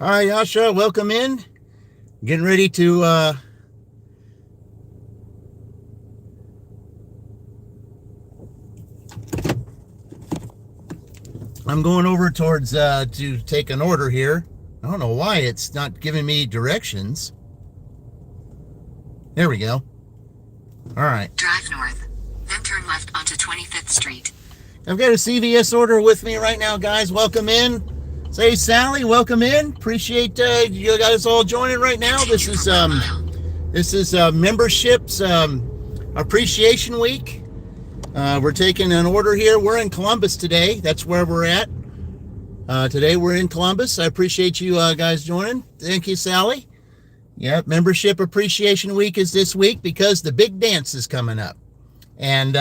Hi, Yasha. Welcome in. Getting ready to. I'm going over towards to take an order here. I don't know why it's not giving me directions. There we go. All right. Drive north, then turn left onto 25th Street. I've got a CVS order with me right now, guys. Welcome in. Say, Sally, welcome in. Appreciate you guys all joining right now. This is memberships appreciation week. We're taking an order here. We're in Columbus today. That's where we're at. Today we're in Columbus. I appreciate you guys joining. Thank you, Sally. Yeah, membership appreciation week is this week because the big dance is coming up. And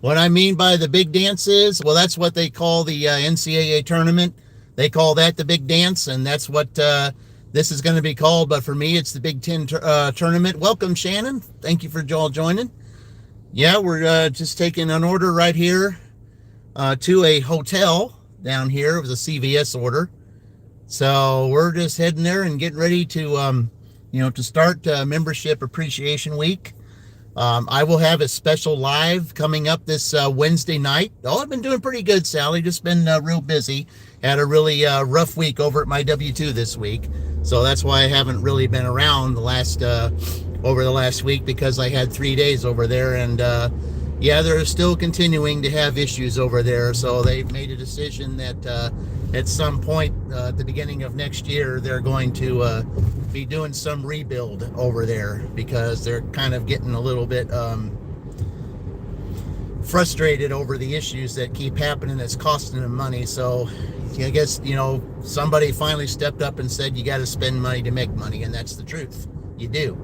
what I mean by the big dance is, well, that's what they call the NCAA tournament. They call that the big dance, and that's what this is going to be called. But for me, it's the Big Ten tournament. Welcome, Shannon. Thank you for all joining. Yeah, we're just taking an order right here to a hotel down here. It was a CVS order. So we're just heading there and getting ready to, to start membership appreciation week. I will have a special live coming up this Wednesday night. Oh, I've been doing pretty good, Sally. Just been real busy. Had a really rough week over at my W-2 this week. So that's why I haven't really been around over the last week, because I had 3 days over there. And they're still continuing to have issues over there. So they've made a decision that at some point at the beginning of next year, they're going to be doing some rebuild over there, because they're kind of getting a little bit frustrated over the issues that keep happening that's costing them money. So I guess, somebody finally stepped up and said, you got to spend money to make money. And that's the truth. You do.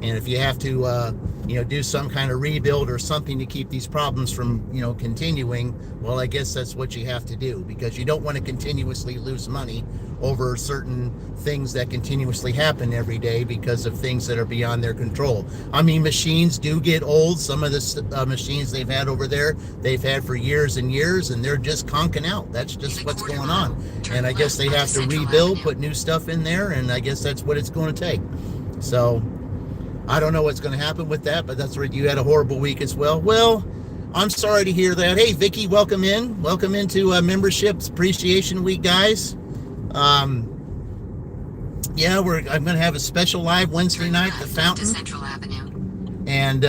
And if you have to, do some kind of rebuild or something to keep these problems from, continuing, well, I guess that's what you have to do, because you don't want to continuously lose money over certain things that continuously happen every day because of things that are beyond their control. I mean, machines do get old. Some of the machines they've had over there, they've had for years and years, and they're just conking out. That's just what's going on. And I guess they have to rebuild, put new stuff in there, and I guess that's what it's going to take. So I don't know what's going to happen with that, but that's right. You had a horrible week as well. Well, I'm sorry to hear that. Hey, Vicky, welcome in. Welcome into Memberships Appreciation Week, guys. I'm going to have a special live Wednesday night at the Fountain. Central Avenue. And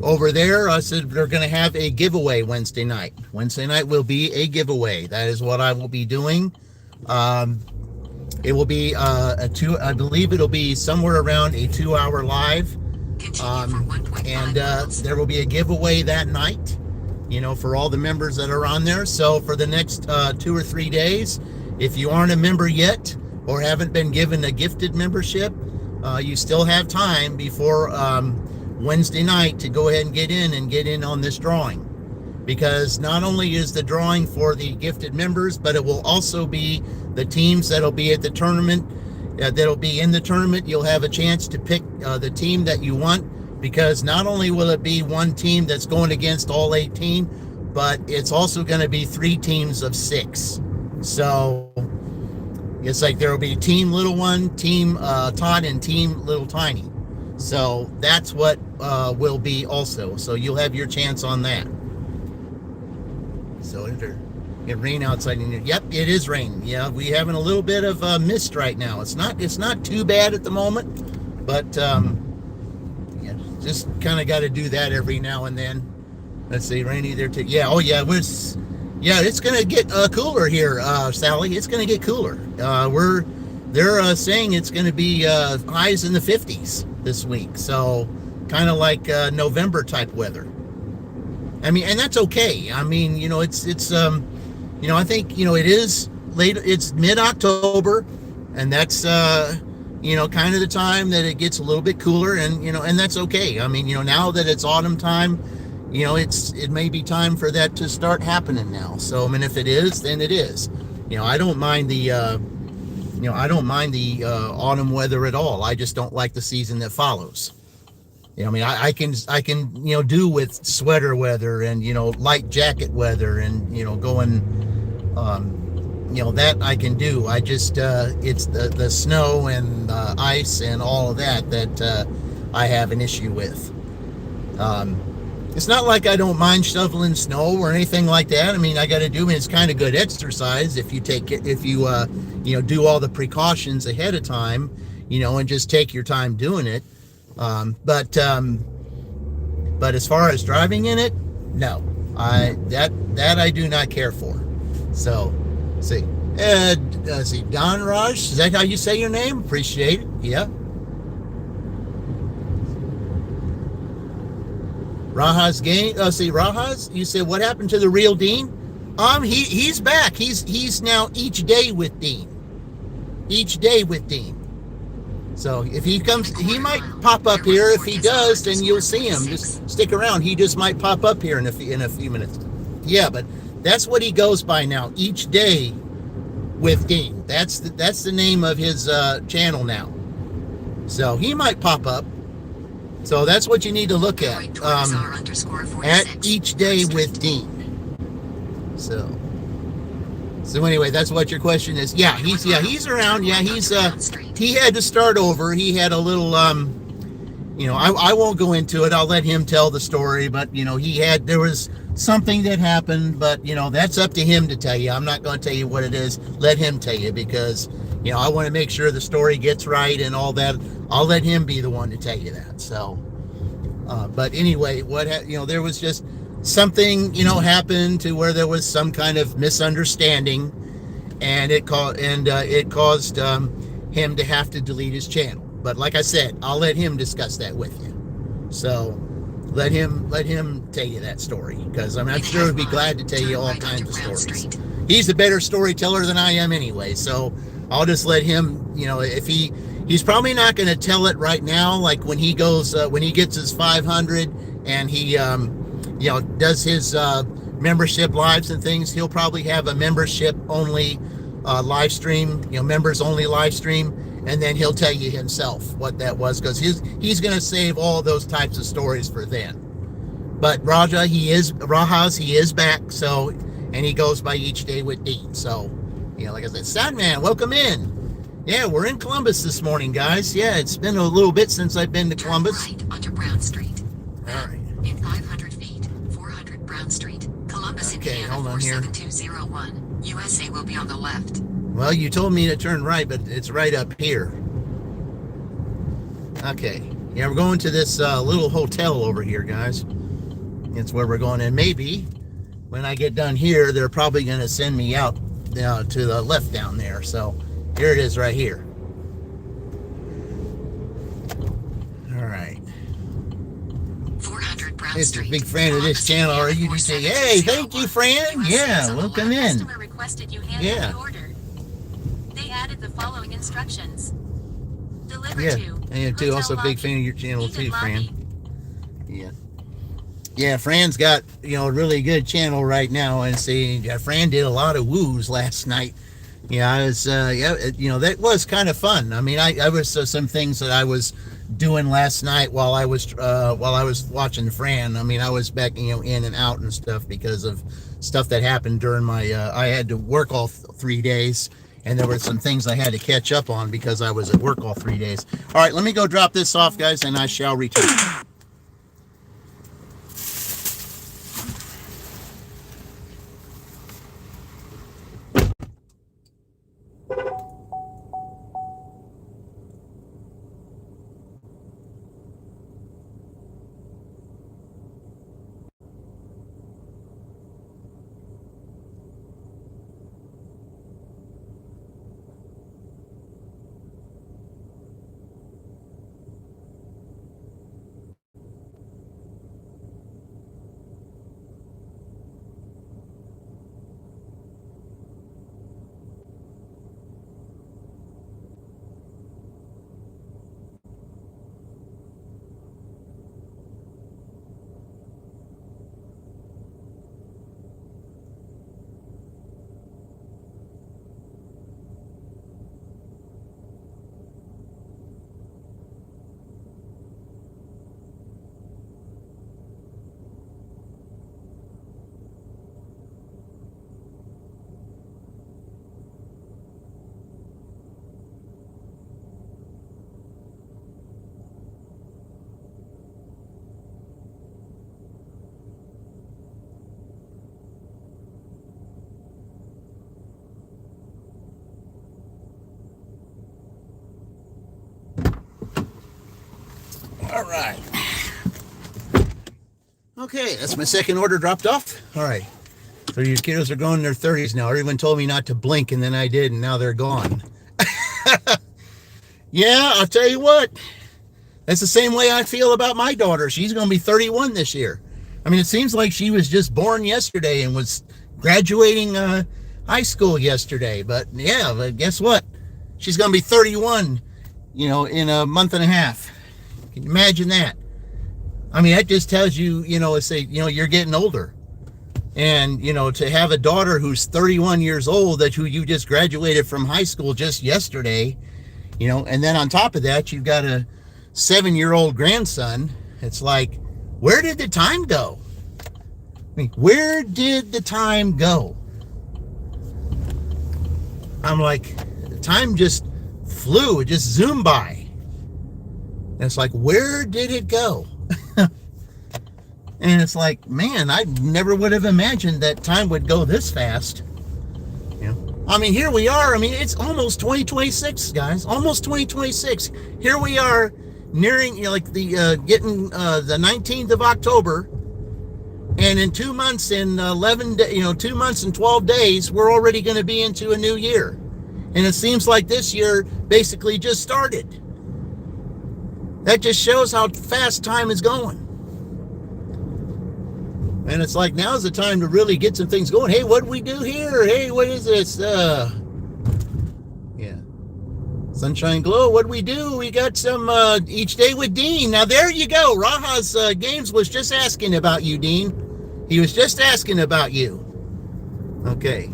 over there, I said they're going to have a giveaway Wednesday night. Wednesday night will be a giveaway. That is what I will be doing. It will be I believe it'll be somewhere around a 2-hour live. There will be a giveaway that night, for all the members that are on there. So for the next 2 or 3 days, if you aren't a member yet or haven't been given a gifted membership, you still have time before Wednesday night to go ahead and get in on this drawing. Because not only is the drawing for the gifted members, but it will also be the teams that'll be at the tournament, that'll be in the tournament. You'll have a chance to pick the team that you want, because not only will it be one team that's going against all 18, but it's also going to be 3 teams of 6. So it's like there will be Team Little One, Team Todd, and Team Little Tiny. So that's what will be also. So you'll have your chance on that. So it rain outside. Yep, it is raining. Yeah, we're having a little bit of mist right now. It's not too bad at the moment, but just kind of got to do that every now and then. Let's see, rainy there too. Yeah, it's gonna get cooler here, Sally. It's gonna get cooler. They're saying it's gonna be highs in the 50s this week. So kind of like November type weather. I mean, and that's okay. I mean, it's I think, it is late. It's mid-October, and that's, kind of the time that it gets a little bit cooler, and, and that's okay. I mean, now that it's autumn time, it may be time for that to start happening now. So, I mean, if it is, then it is. I don't mind the, autumn weather at all. I just don't like the season that follows. I can do with sweater weather and, light jacket weather and, going, that I can do. I just it's the snow and ice and all of that I have an issue with. Um, it's not like I don't mind shoveling snow or anything like that. I mean, I got to do. I mean, it's kind of good exercise if you take it, if you do all the precautions ahead of time, and just take your time doing it. But as far as driving in it, no, that I do not care for. So, see, see, Don Raj, is that how you say your name? Appreciate it. Yeah. Raha's game. Oh, see, Raha's. You said what happened to the real Dean? He's back. He's now each day with Dean. Each day with Dean. So if he comes, he might pop up here. If he does, then you'll see him. Just stick around. He just might pop up here in a few minutes. Yeah, but that's what he goes by now. Each day with Dean. That's the name of his channel now. So he might pop up. So that's what you need to look at. At each day with Dean. So anyway, that's what your question is. Yeah, he's around. Yeah, he had to start over. He had a little I won't go into it. I'll let him tell the story, but there was something that happened, but that's up to him to tell you. I'm not going to tell you what it is. Let him tell you, because I want to make sure the story gets right and all that. I'll let him be the one to tell you that. So but anyway, there was just something happened to where there was some kind of misunderstanding, and it caused him to have to delete his channel. But like I said, I'll let him discuss that with you. So let him tell you that story, because I'm sure he'd be glad to tell you all kinds of stories. He's a better storyteller than I am anyway, so I'll just let him, if he's probably not going to tell it right now, like when he goes when he gets his 500 and he does his membership lives and things, he'll probably have a membership only live stream, members only live stream, and then he'll tell you himself what that was, because he's going to save all those types of stories for then. But Rahaz, he is back, so, and he goes by each day with Dean. So, like I said, Sadman, welcome in. Yeah, we're in Columbus this morning, guys. Yeah, it's been a little bit since I've been to Columbus. Turn right onto Brown Street. All right. In 500 feet, 400 Brown Street, Columbus, Okay, Indiana, hold on here. 47201. USA will be on the left. Well, you told me to turn right, but it's right up here. Okay. Yeah, we're going to this little hotel over here, guys. It's where we're going. And maybe when I get done here, they're probably going to send me out to the left down there. So here it is right here. All right. 400 Brown It's Street. a big fan of this channel. Or you can say, hey, thank you, Fran. Yeah, welcome in. Customer requested you handle Yeah. the order. They added the following instructions. Deliver Yeah, to and too, hotel also a big lobby. fan of your channel Even too, Fran. lobby. Yeah. Yeah, Fran's got, a really good channel right now, and see, Fran did a lot of woos last night. Yeah, I was, that was kind of fun. I mean, I was some things that I was doing last night while I was watching Fran. I mean, I was back, in and out and stuff because of stuff that happened during my, I had to work all 3 days, and there were some things I had to catch up on because I was at work all 3 days. All right, let me go drop this off, guys, and I shall return. All right. Okay, that's my second order dropped off. All right. So your kiddos are going in their 30s now. Everyone told me not to blink, and then I did, and now they're gone. Yeah, I'll tell you what. That's the same way I feel about my daughter. She's going to be 31 this year. I mean, it seems like she was just born yesterday and was graduating high school yesterday. But yeah, but guess what? She's going to be 31, in a month and a half. Can you imagine that? I mean, that just tells you, you're getting older. And, to have a daughter who's 31 years old, who you just graduated from high school just yesterday, and then on top of that, you've got a 7-year-old grandson. It's like, where did the time go? I mean, where did the time go? I'm like, the time just flew, it just zoomed by. And it's like, where did it go? And it's like, man, I never would have imagined that time would go this fast. I mean, here we are. I mean, it's almost 2026, guys. Almost 2026. Here we are, nearing, getting the 19th of October, and in 2 months and 2 months and 12 days, we're already going to be into a new year. And it seems like this year basically just started. That just shows how fast time is going. And it's like, now's the time to really get some things going. Hey, what do we do here? Hey, what is this? Sunshine Glow, what do we do? We got some Each Day with Dean. Now, there you go. Raha's Games was just asking about you, Dean. He was just asking about you. Okay.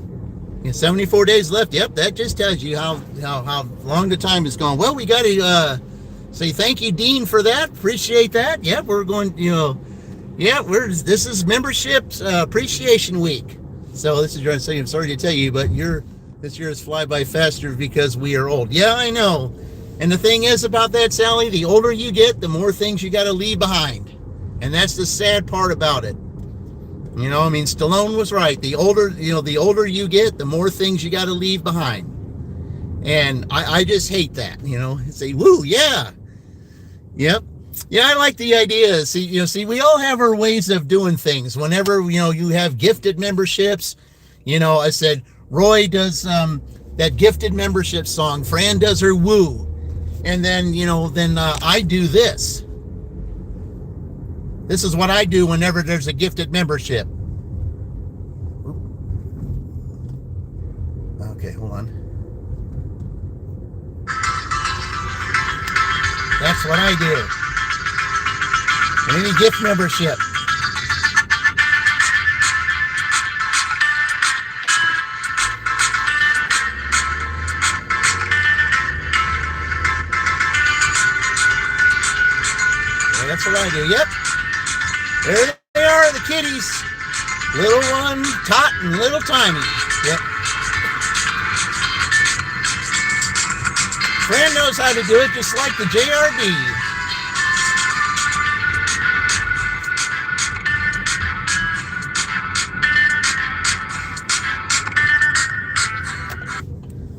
74 days left. Yep, that just tells you how long the time is gone. Well, we got to say thank you, Dean, for that. Appreciate that. Yeah, we're going, this is Memberships Appreciation Week. So this is, I'm sorry to tell you, but this year is fly by faster because we are old. Yeah, I know. And the thing is about that, Sally, the older you get, the more things you got to leave behind. And that's the sad part about it. Stallone was right. The older you get, the more things you got to leave behind. And I just hate that, say, woo, yeah. Yep. Yeah, I like the idea. See, we all have our ways of doing things. Whenever, you have gifted memberships, I said, Roy does that gifted membership song. Fran does her woo. And then, I do this. This is what I do whenever there's a gifted membership. Okay, hold on. That's what I do. Any gift membership. Yeah, that's what I do. Yep. There they are, the kitties. Little one, Tot, and little Tiny. Yep. Fran knows how to do it, just like the JRD.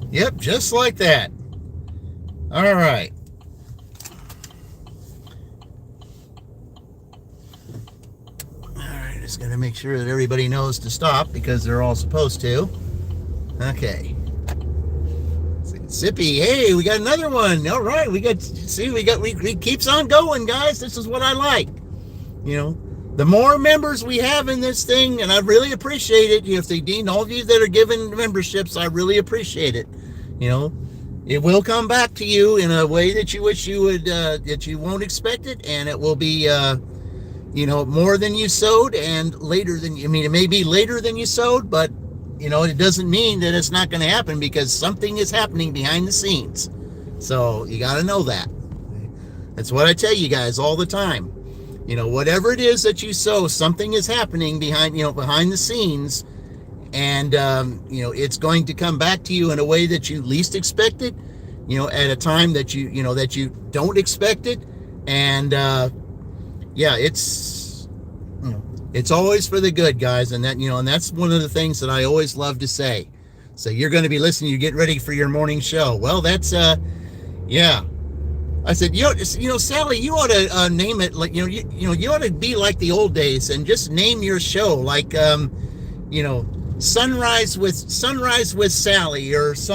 Yep, just like that. All right. All right, just got to make sure that everybody knows to stop because they're all supposed to. Okay. Sippy, hey, we got another one. All right, we keeps on going, guys. This is what I like. The more members we have in this thing, and I really appreciate it. If they deem all of you that are giving memberships, I really appreciate it. It will come back to you in a way that you wish you would, that you won't expect it, and it will be, more than you sowed, and later than, it may be later than you sowed, but it doesn't mean that it's not going to happen because something is happening behind the scenes. So you got to know that. That's what I tell you guys all the time. Whatever it is that you sow, something is happening behind the scenes, and it's going to come back to you in a way that you least expect it, at a time that you don't expect it, and it's always for the good, guys, and and that's one of the things that I always love to say. So you're going to be listening, you get ready for your morning show. Well, that's I said, Sally, you ought to name it like, you ought to be like the old days and just name your show like, Sunrise with Sally, or it's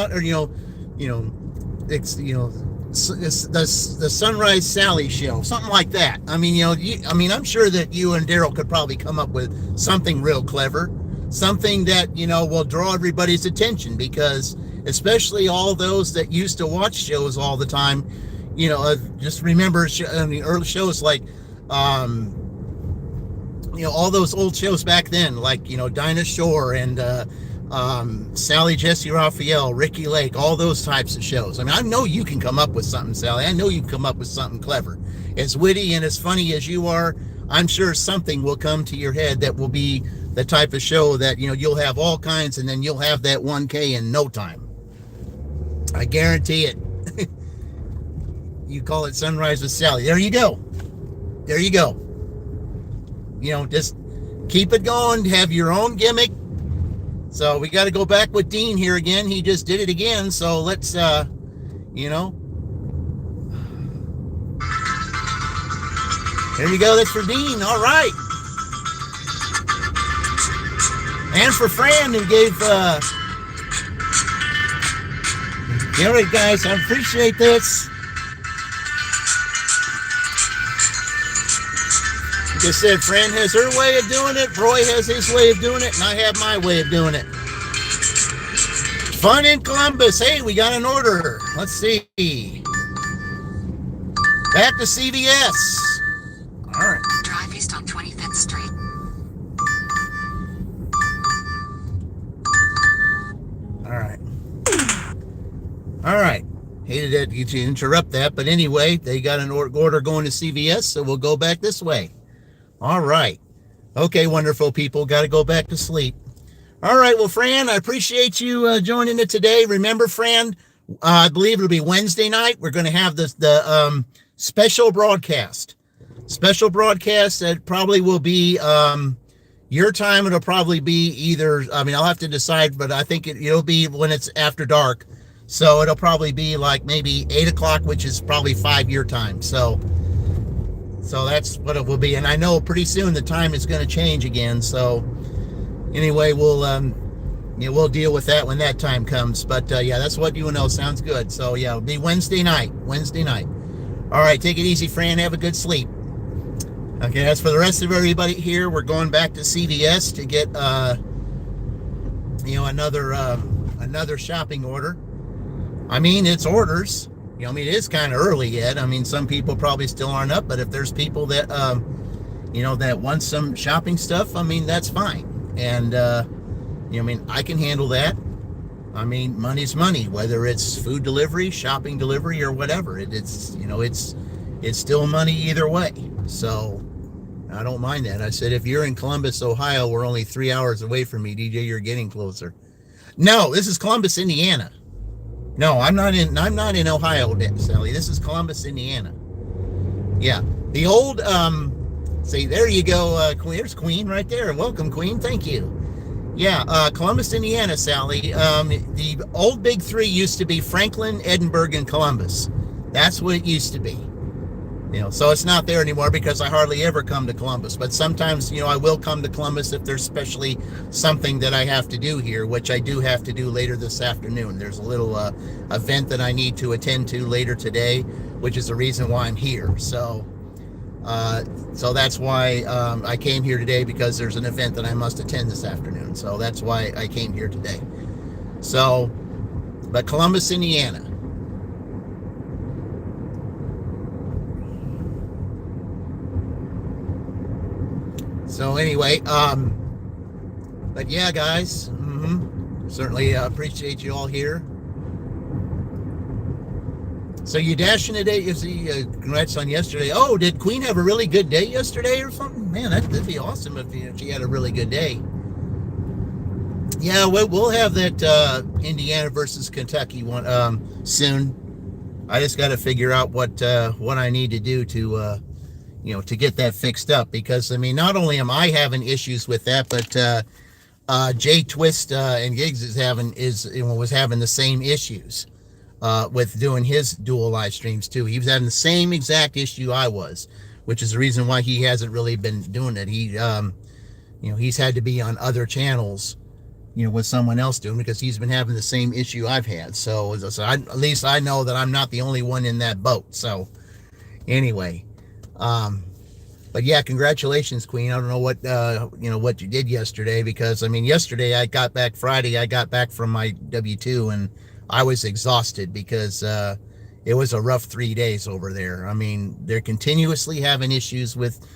the Sunrise Sally show, something like that. I mean, I'm sure that you and Daryl could probably come up with something real clever, something that will draw everybody's attention, because especially all those that used to watch shows all the time, just remember the early shows like all those old shows back then, like Dinah Shore and Sally Jesse Raphael, Ricky Lake, all those types of shows. I mean, I know you can come up with something, Sally. I know you can come up with something clever. As witty and as funny as you are, I'm sure something will come to your head that will be the type of show that you'll have all kinds, and then you'll have that 1K in no time. I guarantee it. You call it Sunrise with Sally. There you go. Just keep it going. Have your own gimmick. So we got to go back with Dean here again. He just did it again. So let's, There you go. That's for Dean. All right. And for Fran, who gave, all right, guys, I appreciate this. Like I said, Fran has her way of doing it, Roy has his way of doing it, and I have my way of doing it. Fun in Columbus. Hey, we got an order. Let's see. Back to CVS. All right. Drive east on 25th Street. All right. Hated that you to interrupt that, but anyway, they got an order going to CVS, so we'll go back this way. All right. Okay, wonderful people. Got to go back to sleep. All right. Well, Fran, I appreciate you joining it today. Remember, Fran, I believe it'll be Wednesday night. We're going to have the special broadcast. Special broadcast that probably will be your time. It'll probably be either, I'll have to decide, but I think it'll be when it's after dark. So it'll probably be like maybe 8 o'clock, which is probably 5 your time. So that's what it will be. And I know pretty soon the time is going to change again. So anyway, we'll deal with that when that time comes. But yeah, that's what you know. Sounds good. So yeah, it'll be Wednesday night. All right, take it easy, Fran. Have a good sleep. Okay, as for the rest of everybody here, we're going back to CVS to get another shopping order. It's orders. It is kind of early yet. Some people probably still aren't up, but if there's people that, that want some shopping stuff, that's fine. And, I can handle that. Money's money, whether it's food delivery, shopping delivery, or whatever. It's still money either way. So I don't mind that. I said, if you're in Columbus, Ohio, we're only 3 hours away from me, DJ, you're getting closer. No, this is Columbus, Indiana. No, I'm not in Ohio, Sally. This is Columbus, Indiana. Yeah. The old, see, there you go, Queen. There's Queen right there. Welcome, Queen. Thank you. Yeah, Columbus, Indiana, Sally. The old big three used to be Franklin, Edinburgh, and Columbus. That's what it used to be. So it's not there anymore because I hardly ever come to Columbus. But sometimes, I will come to Columbus if there's especially something that I have to do here, which I do have to do later this afternoon. There's a little event that I need to attend to later today, which is the reason why I'm here. So that's why I came here today, because there's an event that I must attend this afternoon. So that's why I came here today. So, but Columbus, Indiana. So anyway, but yeah, guys, certainly appreciate you all here. So you dashing today? You see, congrats on yesterday. Oh, did Queen have a really good day yesterday or something? Man, that'd be awesome if she had a really good day. Yeah, we'll have that Indiana versus Kentucky one soon. I just got to figure out what I need to do to to get that fixed up, because not only am I having issues with that, but Jay Twist and Giggs was having the same issues. with doing his dual live streams too. He was having the same exact issue I was, which is the reason why he hasn't really been doing it. He, he's had to be on other channels, with someone else doing, because he's been having the same issue I've had. So at least I know that I'm not the only one in that boat. So anyway, but yeah, congratulations, Queen. I don't know what you did yesterday, because yesterday I got back from my W-2 and I was exhausted because it was a rough 3 days over there. They're continuously having issues with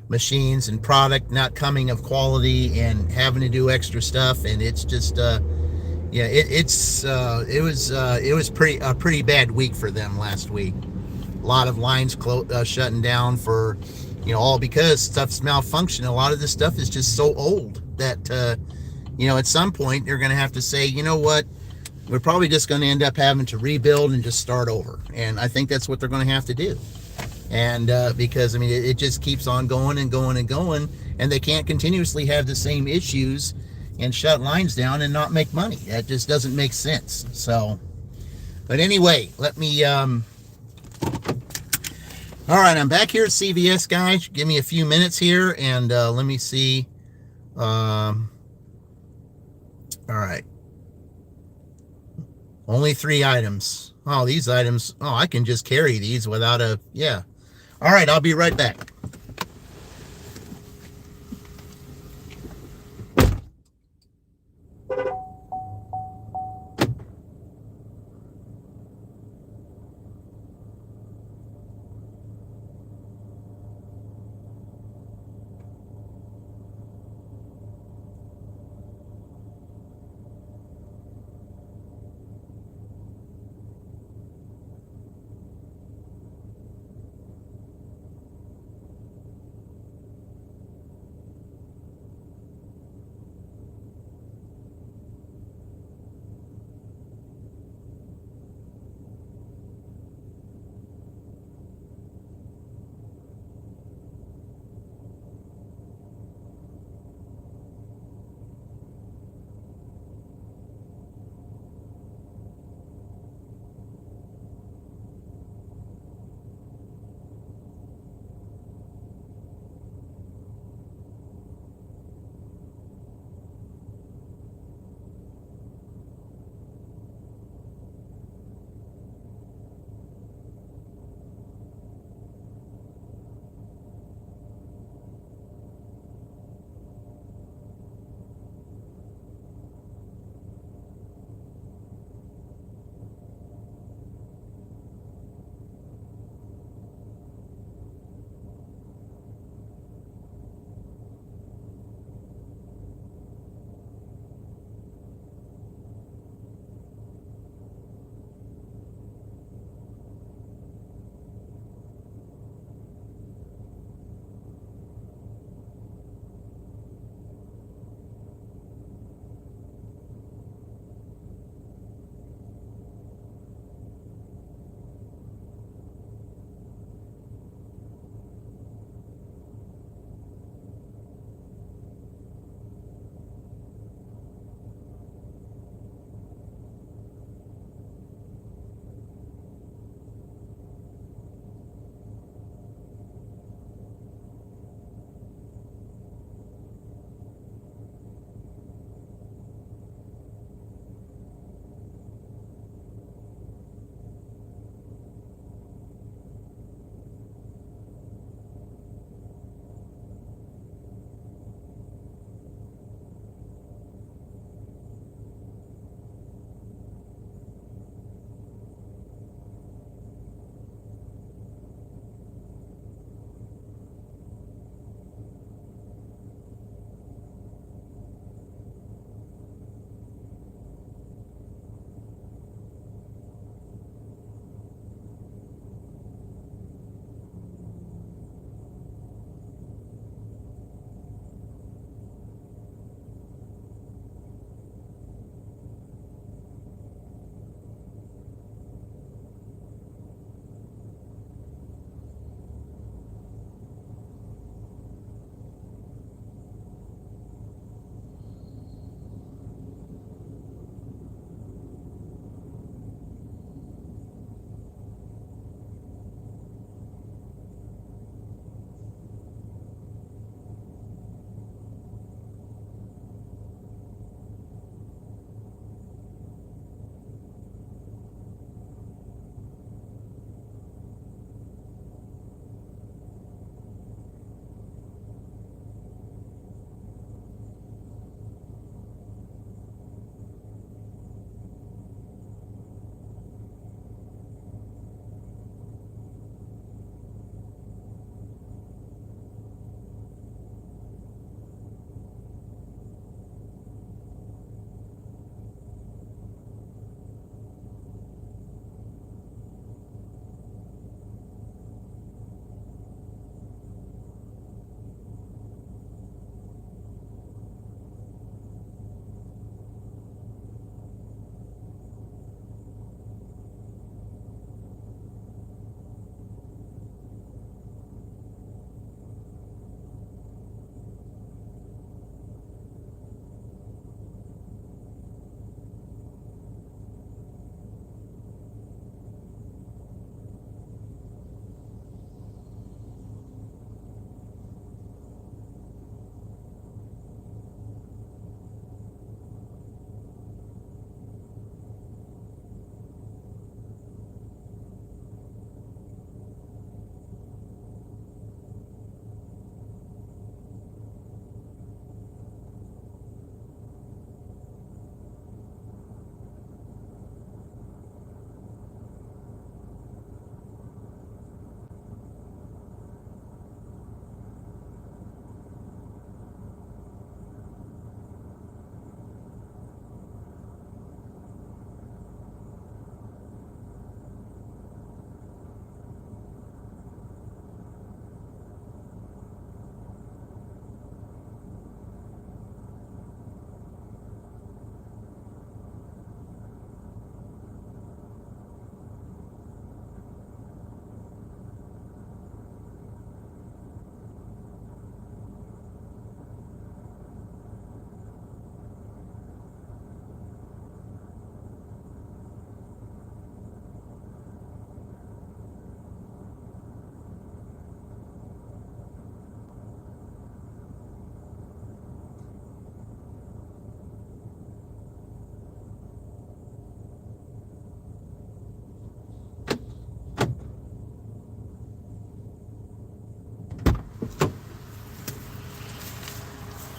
machines and product not coming of quality and having to do extra stuff, and it's just it was a pretty bad week for them last week. A lot of lines shutting down for all because stuff's malfunctioning. A lot of this stuff is just so old that at some point they're going to have to say, you know what, we're probably just going to end up having to rebuild and just start over. And I think that's what they're going to have to do. And because it just keeps on going and going and going, and they can't continuously have the same issues and shut lines down and not make money. That just doesn't make sense. So, but anyway, let me all right, I'm back here at CVS, guys. Give me a few minutes here, and let me see. All right, only 3 items. Oh, these items, I can just carry these without a, yeah. All right, I'll be right back.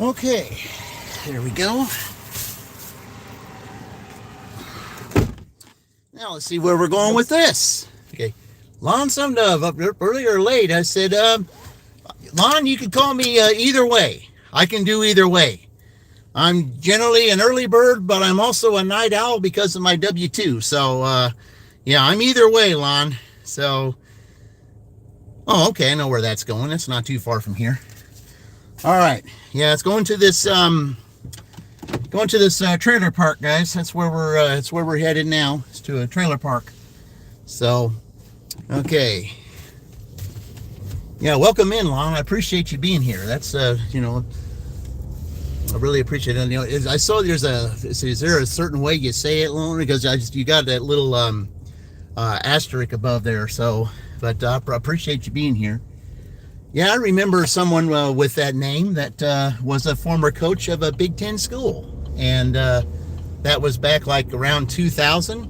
Okay, there we go. Now let's see where we're going with this. Okay, Lon summed up earlier or late. I said, Lon, you can call me either way. I can do either way. I'm generally an early bird, but I'm also a night owl because of my W-2. So, yeah, I'm either way, Lon. So, oh, okay, I know where that's going. It's not too far from here. All right, yeah, it's going to this trailer park, guys. That's where we're headed now. It's to a trailer park. So, okay. Yeah, welcome in, Lon. I appreciate you being here. That's you know, I really appreciate it. You know, I saw is there a certain way you say it, Lon? Because you got that little asterisk above there. So, but I appreciate you being here. Yeah, I remember someone with that name that was a former coach of a Big Ten school. And that was back like around 2000.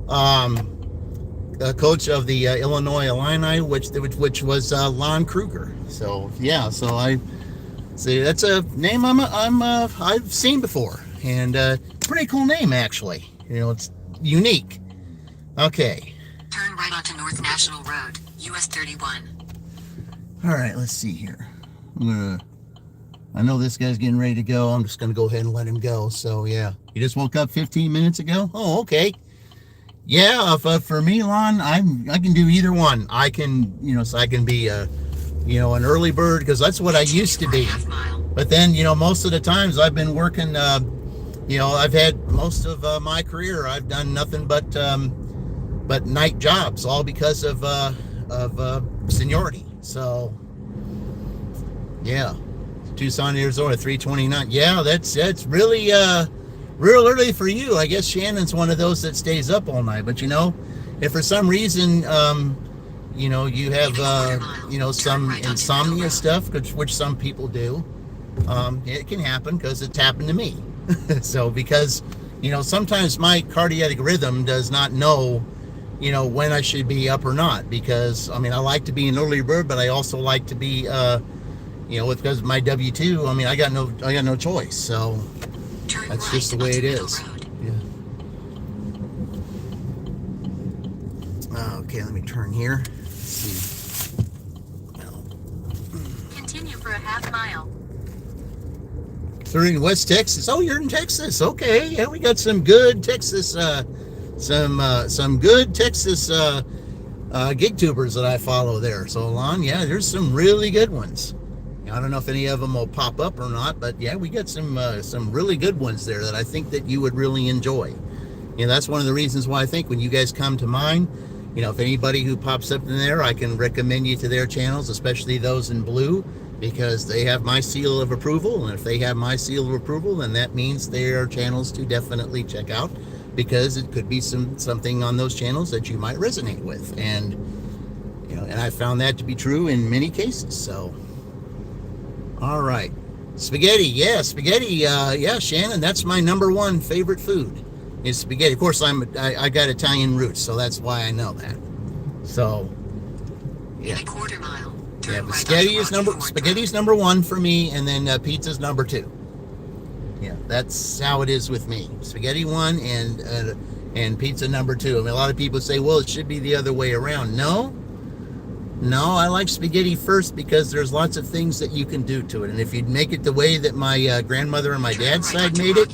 A coach of the Illinois Illini, which was Lon Kruger. So yeah, so I see that's a name I've seen before, and pretty cool name actually. You know, it's unique. Okay. Turn right onto North National Road, US 31. All right, let's see here. I know this guy's getting ready to go. I'm just going to go ahead and let him go. So, yeah. You just woke up 15 minutes ago? Oh, okay. Yeah, for me, Lon, I can do either one. I can, you know, so I can be, you know, an early bird because that's what I used to be. But then, you know, most of the times I've been working, you know, I've had most of my career, I've done nothing but night jobs, all because of seniority. So, yeah. Tucson, Arizona, 329. Yeah, that's really real early for you. I guess Shannon's one of those that stays up all night. But you know, if for some reason you know you have you know some insomnia stuff, which some people do, it can happen because it's happened to me. So because you know sometimes my cardiac rhythm does not know you know when I should be up or not, because I mean I like to be an early bird, but I also like to be you know, because of my W-2, I mean, I got no choice. So that's just the way it is. Yeah. Okay, let me turn here. Let's see. Continue for a half mile. So in West Texas. Oh, you're in Texas. Okay. Yeah, we got some good Texas, some good Texas gig tubers that I follow there. So Lon, yeah, there's some really good ones. I don't know if any of them will pop up or not, but yeah, we got some really good ones there that I think that you would really enjoy. You know, that's one of the reasons why I think when you guys come to mine, you know, if anybody who pops up in there, I can recommend you to their channels, especially those in blue, because they have my seal of approval. And if they have my seal of approval, then that means they are channels to definitely check out, because it could be something on those channels that you might resonate with. And, you know, and I found that to be true in many cases. So, all right. Spaghetti. Yeah, spaghetti. Yeah, Shannon, that's my number one favorite food is spaghetti. Of course, I got Italian roots, so that's why I know that. So, yeah. In a quarter mile. Yeah, but spaghetti's number one for me, and then pizza's number two. Yeah, that's how it is with me. Spaghetti one and pizza number two. I mean, a lot of people say, well, it should be the other way around. No, I like spaghetti first because there's lots of things that you can do to it. And if you make it the way that my grandmother and my dad's side made it,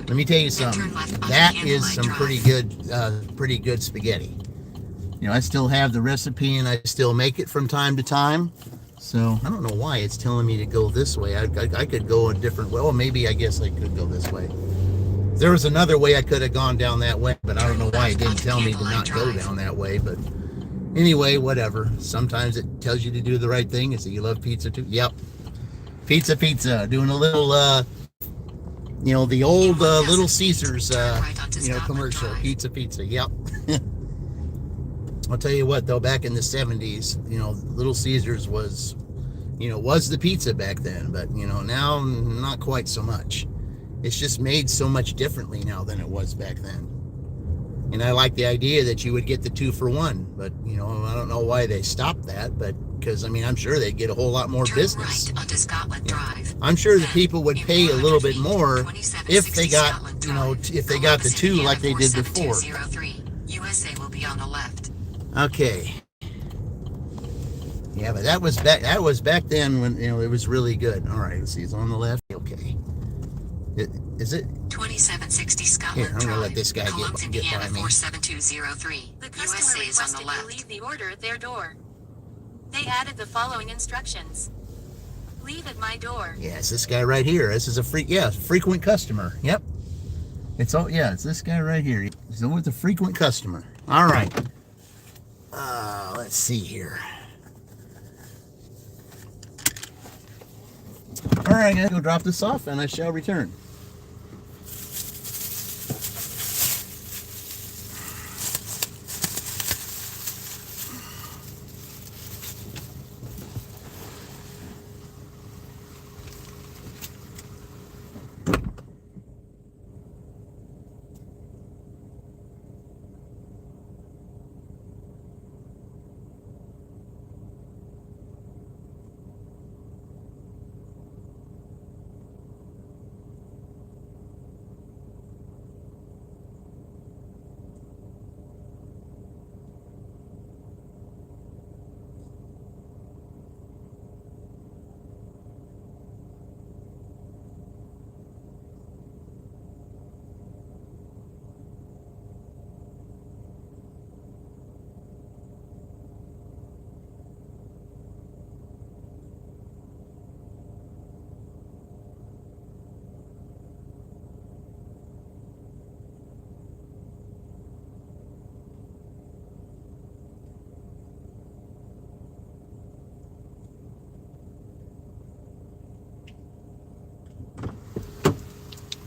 let me tell you something. That is some pretty good spaghetti. You know, I still have the recipe and I still make it from time to time. So I don't know why it's telling me to go this way. I could go a different way. Well, maybe I guess I could go this way. There was another way I could have gone down that way, but I don't know why it didn't tell me to not go down that way. But anyway, whatever. Sometimes it tells you to do the right thing. And so you love pizza too. Yep. Pizza. Doing a little, you know, the old Little Caesars, you know, commercial. Pizza. Yep. I'll tell you what, though, back in the 70s, you know, Little Caesars was the pizza back then. But, you know, now not quite so much. It's just made so much differently now than it was back then. And I like the idea that you would get the 2 for 1, but I don't know why they stopped that, but because I'm sure they'd get a whole lot more Turn business. right onto Scotland Drive. I'm sure that Then, people would in pay a little 400 bit feet, more 2760 if they got, Scotland Drive. if they got the 2 like they did before. 47203. USA will be on the left. Okay. Yeah, but that was back then when it was really good. All right, let's see, it's on the left. Okay. Is it? 2760 Scotland Here, I'm gonna Drive. let this guy Columbus, get by Indiana me. 47203. The customer USA is on requested the to left. leave the order at their door. They added the following instructions. Leave at my door. Yeah, it's this guy right here. This is a frequent customer. Yep. It's this guy right here. He's always a frequent customer. All right. Let's see here. All right, I'm gonna go drop this off, and I shall return.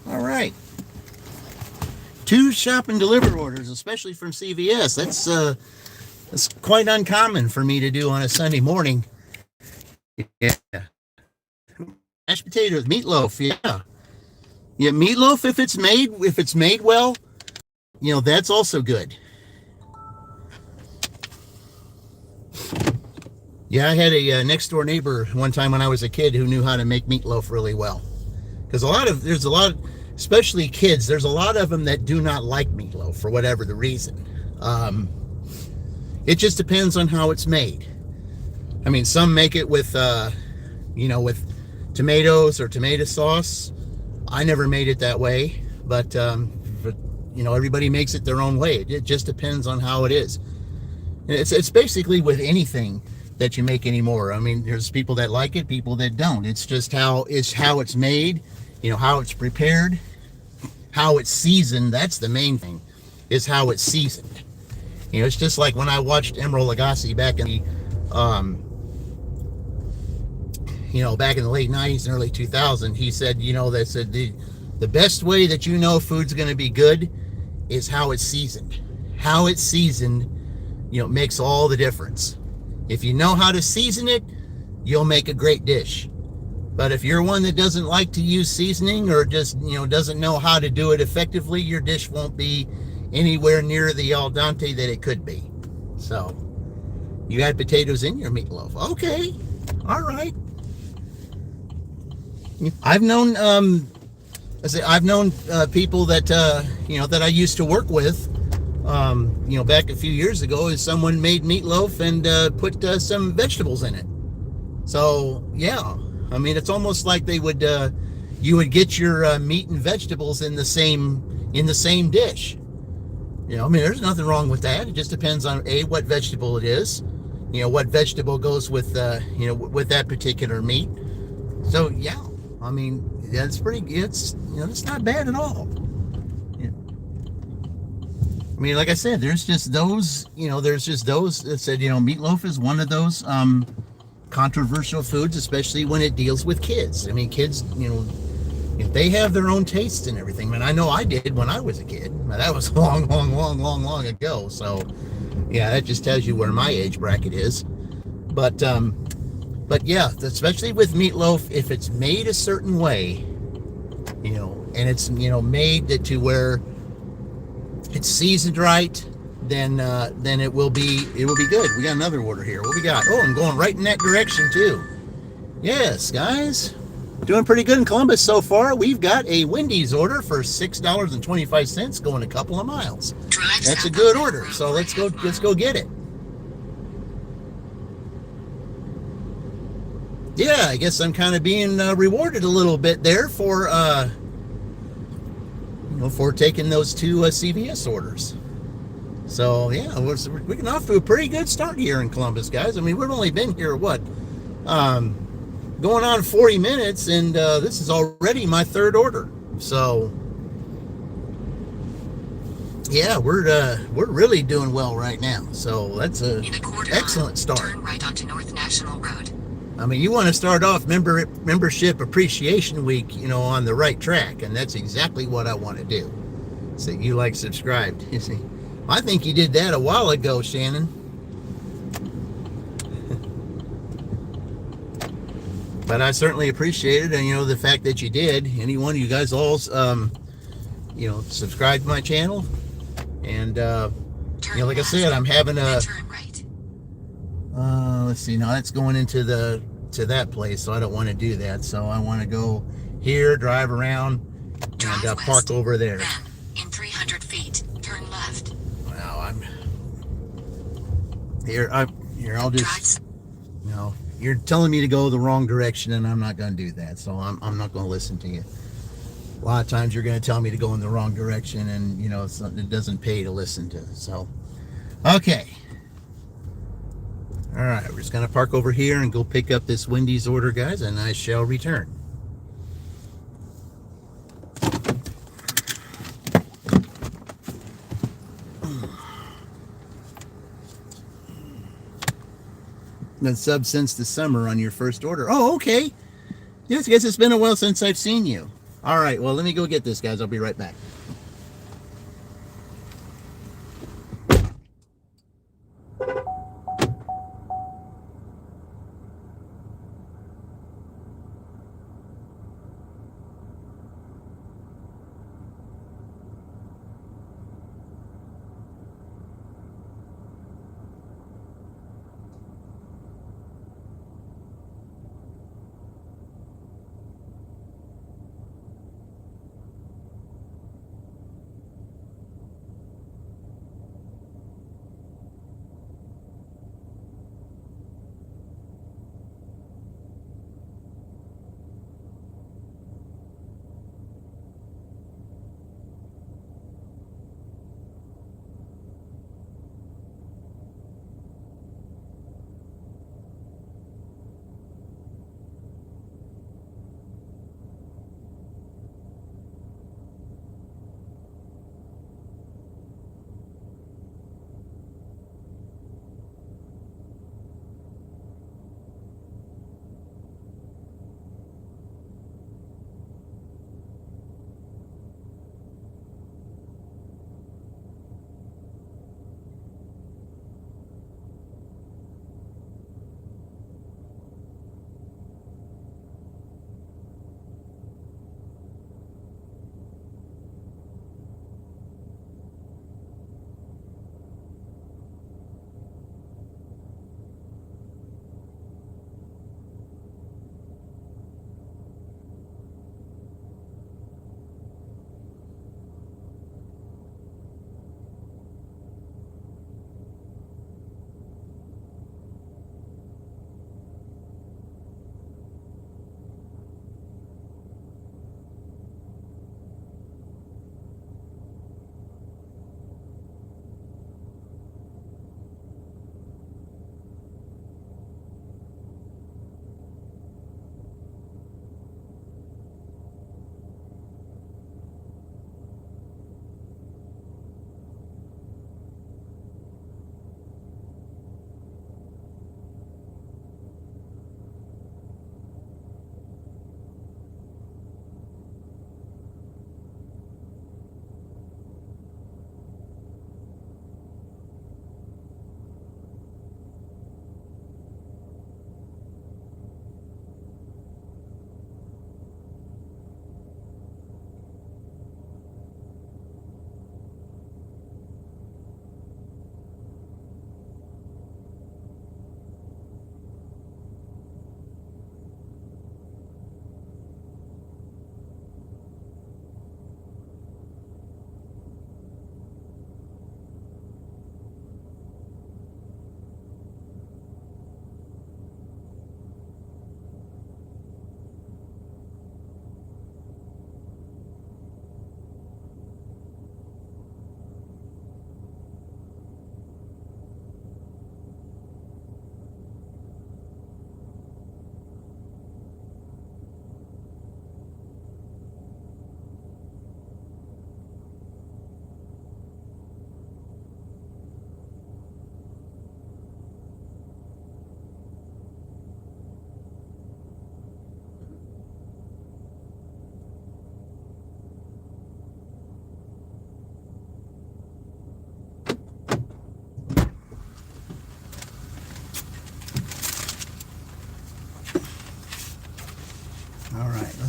All right. 2 shop and deliver orders, especially from CVS. That's quite uncommon for me to do on a Sunday morning. Yeah. Mashed potatoes, meatloaf, yeah. Yeah, meatloaf if it's made well, that's also good. Yeah, I had a next door neighbor one time when I was a kid who knew how to make meatloaf really well. Because there's a lot, especially kids, there's a lot of them that do not like meatloaf for whatever the reason. It just depends on how it's made. I mean, some make it with, with tomatoes or tomato sauce. I never made it that way, but everybody makes it their own way. It just depends on how it is. It's basically with anything that you make anymore. I mean, there's people that like it, people that don't. It's just how it's made, how it's prepared, how it's seasoned. That's the main thing, is how it's seasoned. It's just like when I watched Emeril Lagasse back in the back in the late 90s and early 2000s, he said, they said the best way that food's going to be good is how it's seasoned. How it's seasoned, makes all the difference. If you know how to season it, you'll make a great dish. But if you're one that doesn't like to use seasoning or just, doesn't know how to do it effectively, your dish won't be anywhere near the al dente that it could be. So, you add potatoes in your meatloaf. Okay. All right. I've known people that that I used to work with back a few years ago, is someone made meatloaf and put some vegetables in it. So yeah, I mean, it's almost like they would you would get your meat and vegetables in the same dish. I mean, there's nothing wrong with that. It just depends on what vegetable it is. What vegetable goes with with that particular meat. So yeah, I mean, that's it's not bad at all. I mean, like I said, there's just those that said, meatloaf is one of those controversial foods, especially when it deals with kids. I mean, kids, they have their own tastes and everything. I mean, I know I did when I was a kid. Now, that was long ago. So, yeah, that just tells you where my age bracket is. But yeah, especially with meatloaf, if it's made a certain way, and it's made to where it's seasoned right, then it will be good. We got another order here. What we got? Oh, I'm going right in that direction too. Yes, guys, doing pretty good in Columbus so far. We've got a Wendy's order for $6.25, going a couple of miles. That's a good order. So let's go get it. Yeah, I guess I'm kind of being rewarded a little bit there for for taking those two CVS orders. So yeah, we're getting off to a pretty good start here in Columbus, guys. I mean, we've only been here going on 40 minutes, and this is already my third order. So yeah, we're really doing well right now. So that's a excellent start. Turn right onto North National Road. I mean, you want to start off membership appreciation week, on the right track, and that's exactly what I want to do. So you subscribed. You see, I think you did that a while ago, Shannon. But I certainly appreciate it, and the fact that you did. Any one of you guys all, subscribe to my channel, and like I said, I'm having a. Turn right. Let's see. Now that's going into to that place, so I don't want to do that. So I want to go here, drive around, and park over there. Then, in 300 feet, turn left. Well, I'm here. I'll just. No, you're telling me to go the wrong direction, and I'm not going to do that. So I'm not going to listen to you. A lot of times you're going to tell me to go in the wrong direction, and it doesn't pay to listen to. So, okay. All right, we're just going to park over here and go pick up this Wendy's order, guys, and I shall return. Been sub since the summer on your first order. Oh, okay. Yes, guess it's been a while since I've seen you. All right, well, let me go get this, guys. I'll be right back.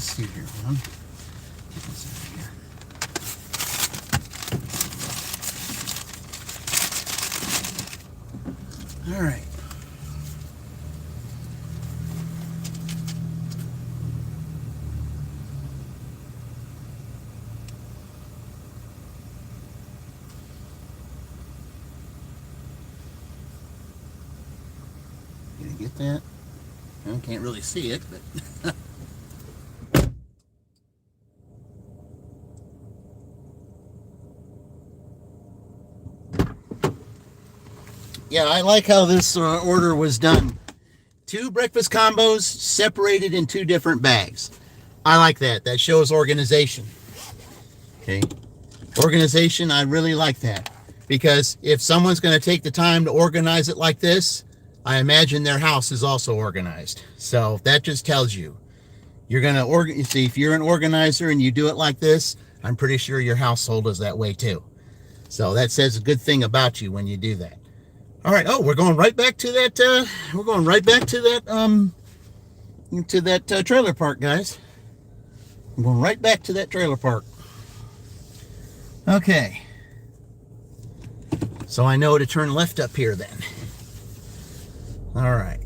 let's see here, man. Get this out of here. All right. Gonna get that? I can't really see it, but yeah, I like how this order was done. 2 breakfast combos separated in 2 different bags. I like that. That shows organization. Okay. Organization, I really like that. Because if someone's going to take the time to organize it like this, I imagine their house is also organized. So that just tells you. You're going to you see, if you're an organizer and you do it like this, I'm pretty sure your household is that way too. So that says a good thing about you when you do that. All right. Oh, we're going right back to that. We're going right back to that trailer park, guys. I'm going right back to that trailer park. Okay. So I know to turn left up here then. All right.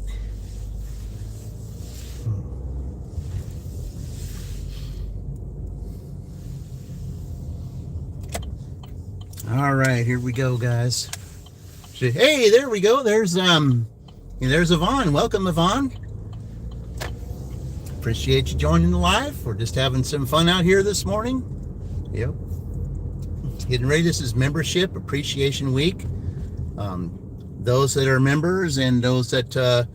All right, here we go, guys. Hey, there we go. There's Yvonne. Welcome, Yvonne. Appreciate you joining the live. We're just having some fun out here this morning. Yep. Getting ready. This is Membership Appreciation Week. Those that are members and those that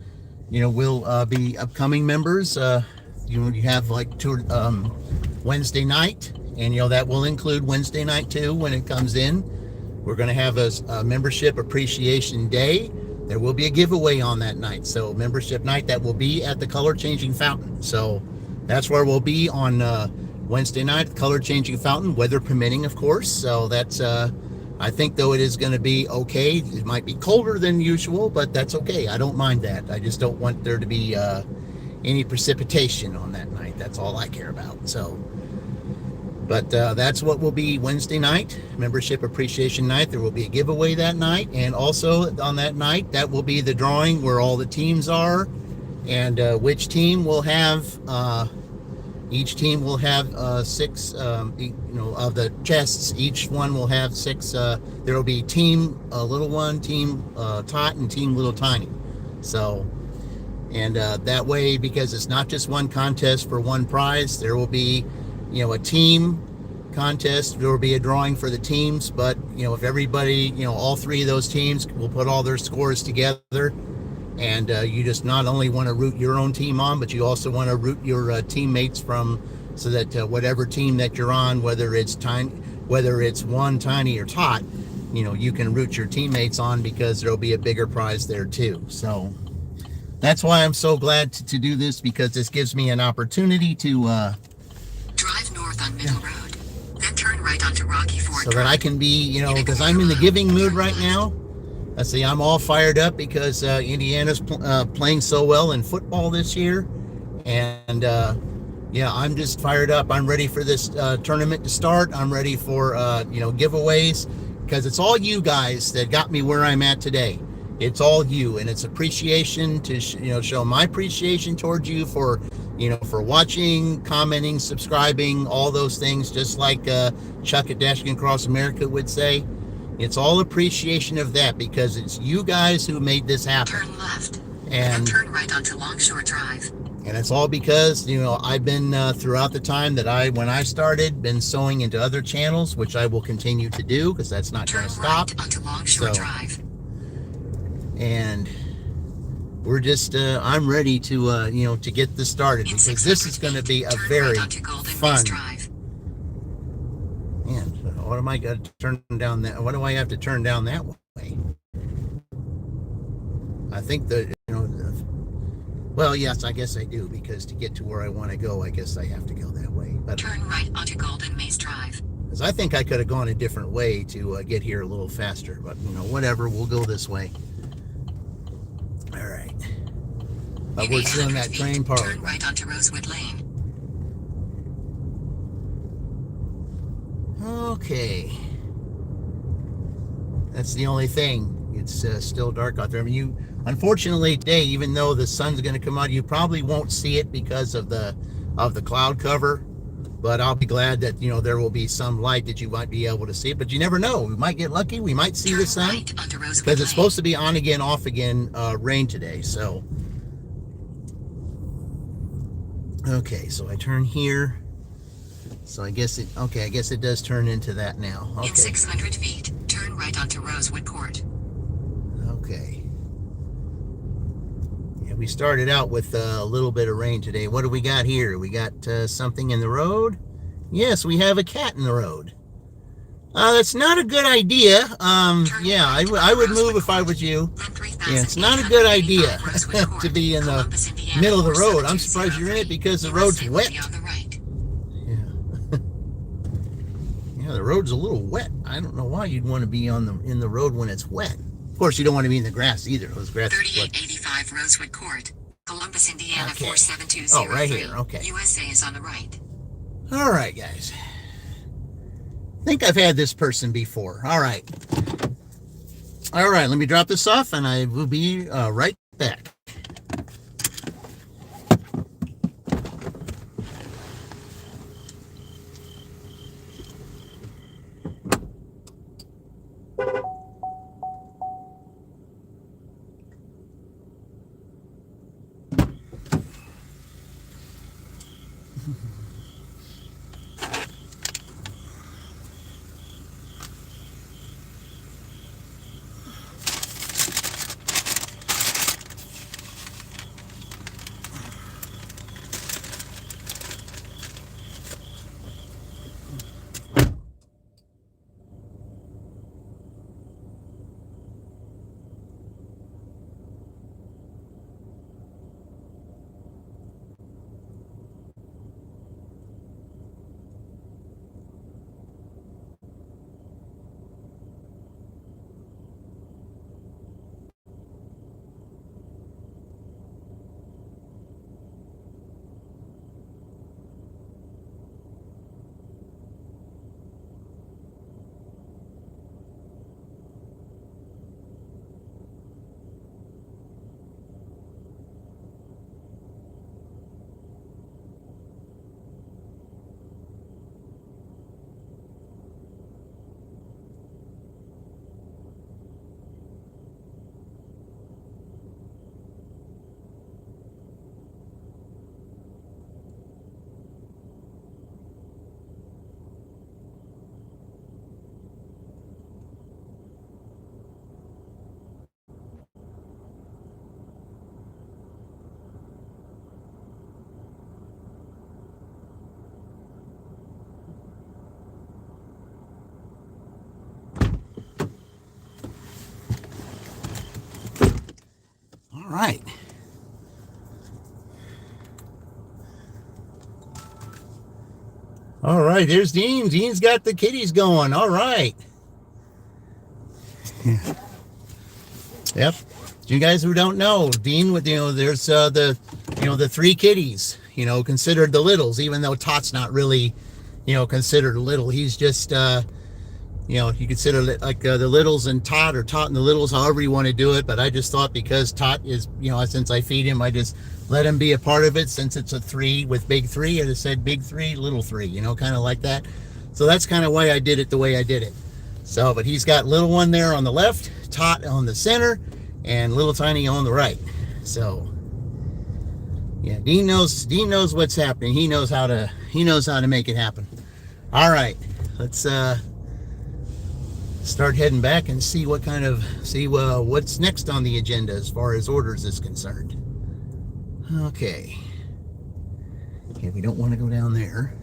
will be upcoming members. You have like Wednesday night, and that will include Wednesday night too when it comes in. We're going to have a Membership Appreciation Day. There will be a giveaway on that night. So membership night, that will be at the Color Changing Fountain. So that's where we'll be on Wednesday night, Color Changing Fountain, weather permitting, of course. So that's, I think though it is going to be okay. It might be colder than usual, but that's okay. I don't mind that. I just don't want there to be any precipitation on that night. That's all I care about. So, but that's what will be Wednesday night, Membership Appreciation Night. There will be a giveaway that night. And also on that night, that will be the drawing where all the teams are and which team will have, each team will have 6, of the chests. Each one will have 6. There will be team little one, team tot, and team little tiny. So, and that way, because it's not just one contest for one prize, there will be a team contest. There will be a drawing for the teams, but if everybody, all 3 of those teams will put all their scores together, and you just not only want to root your own team on, but you also want to root your teammates from, so that whatever team that you're on, whether it's one, tiny, or tot, you can root your teammates on, because there'll be a bigger prize there too. So that's why I'm so glad to do this, because this gives me an opportunity to Drive north on Middle Road, then turn right onto Rocky Ford so that I can be, because I'm in the giving mood right now. Let's see, I'm all fired up because Indiana's playing so well in football this year. And yeah, I'm just fired up. I'm ready for this tournament to start. I'm ready for, giveaways, because it's all you guys that got me where I'm at today. It's all you, and it's appreciation to, show my appreciation towards you for, for watching, commenting, subscribing, all those things, just like Chuck at Dashing Across America would say. It's all appreciation of that, because it's you guys who made this happen. Turn left, and then turn right onto Longshore Drive. And it's all because, I've been throughout the time that when I started, been sewing into other channels, which I will continue to do, because that's not going to stop. Turn right onto Longshore Drive. And we're just, I'm ready to, to get this started, because this is going to be a very fun. Man, what am I going to turn down that? What do I have to turn down that way? I think that, well, yes, I guess I do, because to get to where I want to go, I guess I have to go that way. But turn right onto Golden Maze Drive. Because I think I could have gone a different way to get here a little faster, but whatever, we'll go this way. All right. But we're still in that train park. Turn right onto Rosewood Lane. Okay. That's the only thing. It's still dark out there. I mean, unfortunately today, even though the sun's going to come out, you probably won't see it because of the cloud cover. But I'll be glad that, there will be some light that you might be able to see it. But you never know. We might get lucky. We might see the sun. Because it's supposed to be on again, off again, rain today. So, okay, so I turn here. So I guess it does turn into that now. Okay. In 600 feet, turn right onto Rosewood Court. Okay. Yeah, we started out with a little bit of rain today. What do we got here? We got something in the road. Yes, we have a cat in the road. That's not a good idea. Yeah, I would move if I was you. Yeah, it's not a good idea to be in the middle of the road. I'm surprised you're in it because the road's wet. Yeah. Yeah, the road's a little wet. I don't know why you'd want to be in the road when it's wet. Of course, you don't want to be in the grass either. Those grass 3885 Rosewood Court, Columbus, Indiana, okay. 47203. Oh, right here. Okay. USA is on the right. All right, guys. I think I've had this person before. All right. All right, let me drop this off, and I will be right back. All right. All right, here's Dean. Dean's got the kitties going. All right. Yep. You guys who don't know, Dean, with there's the three kitties, considered the littles, even though Tot's not really, considered a little. He's just you consider it like the littles and Tot, or Tot and the littles, however you want to do it. But I just thought because Tot is, since I feed him, I just let him be a part of it. Since it's a three with big three, I just said big three, little three, kind of like that. So that's kind of why I did it the way I did it. So, but he's got little one there on the left, Tot on the center, and little tiny on the right. So, yeah, Dean knows what's happening. He knows how to make it happen. All right, let's start heading back and see what's next on the agenda as far as orders is concerned. Okay, we don't want to go down there.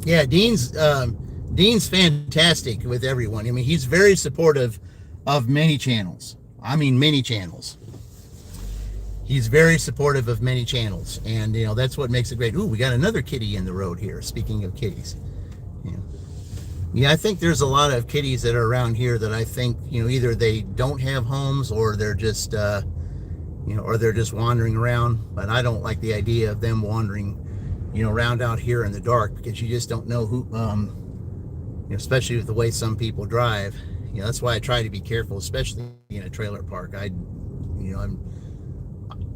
Yeah, Dean's fantastic with everyone. I mean, he's very supportive of many channels. I mean, many channels. He's very supportive of many channels, and that's what makes it great. Ooh, we got another kitty in the road here. Speaking of kitties, yeah, I think there's a lot of kitties that are around here that I think either they don't have homes, or they're just or they're just wandering around. But I don't like the idea of them wandering, around out here in the dark, because you just don't know who, especially with the way some people drive. That's why I try to be careful, especially in a trailer park.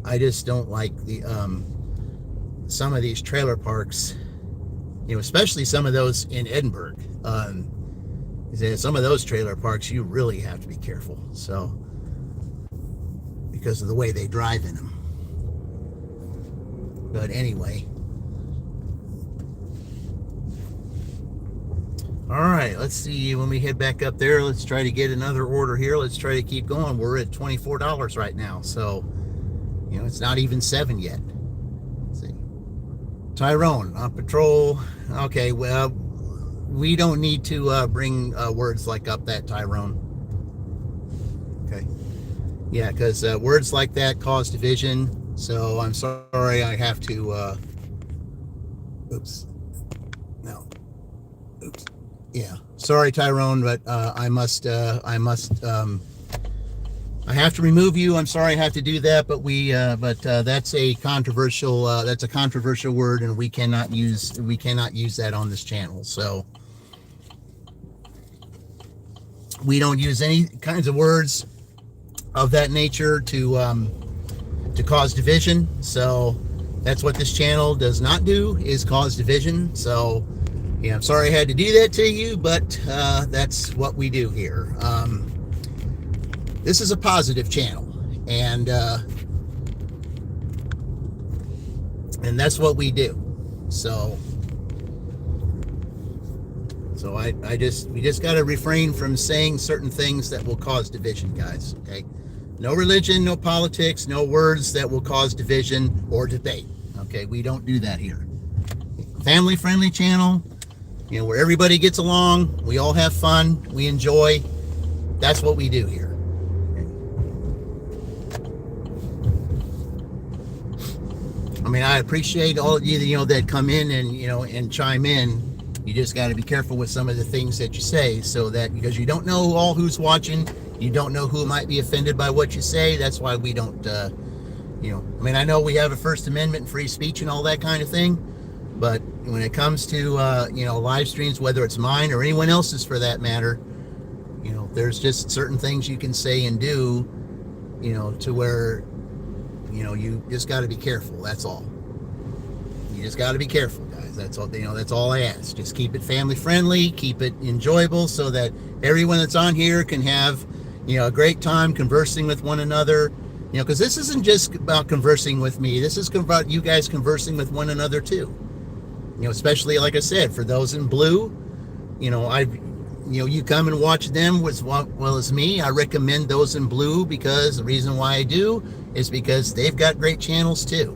I just don't like the some of these trailer parks, especially some of those in Edinburgh. Some of those trailer parks, you really have to be careful. So, because of the way they drive in them. But anyway. All right, let's see. When we head back up there, let's try to get another order here. Let's try to keep going. We're at $24 right now. So, it's not even 7 yet. Let's see. Tyrone on patrol. Okay, well, we don't need to bring words like up that, Tyrone. Okay. Yeah, because words like that cause division. So I'm sorry, I have to. Oops. No. Oops. Yeah. Sorry, Tyrone, but I have to remove you. I'm sorry I have to do that, but that's a controversial word, and we cannot use that on this channel. So we don't use any kinds of words of that nature to cause division. So that's what this channel does not do, is cause division. So yeah, I'm sorry I had to do that to you, but that's what we do here. This is a positive channel, and that's what we do. So we just got to refrain from saying certain things that will cause division, guys. Okay, no religion, no politics, no words that will cause division or debate. Okay, we don't do that here. Family-friendly channel, where everybody gets along, we all have fun, we enjoy. That's what we do here. I mean, I appreciate all of you, that come in and chime in. You just got to be careful with some of the things that you say, so that, because you don't know all who's watching, you don't know who might be offended by what you say. That's why we don't, I mean, I know we have a First Amendment and free speech and all that kind of thing, but when it comes to, live streams, whether it's mine or anyone else's for that matter, there's just certain things you can say and do, to where, you just got to be careful. That's all. You just got to be careful, guys. That's all. That's all I ask. Just keep it family friendly, keep it enjoyable, so that everyone that's on here can have, a great time conversing with one another. Because this isn't just about conversing with me. This is about you guys conversing with one another too. Especially, like I said, for those in blue, you come and watch them as well as me. I recommend those in blue, because the reason why I do is because they've got great channels too.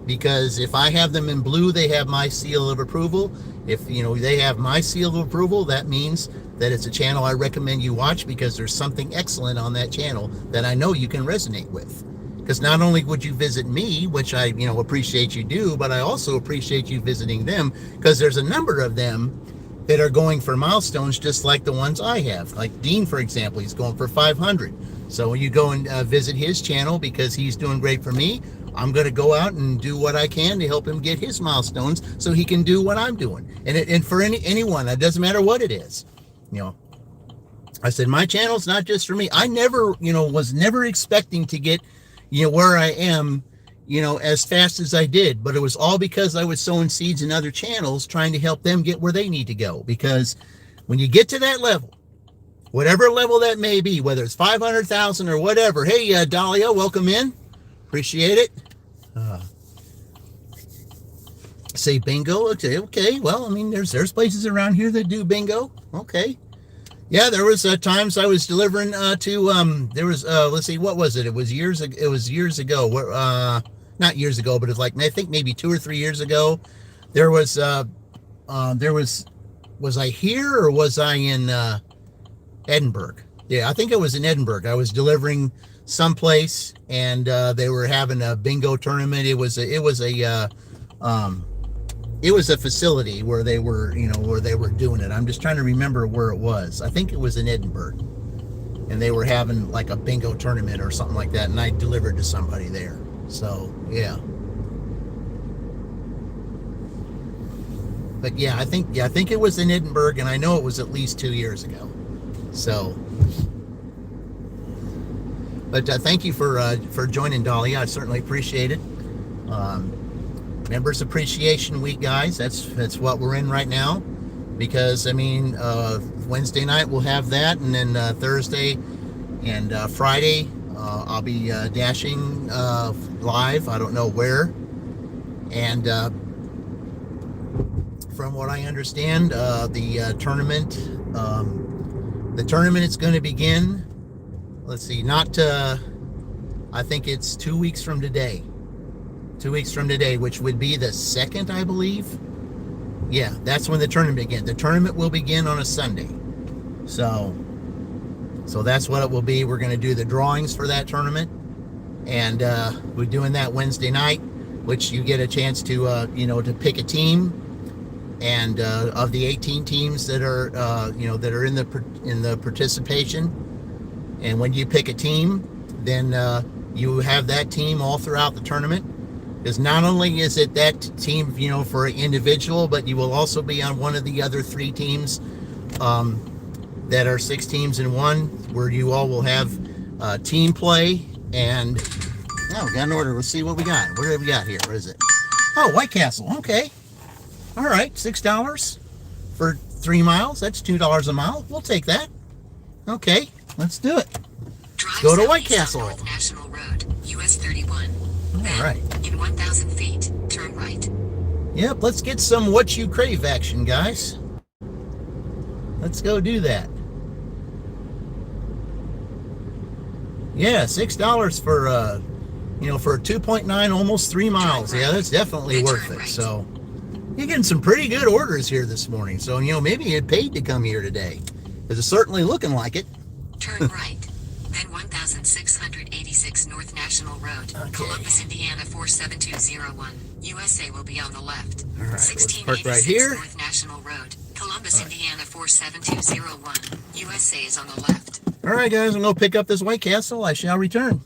Because if I have them in blue, they have my seal of approval. If they have my seal of approval, that means that it's a channel I recommend you watch, because there's something excellent on that channel that I know you can resonate with. Because not only would you visit me, which I appreciate you do, but I also appreciate you visiting them, because there's a number of them that are going for milestones just like the ones I have. Like Dean, for example, he's going for 500. So when you go and visit his channel, because he's doing great for me, I'm going to go out and do what I can to help him get his milestones, so he can do what I'm doing. And for anyone, it doesn't matter what it is. I said, my channel's not just for me. I never, was never expecting to get, where I am, as fast as I did, but it was all because I was sowing seeds in other channels, trying to help them get where they need to go. Because when you get to that level, whatever level that may be, whether it's 500,000 or whatever, hey, Dahlia, welcome in. Appreciate it. Say bingo. Okay. Well, I mean, there's places around here that do bingo. Okay. Yeah, there was times I was delivering to there was let's see, what was it? It was years ago. Not years ago, but it's like, I think maybe 2 or 3 years ago. There was was I here or was I in Edinburgh? Yeah, I think it was in Edinburgh. I was delivering someplace, and they were having a bingo tournament. It was a facility where they were, where they were doing it. I'm just trying to remember where it was. I think it was in Edinburgh. and they were having like a bingo tournament or something like that, and I delivered to somebody there. So yeah. But yeah, I think it was in Edinburgh, and I know it was at least 2 years ago. So, but thank you for joining, Dolly. I certainly appreciate it. Members Appreciation Week, guys. That's what we're in right now, because I mean, Wednesday night we'll have that, and then Thursday and Friday I'll be dashing live. I don't know where, and from what I understand, the tournament is going to begin. Let's see, I think it's 2 weeks from today. 2 weeks from today, which would be the 2nd, I believe. Yeah, that's when the tournament begins. The tournament will begin on a Sunday. So that's what it will be. We're going to do the drawings for that tournament, and we're doing that Wednesday night, which you get a chance to to pick a team, and of the 18 teams that are that are in the participation. And when you pick a team, then you have that team all throughout the tournament. Because not only is it that team, for an individual, but you will also be on one of the other 3 teams that are 6 teams in one, where you all will have team play. And now we got an order. Let's see what we got. What do we got here? What is it? Oh, White Castle. Okay. All right. $6 for 3 miles. That's $2 a mile. We'll take that. Okay. Let's do it. Drive Go to White southeast on Castle. North National Road, US 31. All Then, right. in 1,000 feet, turn right. Yep, let's get some What You Crave action, guys. Let's go do that. Yeah, $6 for for 2.9, almost 3 miles. Yeah, that's definitely worth it. So you're getting some pretty good orders here this morning. So maybe it paid to come here today, because it's certainly looking like it. Turn right. Then 1,686 North National Road, Okay. Columbus, Indiana 47201. USA will be on the left. All right, let's 1686 park right here. North National Road, Columbus, Indiana 47201. USA is on the left. All right, guys, I'm going to pick up this White Castle. I shall return.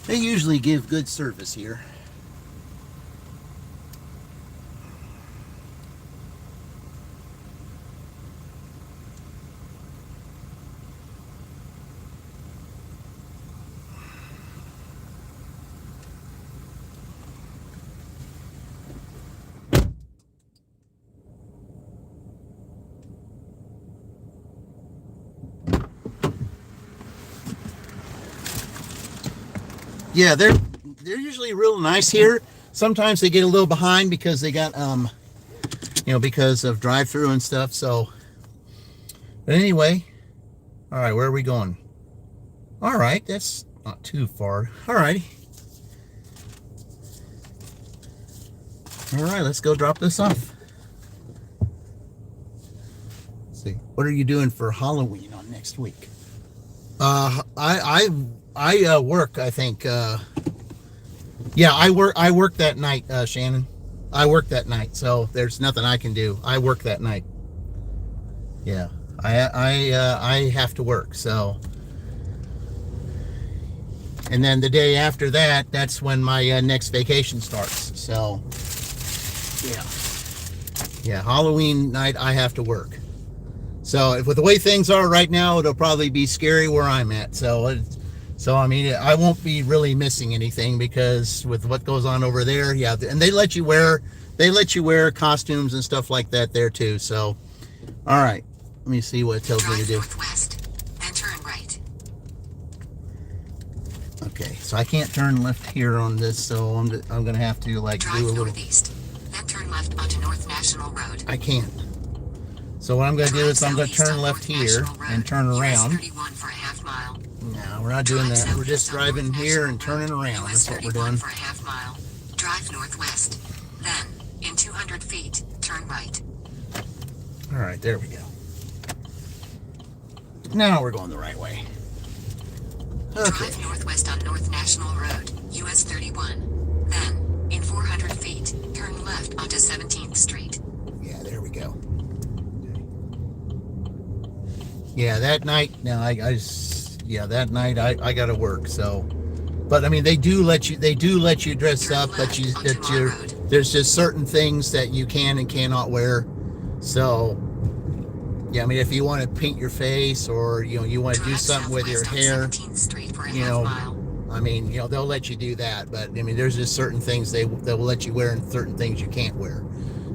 They usually give good service here. Yeah, they're usually real nice here. Sometimes they get a little behind because they got because of drive-through and stuff. So, but anyway, all right, where are we going? All right, that's not too far. All righty. All right, let's go drop this off. Let's see, what are you doing for Halloween on next week? I work. I think. Yeah, I work that night, Shannon. I work that night, so there's nothing I can do. I work that night. Yeah, I have to work. So, and then the day after that, that's when my next vacation starts. So, yeah, Halloween night I have to work. So, with the way things are right now, it'll probably be scary where I'm at. So I mean, I won't be really missing anything because with what goes on over there, yeah, and they let you wear costumes and stuff like that there too. So, all right, let me see what it tells me to do. Northwest, then turn right. Okay, so I can't turn left here on this, so I'm gonna have to like Drive do a little. northeast, then turn left onto North National Road. I can't. So what I'm gonna do is I'm gonna turn left here and turn around. 31 for a half mile. No, we're not doing that. We're just driving here and turning around. That's what we're doing. For a half mile. Drive northwest. Then, in 200 feet, turn right. All right, there we go. Now we're going the right way. Okay. Drive northwest on North National Road, US 31. Then, in 400 feet, turn left onto 17th Street. Yeah, there we go. Yeah, that night. No, that night I got to work. So, but I mean, they do let you dress up, but there's just certain things that you can and cannot wear. So, yeah, I mean, if you want to paint your face or you want to do something with your hair, I mean, they'll let you do that. But I mean, there's just certain things they will let you wear and certain things you can't wear.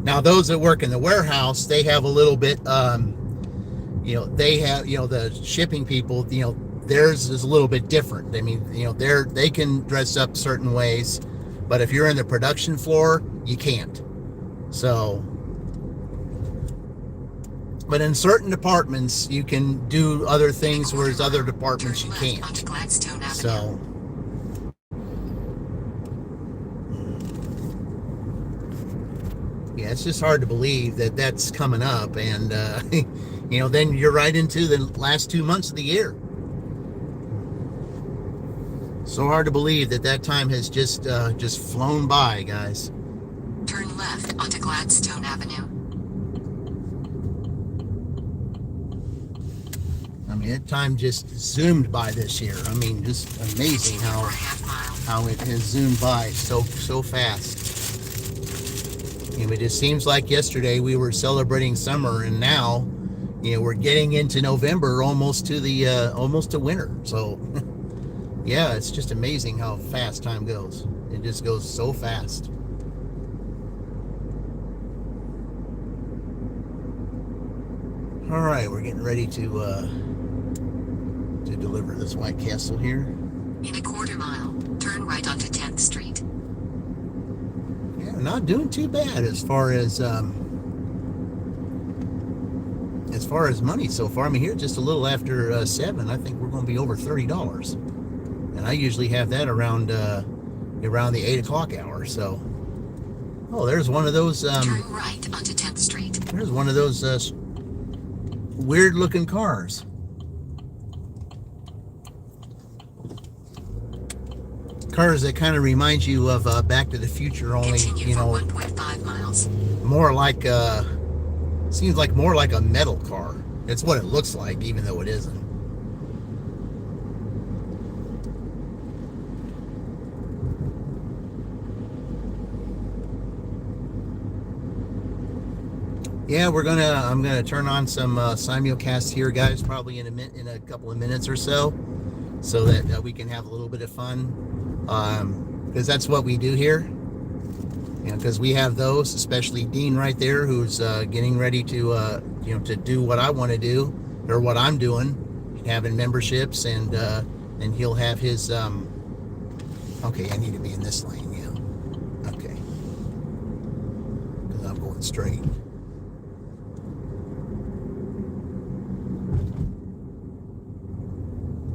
Now, those that work in the warehouse, they have a little bit. They have, the shipping people, theirs is a little bit different. I mean, they can dress up certain ways, but if you're in the production floor, you can't. So, but in certain departments, you can do other things, whereas other departments you can't. So, yeah, it's just hard to believe that that's coming up, and then you're right into the last 2 months of the year. So hard to believe that time has just flown by, guys. Turn left onto Gladstone Avenue. I mean, that time just zoomed by this year. I mean, just amazing how it has zoomed by so fast. It just seems like yesterday we were celebrating summer, and now, we're getting into November, almost to winter. So, yeah, it's just amazing how fast time goes. It just goes so fast. All right, we're getting ready to deliver this White Castle here. In a quarter mile, turn right onto 10th Street. Yeah, not doing too bad as far as money so far. I mean, here just a little after 7, I think we're going to be over $30, and I usually have that around the 8 o'clock hour. So, oh, there's one of those. Turn right onto 10th Street. There's one of those weird-looking cars. Cars that kind of remind you of Back to the Future, only Continue for 1.5 miles. more like seems like more like a metal car. It's what it looks like, even though it isn't. Yeah, I'm gonna turn on some simulcast here, guys, probably in a couple of minutes or so that we can have a little bit of fun, because that's what we do here. Because we have those, especially Dean right there, who's getting ready to to do what I want to do, or what I'm doing, having memberships, and he'll have his. Okay, I need to be in this lane, yeah. Okay, because I'm going straight.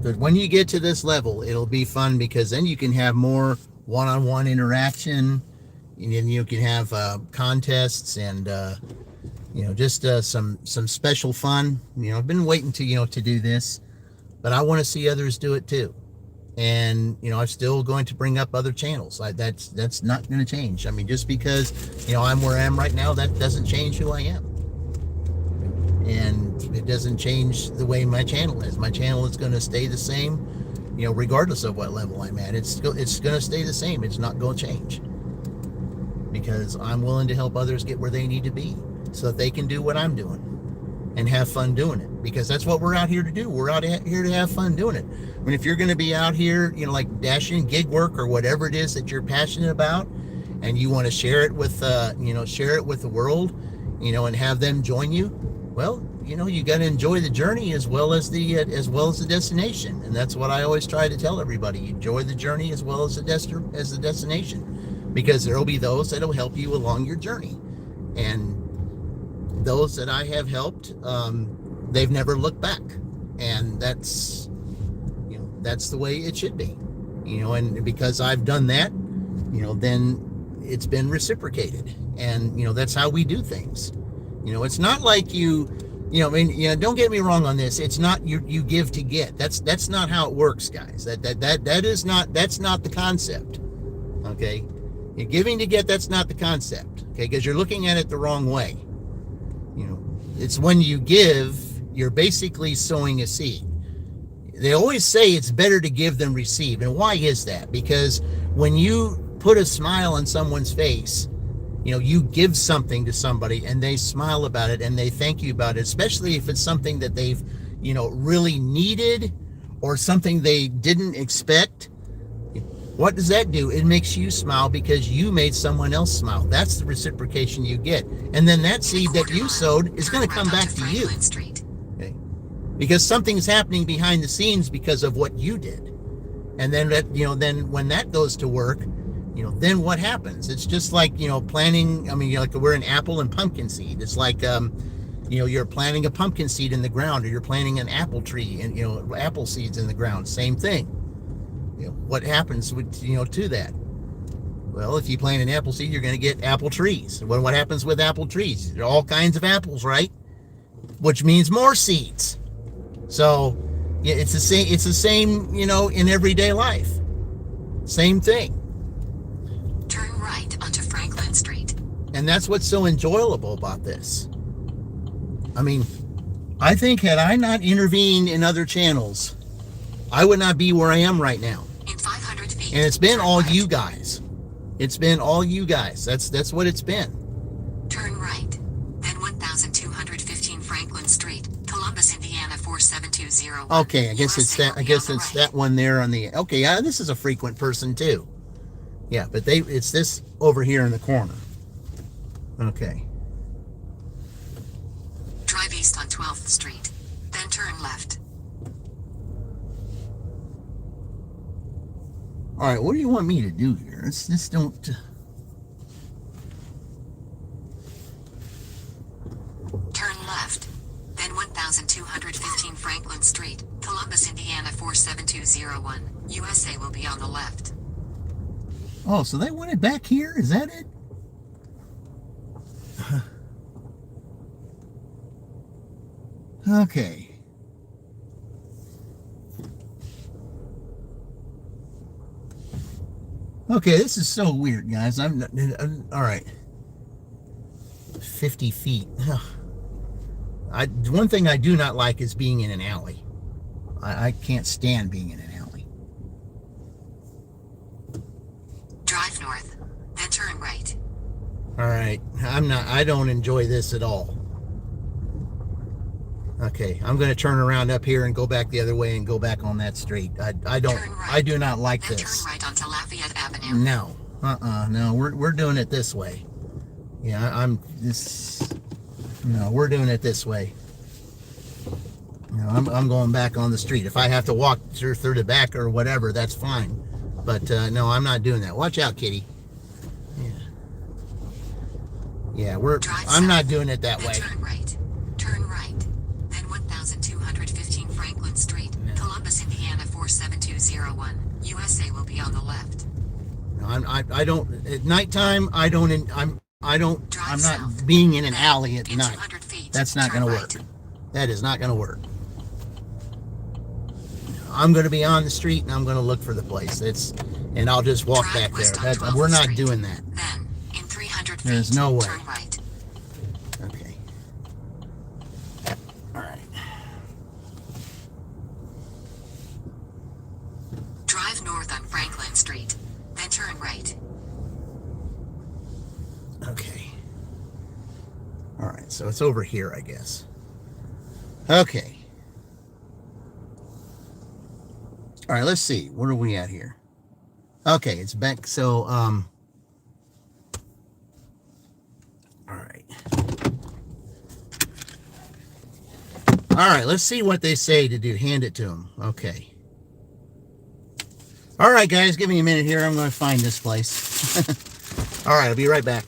But when you get to this level, it'll be fun, because then you can have more one-on-one interaction, and then you can have contests and just some special fun. I've been waiting to to do this, but I want to see others do it too. And I'm still going to bring up other channels. That's not going to change. I mean, just because I'm where I am right now, that doesn't change who I am. And it doesn't change the way my channel is. My channel is going to stay the same, regardless of what level I'm at. It's going to stay the same. It's not going to change, because I'm willing to help others get where they need to be, so that they can do what I'm doing and have fun doing it. Because that's what we're out here to do. We're out here to have fun doing it. I mean, if you're going to be out here, like dashing gig work or whatever it is that you're passionate about, and you want to share it with, share it with the world, and have them join you, well, you got to enjoy the journey as well as the destination. And that's what I always try to tell everybody: enjoy the journey as well as the destination, because there will be those that will help you along your journey. And those that I have helped, they've never looked back, and that's the way it should be. And because I've done that, then it's been reciprocated, and that's how we do things. It's not like don't get me wrong on this. It's not you give to get. That's not how it works, guys. That's not the concept. Okay, you're giving to get. That's not the concept. Okay, because you're looking at it the wrong way. It's when you give, you're basically sowing a seed. They always say it's better to give than receive. And why is that? Because when you put a smile on someone's face, you give something to somebody and they smile about it and they thank you about it, especially if it's something that they've, really needed, or something they didn't expect. What does that do? It makes you smile because you made someone else smile. That's the reciprocation you get. And then that seed that you sowed is going to come back to you. Okay? Because something's happening behind the scenes because of what you did. And then then when that goes to work, then what happens? It's just like, planting. I mean, like we're an apple and pumpkin seed. It's like, you're planting a pumpkin seed in the ground, or you're planting an apple tree and, apple seeds in the ground. Same thing. What happens with, to that? Well, if you plant an apple seed, you're going to get apple trees. What happens with apple trees? There are all kinds of apples, right? Which means more seeds. So yeah, it's the same, in everyday life. Same thing. Turn right onto Franklin Street. And that's what's so enjoyable about this. I mean, I think had I not intervened in other channels, I would not be where I am right now. In 500 feet. And it's been all you guys. It's been all you guys. That's what it's been. Turn right. Then 1215 Franklin Street, Columbus, Indiana 47201. Okay, I guess it's that. I guess it's that one there on the. Okay, yeah, this is a frequent person too. Yeah, but it's this over here in the corner. Okay. Drive east on 12th Street, then turn left. All right, what do you want me to do here? Let's just don't. Turn left, then 1215 Franklin Street, Columbus, Indiana 47201. USA will be on the left. Oh, so they want it back here? Is that it? Okay. Okay, this is so weird, guys. I'm all right. 50 feet. One thing I do not like is being in an alley. I can't stand being in an alley. Drive north, then turn right. All right. I don't enjoy this at all. Okay, I'm going to turn around up here and go back the other way and go back on that street. I don't, I do not like Then this. turn right onto Lafayette Avenue. No, no, we're doing it this way. Yeah, no, we're doing it this way. No, I'm going back on the street. If I have to walk through the back or whatever, that's fine. But no, I'm not doing that. Watch out, kitty. Yeah, I'm not doing it that way. Turn right. Turn right. Then 1215 Franklin Street, Columbus, Indiana 47201. USA will be on the left. I don't at nighttime. I'm not being in an alley at night. That's not going to work. That is not going to work. I'm going to be on the street and I'm going to look for the place. And I'll just walk back there. We're not doing that. Then in 300 feet, There's no way. turn right. Okay. All right. Drive north on Franklin Street, then turn right. Okay. All right. So it's over here, I guess. Okay. All right. Let's see. What are we at here? Okay. It's back. So, all right. All right. Let's see what they say to do. Hand it to them. Okay. All right, guys. Give me a minute here. I'm going to find this place. All right. I'll be right back.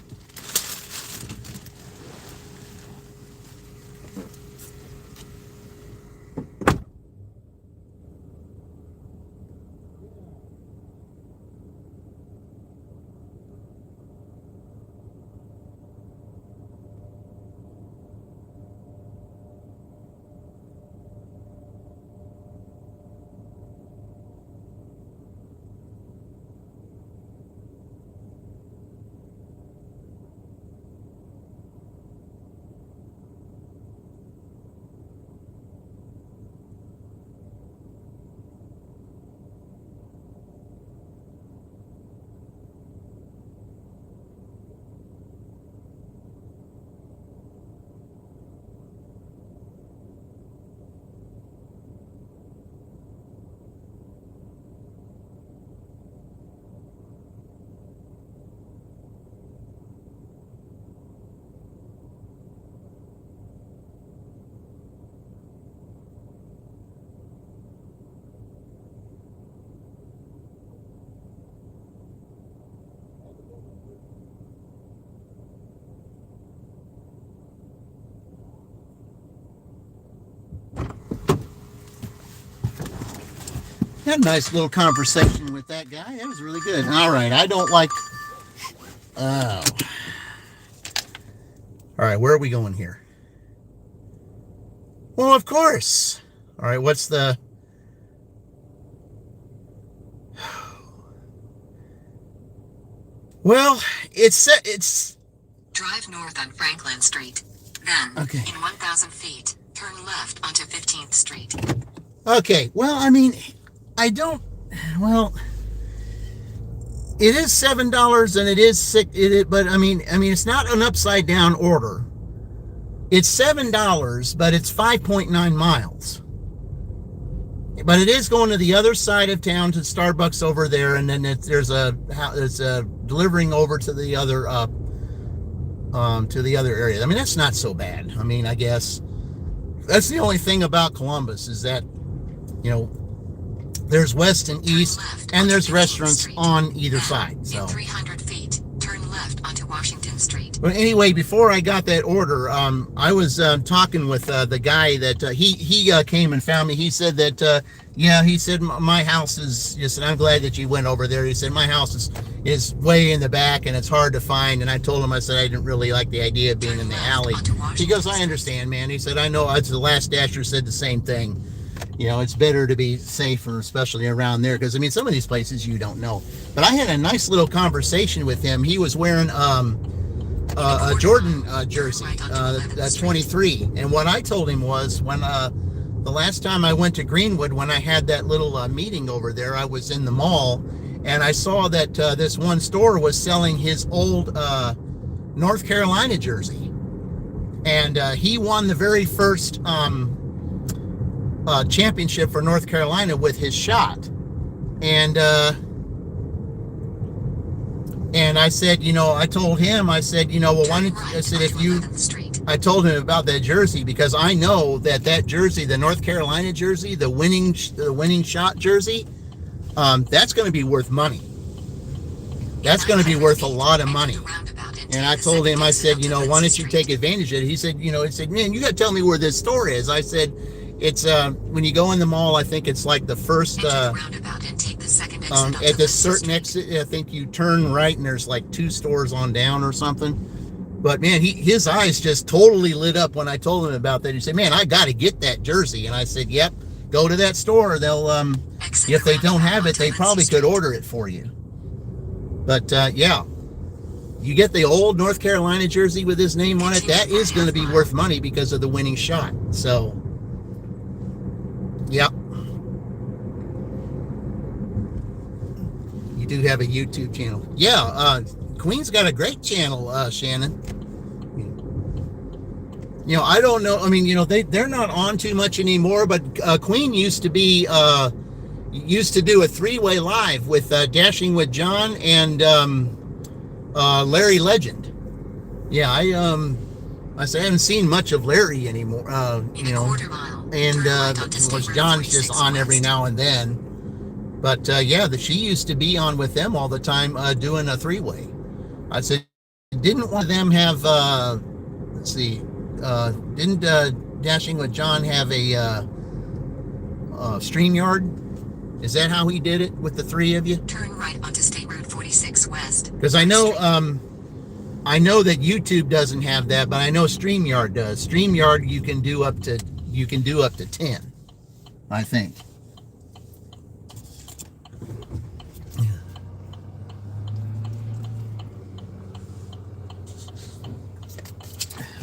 Had a nice little conversation with that guy. That was really good. All right. I don't like... Oh. All right. Where are we going here? Well, of course. All right. What's the... Well, it's... Drive north on Franklin Street. Then, Okay. in 1,000 feet, turn left onto 15th Street. Okay. Well, I mean... I don't, well, it is $7 and it is $6, but I mean, it's not an upside down order. It's $7, but it's 5.9 miles. But it is going to the other side of town to Starbucks over there, and then there's a delivering over to the other area. I mean, that's not so bad. I mean, I guess that's the only thing about Columbus is that, you know, there's west and east, and there's restaurants on either side. So, in 300 feet, turn left onto Washington Street. but anyway, before I got that order, I was talking with the guy that he came and found me. He said that he said my house is just. And I'm glad that you went over there. He said my house is way in the back and it's hard to find. And I told him, I said I didn't really like the idea of being in the alley. He goes, I understand, man. He said I know. The last Dasher said the same thing. You know, it's better to be safer, especially around there, because I mean, some of these places you don't know. But I had a nice little conversation with him. He was wearing a Jordan jersey, 23, and what I told him was when the last time I went to Greenwood, when I had that little meeting over there, I was in the mall, and I saw that this one store was selling his old North Carolina jersey, and he won the very first championship for North Carolina with his shot. And I said, I told him, I said, well, why don't I said, if you, I told him about that jersey because I know that jersey, the North Carolina jersey, the winning shot jersey, that's going to be worth money. That's going to be worth a lot of money. And I told him, I said, why don't you take advantage of it? He said, man, you got to tell me where this store is. I said, it's when you go in the mall, I think it's like the first at the certain exit. I think you turn right and there's like 2 stores on down or something. But man, his eyes just totally lit up when I told him about that. He said, man, I got to get that jersey. And I said, yep, go to that store. They'll if they don't have it, they probably could order it for you. But yeah, you get the old North Carolina jersey with his name on it. That is going to be worth money because of the winning shot. So yeah, you do have a YouTube channel. Yeah, Queen's got a great channel, Shannon. I don't know. I mean, they're not on too much anymore, but Queen used to do a 3-way live with Dashing with John and Larry Legend. Yeah, I haven't seen much of Larry anymore. And of course John's just on every now and then. But yeah, she used to be on with them all the time, doing a 3-way. I said, didn't one of them have? Let's see. Didn't Dashing with John have a StreamYard? Is that how he did it with the 3 of you? Turn right onto State Road 46 West. Because I know that YouTube doesn't have that, but I know StreamYard does. StreamYard you can do up to 10, I think.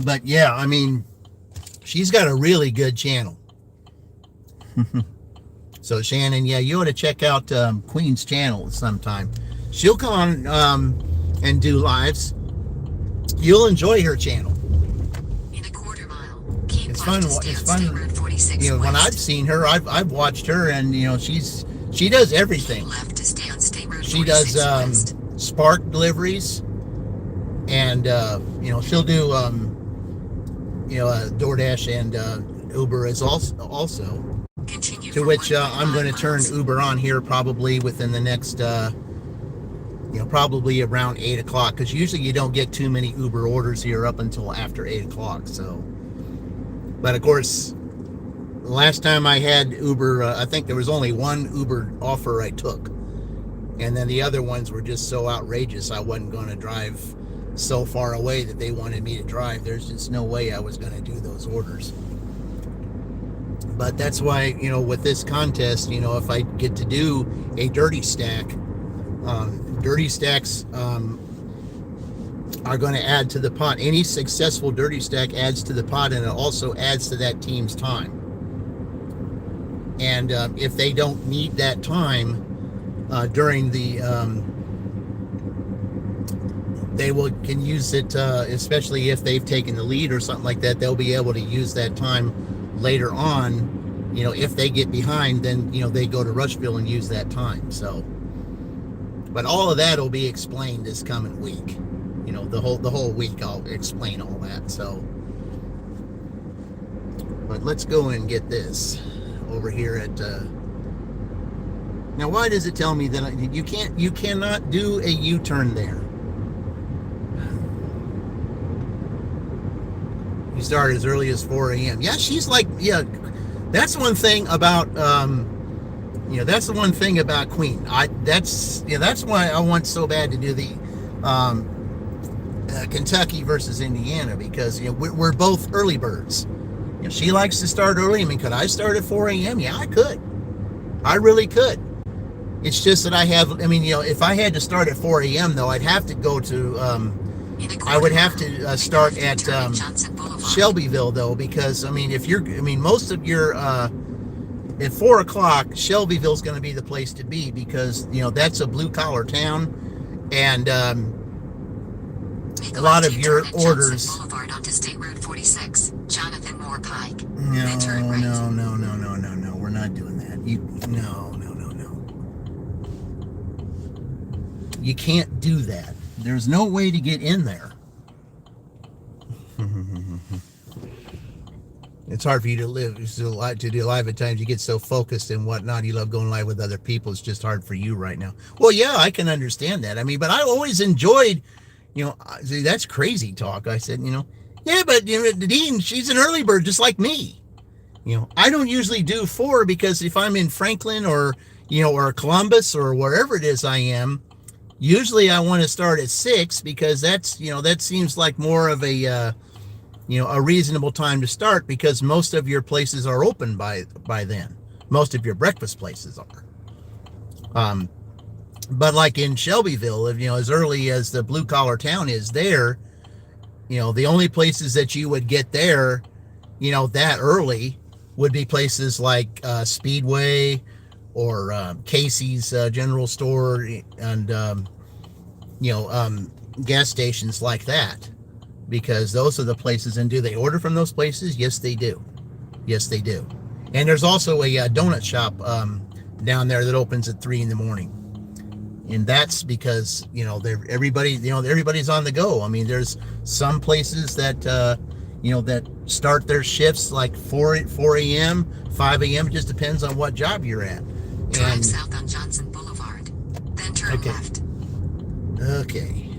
But yeah, I mean, she's got a really good channel. So Shannon, yeah, you ought to check out Queen's channel sometime. She'll come on and do lives. You'll enjoy her channel. In a quarter mile, it's fun. It's fun. When I've seen her, I've watched her, and she does everything. She does Spark deliveries, and she'll do Doordash and Uber is also. To which I'm going to turn Uber on here probably within the next, probably around 8 o'clock, because usually you don't get too many Uber orders here up until after 8 o'clock. So, but of course, the last time I had Uber, I think there was only one Uber offer I took, and then the other ones were just so outrageous I wasn't going to drive so far away that they wanted me to drive. There's just no way I was going to do those orders. But that's why, with this contest, if I get to do a dirty stack, dirty stacks are going to add to the pot. Any successful dirty stack adds to the pot, and it also adds to that team's time. And if they don't need that time during the, they can use it, especially if they've taken the lead or something like that. They'll be able to use that time later on. If they get behind, then they go to Rushville and use that time. So, but all of that will be explained this coming week. The whole week I'll explain all that. So, but let's go and get this over here at. Now, why does it tell me that you cannot do a U-turn there? You start as early as 4 a.m. Yeah, she's like, yeah. That's one thing about, that's the one thing about Queen. That's why I want so bad to do the Kentucky versus Indiana, because we're both early birds. She likes to start early. I mean, could I start at 4 a.m.? Yeah, I could. I really could. It's just that if I had to start at 4 a.m. though, I'd have to go to. I would have to start at Shelbyville though, because most of your at 4 o'clock, Shelbyville's going to be the place to be, because that's a blue collar town, and a lot of your orders. No. not doing that. No. You can't do that. There's no way to get in there. It's hard for you to live. To do live at times. You get so focused and whatnot. You love going live with other people. It's just hard for you right now. Well, yeah, I can understand that. I mean, but I always enjoyed, see, that's crazy talk. I said, yeah, but Dean, she's an early bird just like me. I don't usually do 4 because if I'm in Franklin or Columbus or wherever it is I am, usually I want to start at 6 because that's, that seems like more of a reasonable time to start because most of your places are open by then. Most of your breakfast places are. But like in Shelbyville, as early as the blue collar town is there, the only places that you would get there, that early would be places like Speedway or Casey's General Store and, gas stations like that, because those are the places. And do they order from those places? Yes, they do. Yes, they do. And there's also a donut shop down there that opens at 3 a.m. And that's because, everybody's on the go. I mean, there's some places that, that start their shifts like 4 a.m., 5 a.m. It just depends on what job you're at. Drive south on Johnson Boulevard, then turn left. Okay.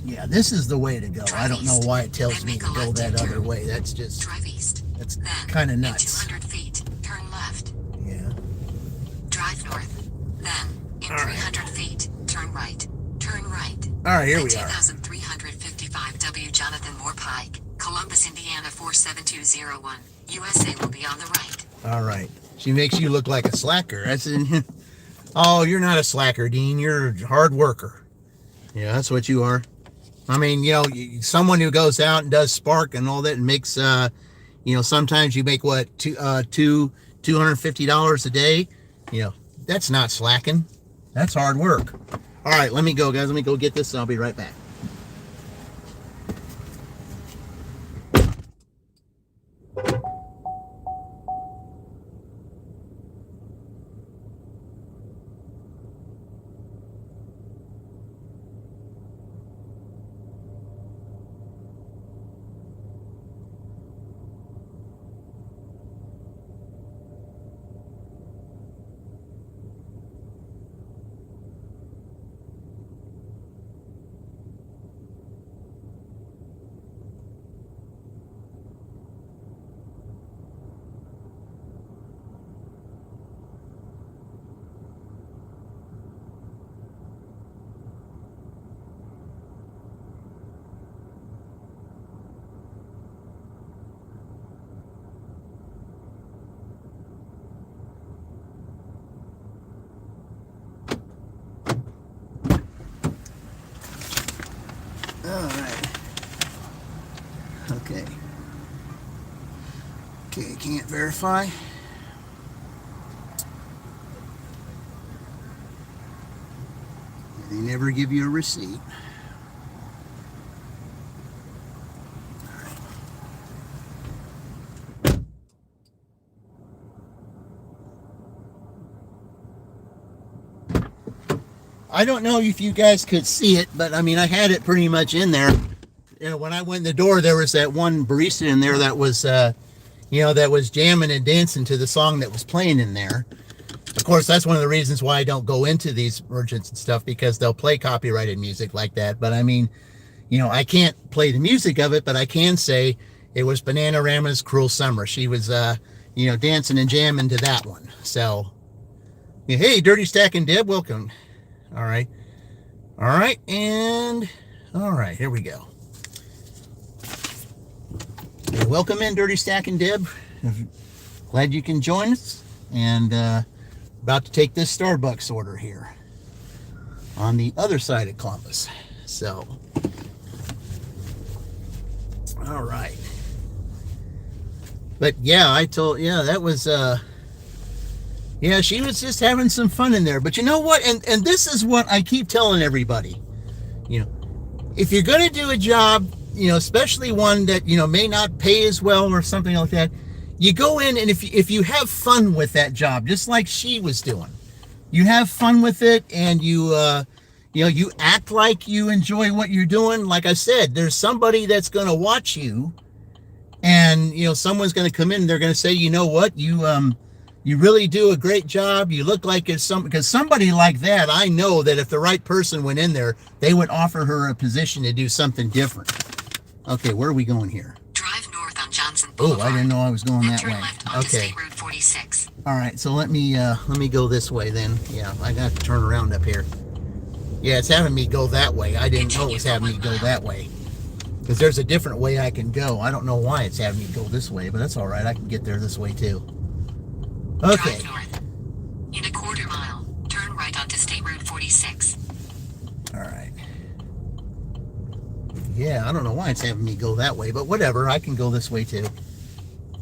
Yeah, this is the way to go. I don't know why it tells me to go that other way. That's just... Drive east. That's kind of nuts. In 200 feet, turn left. Yeah. Drive north. Then, in 300 feet, turn right. Turn right. All right, here we are. 2355 W. Jonathan Moore Pike, Columbus, Indiana 47201. USA will be on the right. All right. She makes you look like a slacker. Oh, you're not a slacker, Dean. You're a hard worker. Yeah, that's what you are. I mean, someone who goes out and does Spark and all that and makes, sometimes you make what, $250 a day. That's not slacking. That's hard work. All right, let me go, guys. Let me go get this and I'll be right back. All right. Okay. Okay, can't verify. They never give you a receipt. I don't know if you guys could see it, but I mean, I had it pretty much in there. When I went in the door, there was that one barista in there that was, that was jamming and dancing to the song that was playing in there. Of course, that's one of the reasons why I don't go into these merchants and stuff, because they'll play copyrighted music like that. But I mean, I can't play the music of it, but I can say it was Bananarama's Cruel Summer. She was, dancing and jamming to that one. So, hey, Dirty Stack and Deb, welcome. All right. And all right, here we go. Hey, welcome in, Dirty Stack and Deb. Glad you can join us. And about to take this Starbucks order here on the other side of Columbus. So, all right. But yeah, that was yeah, she was just having some fun in there. But you know what? And this is what I keep telling everybody. If you're going to do a job, especially one that, may not pay as well or something like that, you go in, and if you have fun with that job, just like she was doing, you have fun with it, and you act like you enjoy what you're doing. Like I said, there's somebody that's going to watch you, and someone's going to come in and they're going to say, you know what, you really do a great job. You look like it's because somebody like that, I know that if the right person went in there, they would offer her a position to do something different. Okay, where are we going here? Drive north on Johnson Oh, Boulevard. I didn't know I was going Then that turn way. left onto Okay. State Route 46. All right, so let me go this way then. Yeah, I got to turn around up here. Yeah, it's having me go that way. I didn't know it was having me go that way. Because there's a different way I can go. I don't know why it's having me go this way, but that's all right. I can get there this way too. Okay. Drive north. In a quarter mile, turn right onto State Route 46. All right. Yeah, I don't know why it's having me go that way, but whatever. I can go this way too.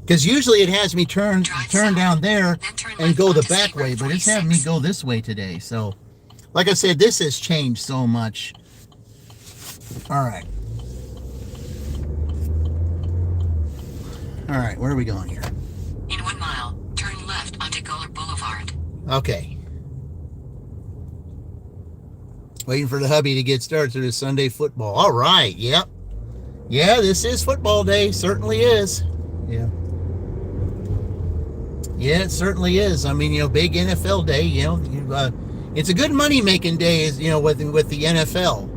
Because usually it has me turn down there and go the back way, but it's having me go this way today. So, like I said, this has changed so much. All right. All right, where are we going here? In 1 mile, turn left onto Goler Boulevard. Okay. Waiting for the hubby to get started to the Sunday football. All right, yep. Yeah, this is football day. Certainly is. Yeah. Yeah, it certainly is. I mean, big NFL day, it's a good money-making day, with the NFL.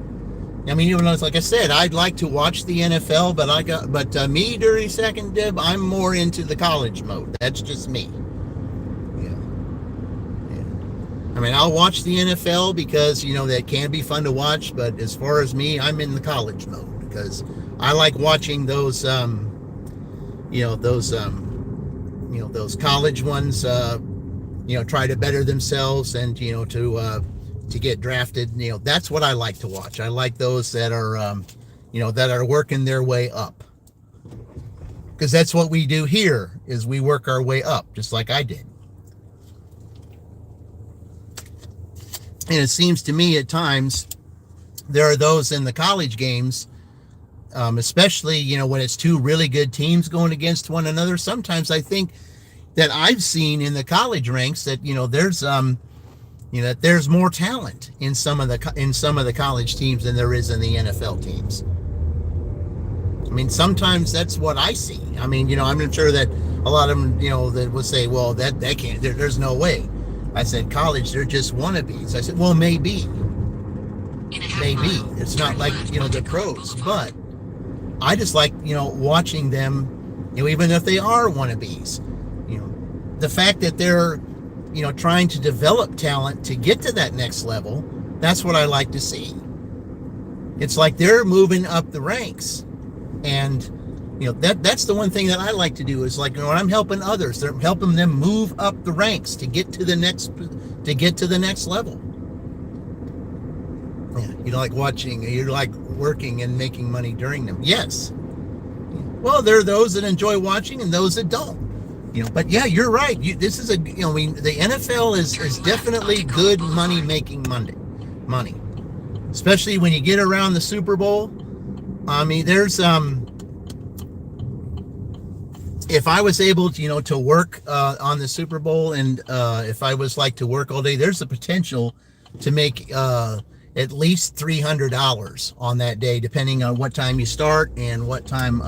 I mean, like I said, I'd like to watch the NFL, but me during second dib, I'm more into the college mode. That's just me. Yeah. I mean, I'll watch the NFL because, that can be fun to watch, but as far as me, I'm in the college mode because I like watching those college ones, try to better themselves and, to get drafted. That's what I like to watch. I like those that are, that are working their way up. Because that's what we do here is we work our way up, just like I did. And it seems to me at times there are those in the college games, especially, when it's two really good teams going against one another. Sometimes I think that I've seen in the college ranks that, there's more talent in some of the college teams than there is in the NFL teams. I mean, sometimes that's what I see. I mean, I'm sure that a lot of them, that would say, well, that can't, there's no way. I said, college, they're just wannabes. I said, well, maybe. Maybe. It's not like, the pros, but I just like, watching them, even if they are wannabes, the fact that they're, trying to develop talent to get to that next level, that's what I like to see. It's like they're moving up the ranks. And, that's the one thing that I like to do is like, when I'm helping others, they're helping them move up the ranks to get to the next level. Yeah, you like working and making money during them. Yes. Well, there are those that enjoy watching and those that don't. But yeah, you're right. This is the NFL is definitely good money-making money, especially when you get around the Super Bowl. I mean, there's if I was able to to work on the Super Bowl, and if I was like to work all day, there's the potential to make at least $300 on that day, depending on what time you start and what time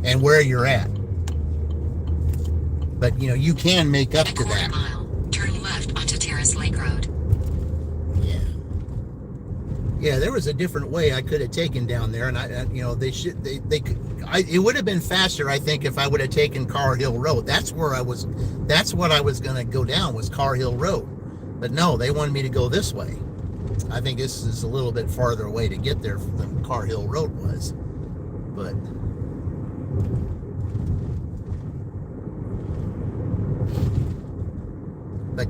and where you're at. But you can make up to that. Mile, turn left onto Terrace Lake Road. Yeah, there was a different way I could have taken down there, and it would have been faster, I think, if I would have taken Carr Hill Road. That's what I was going to go down, was Carr Hill Road. But no, they wanted me to go this way. I think this is a little bit farther away to get there than Carr Hill Road was. But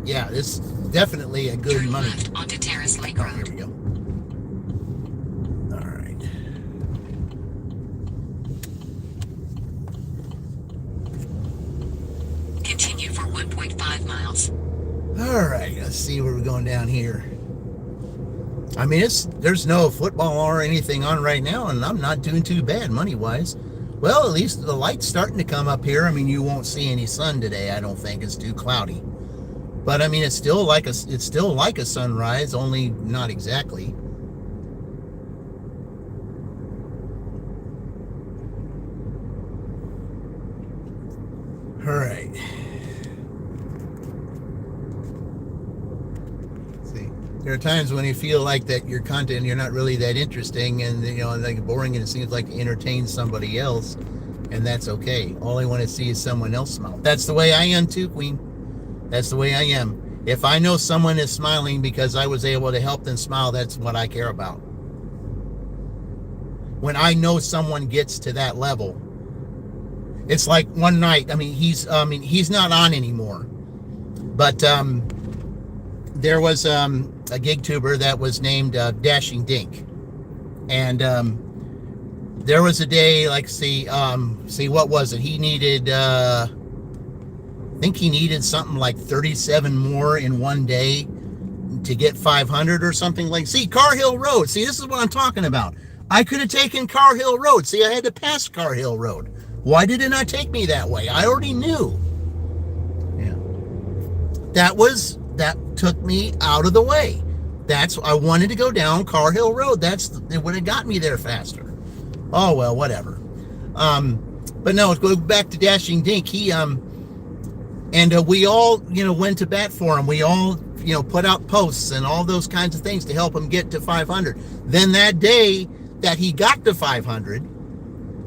yeah, this is definitely a good turn money. Left onto Terrace Lake Road. Here we go. All right. Continue for 1.5 miles. All right, let's see where we're going down here. I mean, there's no football or anything on right now, and I'm not doing too bad money-wise. Well, at least the light's starting to come up here. I mean, you won't see any sun today. I don't think it's too cloudy. But I mean, it's still like a sunrise, only not exactly. All right. See, there are times when you feel like that your content, you're not really that interesting, and like boring, and it seems like to entertain somebody else, and that's okay. All I want to see is someone else smile. That's the way I am too, Queen. That's the way I am. If I know someone is smiling because I was able to help them smile, that's what I care about. When I know someone gets to that level, it's like one night. I mean, he's not on anymore, but there was a gig tuber that was named Dashing Dink, and there was a day, like, see what was it? He needed, I think he needed something like 37 more in one day to get 500 or something. Like, see, Car Hill Road. See, this is what I'm talking about. I could have taken Car Hill Road. See, I had to pass Car Hill Road. Why did it not take me that way? I already knew. Yeah. That took me out of the way. I wanted to go down Car Hill Road. It would have got me there faster. Oh, well, whatever. But no, go back to Dashing Dink. He, and we all, went to bat for him. We all, put out posts and all those kinds of things to help him get to 500. Then that day that he got to 500,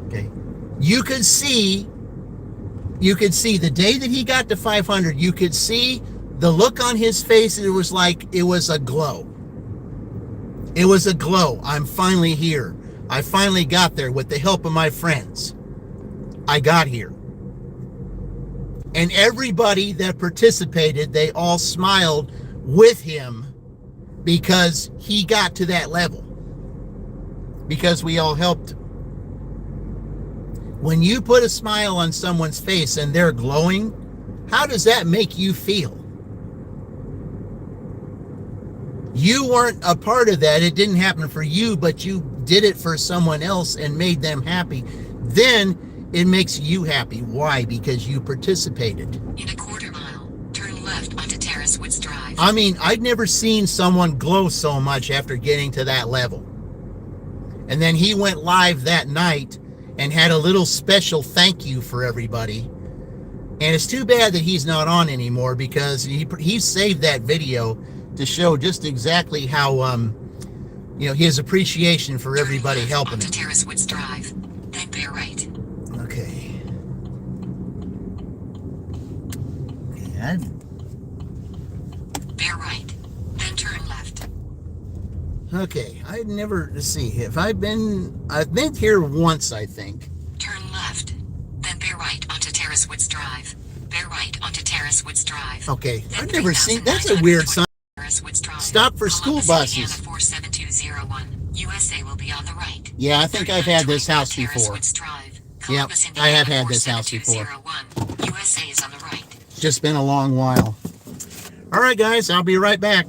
okay, you could see the day that he got to 500, you could see the look on his face. It was like, it was a glow. It was a glow. I'm finally here. I finally got there with the help of my friends. I got here. And everybody that participated, they all smiled with him because he got to that level. Because we all helped. When you put a smile on someone's face and they're glowing, how does that make you feel? You weren't a part of that. It didn't happen for you, but you did it for someone else and made them happy. Then it makes you happy. Why? Because you participated. In a quarter mile, turn left onto Terrace Woods Drive. I mean, I'd never seen someone glow so much after getting to that level. And then he went live that night and had a little special thank you for everybody. And it's too bad that he's not on anymore, because he saved that video to show just exactly how, his appreciation for everybody helping him. Onto Terrace Woods Drive, then bear right. Okay. Bear right, then turn left. Okay, I've been here once, I think. Turn left, then bear right onto Terrace Woods Drive. Bear right onto Terrace Woods Drive. Okay, I've never seen, that's a weird sign. Stop for school buses. 47201. USA will be on the right. Yeah, I think I've had this house before. Yep, I have had this house before. USA is on the right. It's just been a long while. All right, guys, I'll be right back.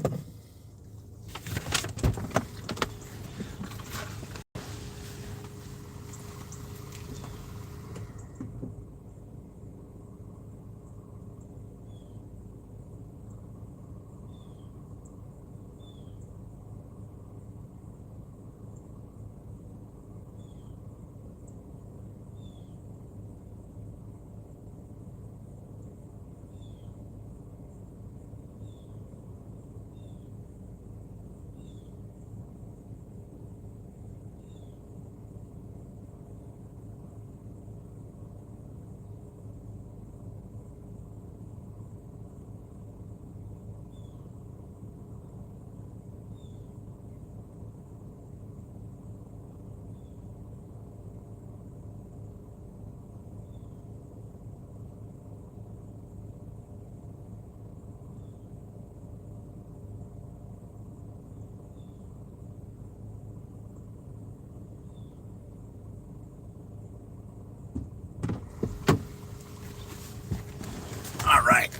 All right.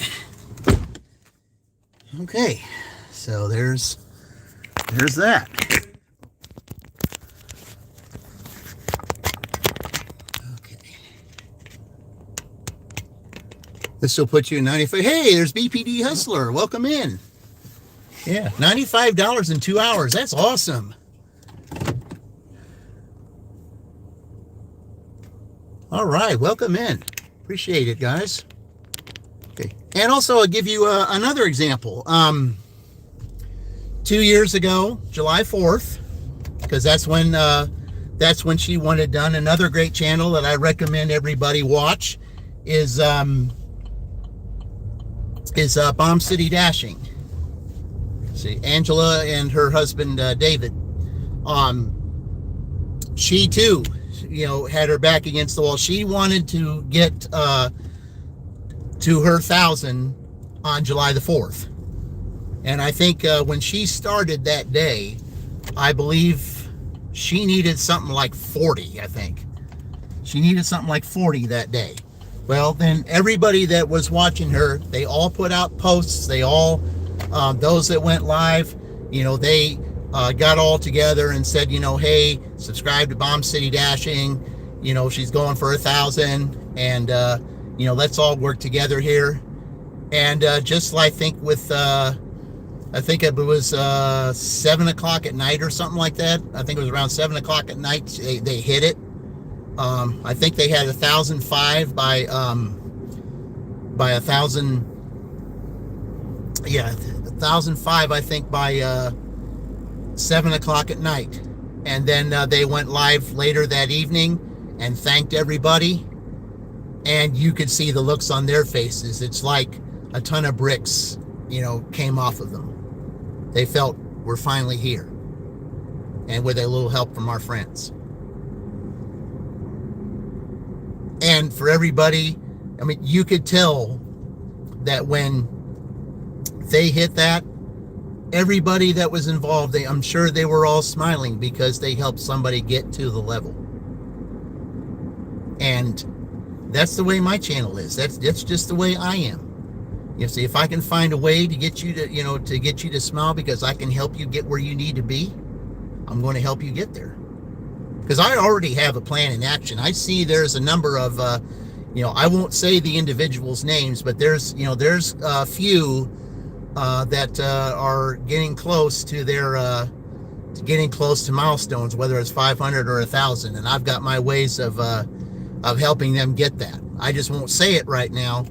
Okay, so there's that. Okay. This will put you in 95. Hey, there's BPD Hustler. Welcome in. Yeah, $95 in 2 hours. That's awesome. All right, welcome in. Appreciate it, guys. Okay, and also I'll give you another example. 2 years ago, July 4th, because that's when she wanted done. Another great channel that I recommend everybody watch is Bomb City Dashing. See, Angela and her husband David. She too, had her back against the wall. She wanted to get to her 1,000 on July the 4th, and I think when she started that day, I believe she needed something like 40. I think she needed something like 40 that day. Well, then everybody that was watching her, they all put out posts. They all, those that went live, they got all together and said, hey, subscribe to Bomb City Dashing. She's going for 1,000, and let's all work together here. And just I think with, I think it was 7 o'clock at night or something like that. I think it was around 7 o'clock at night. They hit it. I think they had 1,005 by 1,000. Yeah, 1,005. I think by 7 o'clock at night, and then they went live later that evening and thanked everybody. And you could see the looks on their faces. It's like a ton of bricks, came off of them. They felt we're finally here, and with a little help from our friends. And for everybody, you could tell that when they hit that, everybody that was involved, I'm sure they were all smiling because they helped somebody get to the level. And that's the way my channel is. That's just the way I am. See, if I can find a way to get you to, to get you to smile because I can help you get where you need to be, I'm going to help you get there. Because I already have a plan in action. I see there's a number of, I won't say the individuals' names, but there's a few that are getting close to their, getting close to milestones, whether it's 500 or 1,000, and I've got my ways of helping them get that. I just won't say it right now,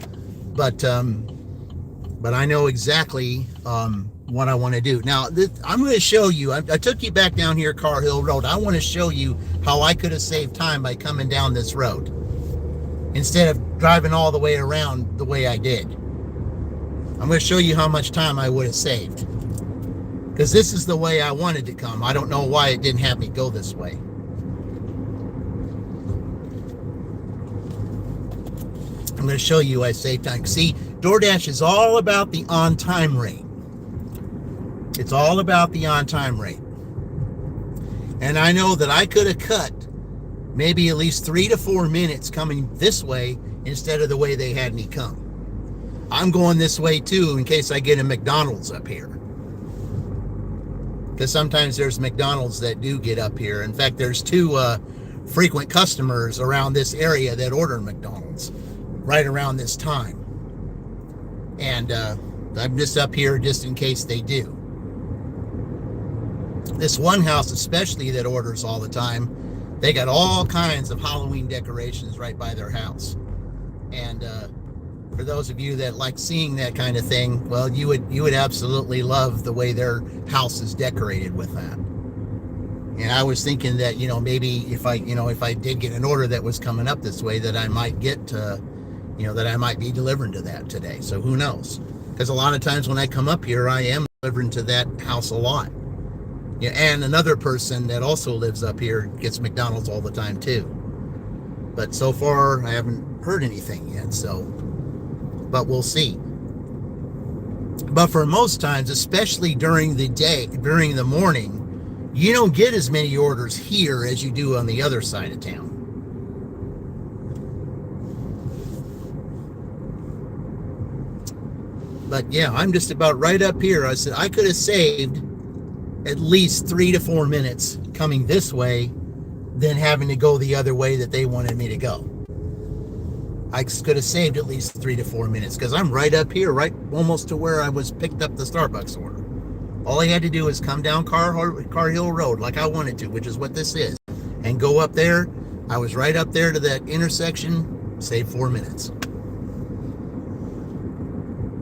but I know exactly what I want to do. Now, I'm going to show you. I took you back down here, Car Hill Road. I want to show you how I could have saved time by coming down this road instead of driving all the way around the way I did. I'm going to show you how much time I would have saved, because this is the way I wanted to come. I don't know why it didn't have me go this way. I'm going to show you I saved time. See, Doordash is all about the on-time rate. It's all about the on-time rate. And I know that I could have cut maybe at least 3 to 4 minutes coming this way instead of the way they had me come. I'm going this way too in case I get a McDonald's up here. Because sometimes there's McDonald's that do get up here. In fact, there's 2 frequent customers around this area that order McDonald's right around this time. And I'm just up here just in case they do. This one house especially that orders all the time, they got all kinds of Halloween decorations right by their house. And for those of you that like seeing that kind of thing, well, you would absolutely love the way their house is decorated with that. And I was thinking that, maybe if I did get an order that was coming up this way, that I might get that I might be delivering to that today. So who knows? Because a lot of times when I come up here, I am delivering to that house a lot. Yeah, and another person that also lives up here gets McDonald's all the time too. But so far, I haven't heard anything yet. So, but we'll see. But for most times, especially during the day, during the morning, you don't get as many orders here as you do on the other side of town. But yeah, I'm just about right up here. I said I could have saved at least 3 to 4 minutes coming this way than having to go the other way that they wanted me to go. I could have saved at least 3 to 4 minutes because I'm right up here, right almost to where I was picked up the Starbucks order. All I had to do is come down Car Hill Road like I wanted to, which is what this is, and go up there. I was right up there to that intersection, save 4 minutes.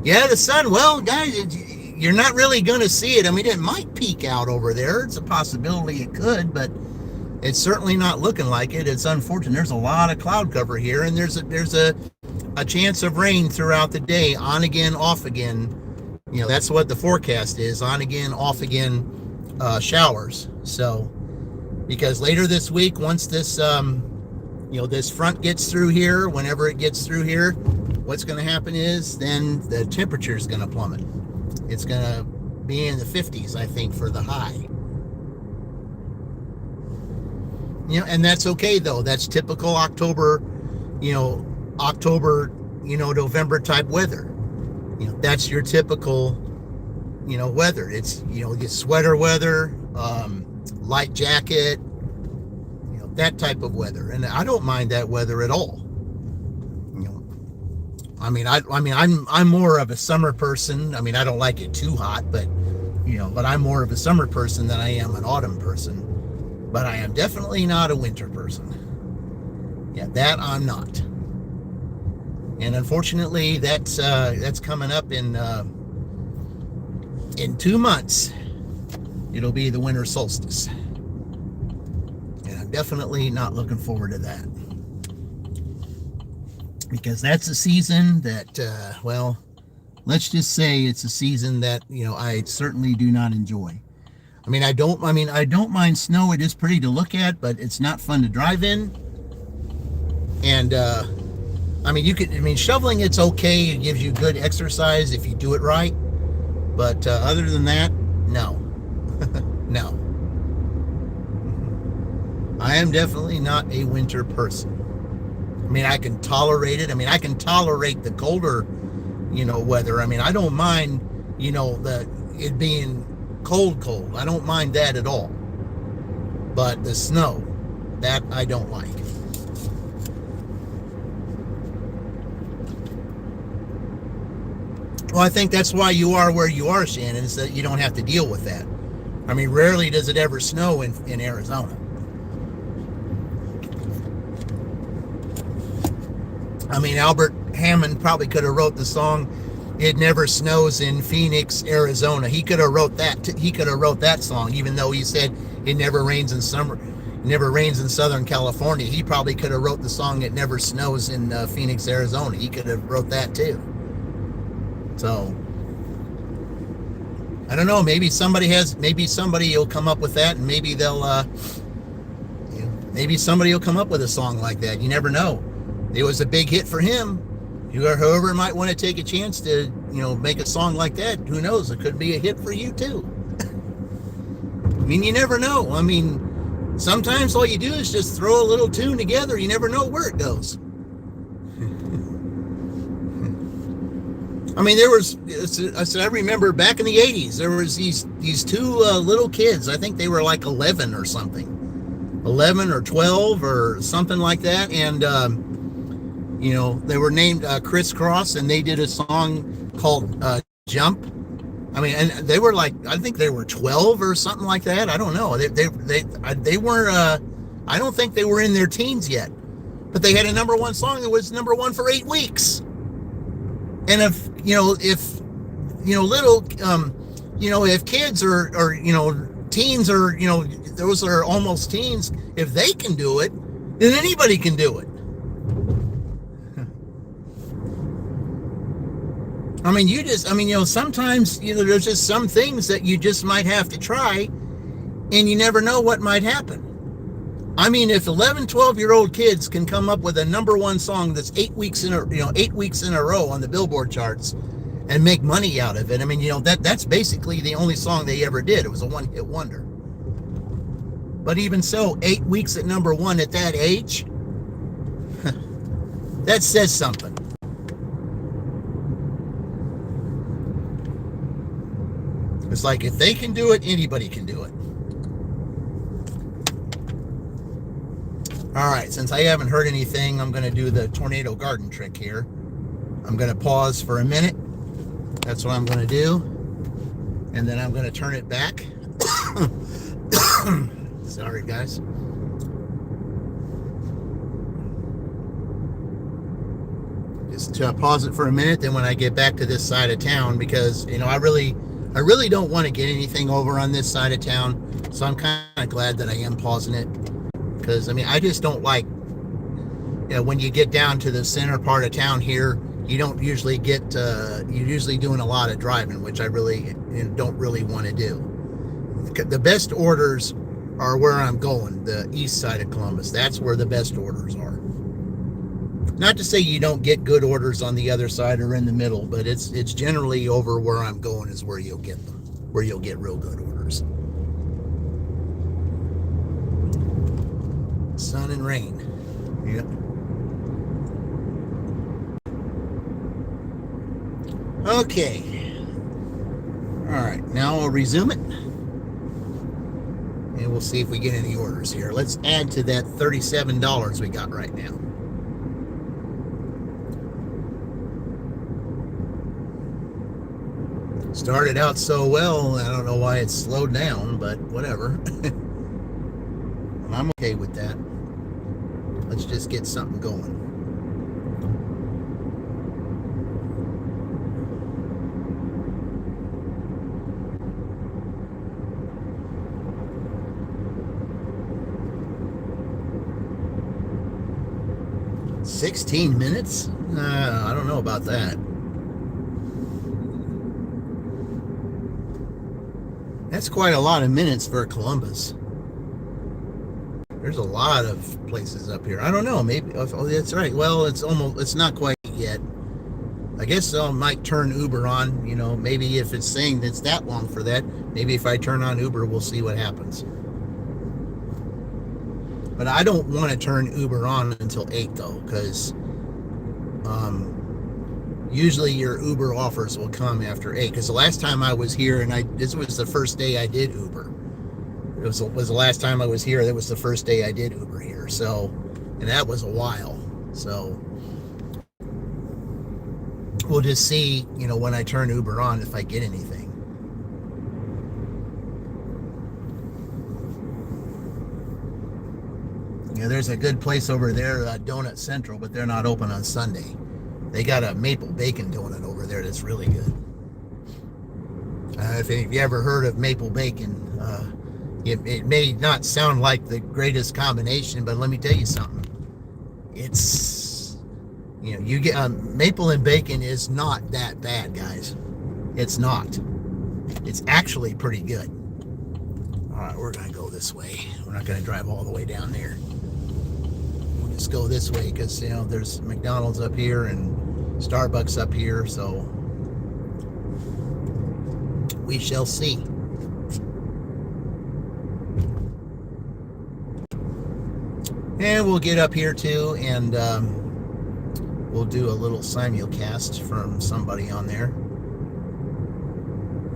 Yeah, the sun, well, guys, you're not really going to see it. I mean, it might peek out over there. It's a possibility it could, but it's certainly not looking like it. It's unfortunate. There's a lot of cloud cover here, and there's a chance of rain throughout the day, on again, off again. You know, that's what the forecast is, on again, off again, showers. So, because later this week, once this, this front gets through here, whenever it gets through here, what's going to happen is then the temperature is going to plummet. It's going to be in the 50s, I think, for the high. You know, and that's okay though. That's typical October, November type weather. You know, that's your typical, weather. It's, you get sweater weather, light jacket, that type of weather. And I don't mind that weather at all. I'm more of a summer person. I mean, I don't like it too hot, but I'm more of a summer person than I am an autumn person. But I am definitely not a winter person. Yeah, that I'm not. And unfortunately, that's coming up in 2 months. It'll be the winter solstice. And I'm definitely not looking forward to that. Because that's a season that, let's just say it's a season that, I certainly do not enjoy. I don't mind snow. It is pretty to look at, but it's not fun to drive in. And, shoveling, it's okay. It gives you good exercise if you do it right. But other than that, no. No. I am definitely not a winter person. I can tolerate it. I can tolerate the colder, weather. I don't mind, it being cold. I don't mind that at all. But the snow, that I don't like. Well, I think that's why you are where you are, Shannon, is that you don't have to deal with that. Rarely does it ever snow in Arizona. Albert Hammond probably could have wrote the song "It Never Snows in Phoenix, Arizona." He could have wrote that. He could have wrote that song, even though he said it never rains in summer, it never rains in Southern California. He probably could have wrote the song "It Never Snows in Phoenix, Arizona." He could have wrote that too. So I don't know. Maybe somebody will come up with that, and maybe they'll, maybe somebody will come up with a song like that. You never know. It was a big hit for him. Whoever might want to take a chance to, make a song like that, who knows? It could be a hit for you too. You never know. Sometimes all you do is just throw a little tune together. You never know where it goes. I remember back in the 80s, there was these two little kids. I think they were like 11 or something. 11 or 12 or something like that. And, they were named Crisscross, and they did a song called Jump. And they were like, I think they were 12 or something like that. I don't know. They weren't, I don't think they were in their teens yet. But they had a number one song that was number one for 8 weeks. And if kids or teens or, those are almost teens, if they can do it, then anybody can do it. Sometimes, there's just some things that you just might have to try, and you never know what might happen. If 11, 12-year-old kids can come up with a number one song that's 8 weeks in a row on the Billboard charts and make money out of it, that's basically the only song they ever did. It was a one-hit wonder. But even so, 8 weeks at number one at that age, that says something. It's like, if they can do it, anybody can do it. All right, since I haven't heard anything, I'm going to do the tornado garden trick here. I'm going to pause for a minute. That's what I'm going to do. And then I'm going to turn it back. Sorry, guys. Just pause it for a minute. Then when I get back to this side of town, because, you know, I really don't want to get anything over on this side of town. So I'm kind of glad that I am pausing it. Because, I mean, I just don't like, you know, when you get down to the center part of town here, you don't usually get, you're usually doing a lot of driving, which I really don't really want to do. The best orders are where I'm going, the east side of Columbus. That's where the best orders are. Not to say you don't get good orders on the other side or in the middle, but it's generally over where I'm going is where you'll get them, where you'll get real good orders. Sun and rain. Yep. Okay. All right, now I'll resume it. And we'll see if we get any orders here. Let's add to that $37 we got right now. Started out so well, I don't know why it's slowed down, but whatever. I'm okay with that. Let's just get something going. $16 minutes? I don't know about that. That's quite a lot of minutes for Columbus. There's a lot of places up here. I don't know. Maybe. Oh, that's right. Well, it's not quite yet. I guess I might turn Uber on. You know, maybe if it's saying it's that long for that, maybe if I turn on Uber, we'll see what happens. But I don't want to turn Uber on until 8 though, because usually your Uber offers will come after 8. Because the last time I was here, and this was the first day I did Uber. It was the last time I was here. That was the first day I did Uber here. So, and that was a while. So we'll just see, you know, when I turn Uber on if I get anything. Yeah, there's a good place over there, Donut Central, but they're not open on Sunday. They got a maple bacon donut over there that's really good. If you ever heard of maple bacon, it may not sound like the greatest combination, but let me tell you something. It's, you know, you get maple and bacon is not that bad, guys. It's not. It's actually pretty good. All right, we're gonna go this way. We're not gonna drive all the way down there. We'll just go this way because, you know, there's McDonald's up here and Starbucks up here, so we shall see. And we'll get up here too, and we'll do a little simulcast from somebody on there.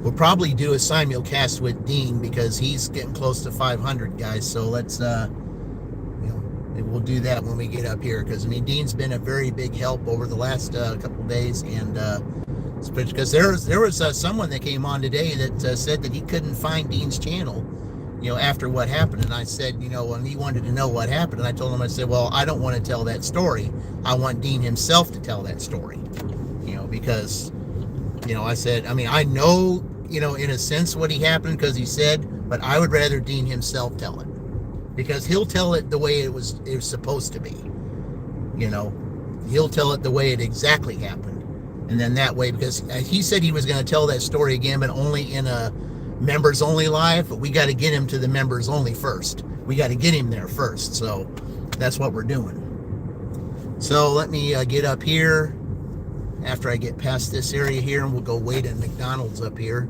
We'll probably do a simulcast with Dean because he's getting close to 500, guys. So let's, you know, we'll do that when we get up here. Because I mean, Dean's been a very big help over the last couple of days, and because there was someone that came on today that said that he couldn't find Dean's channel, you know, after what happened. And I said, you know, when he wanted to know what happened, and I told him, I said, well, I don't want to tell that story. I want Dean himself to tell that story, you know, because, you know, I said, I mean, I know, you know, in a sense what he happened because he said, but I would rather Dean himself tell it because he'll tell it the way it was supposed to be. You know, he'll tell it the way it exactly happened. And then that way, because he said he was going to tell that story again, but only in a members only live, but we got to get him to the members only first. We got to get him there first. So that's what we're doing. So let me get up here after I get past this area here, and we'll go wait at McDonald's up here,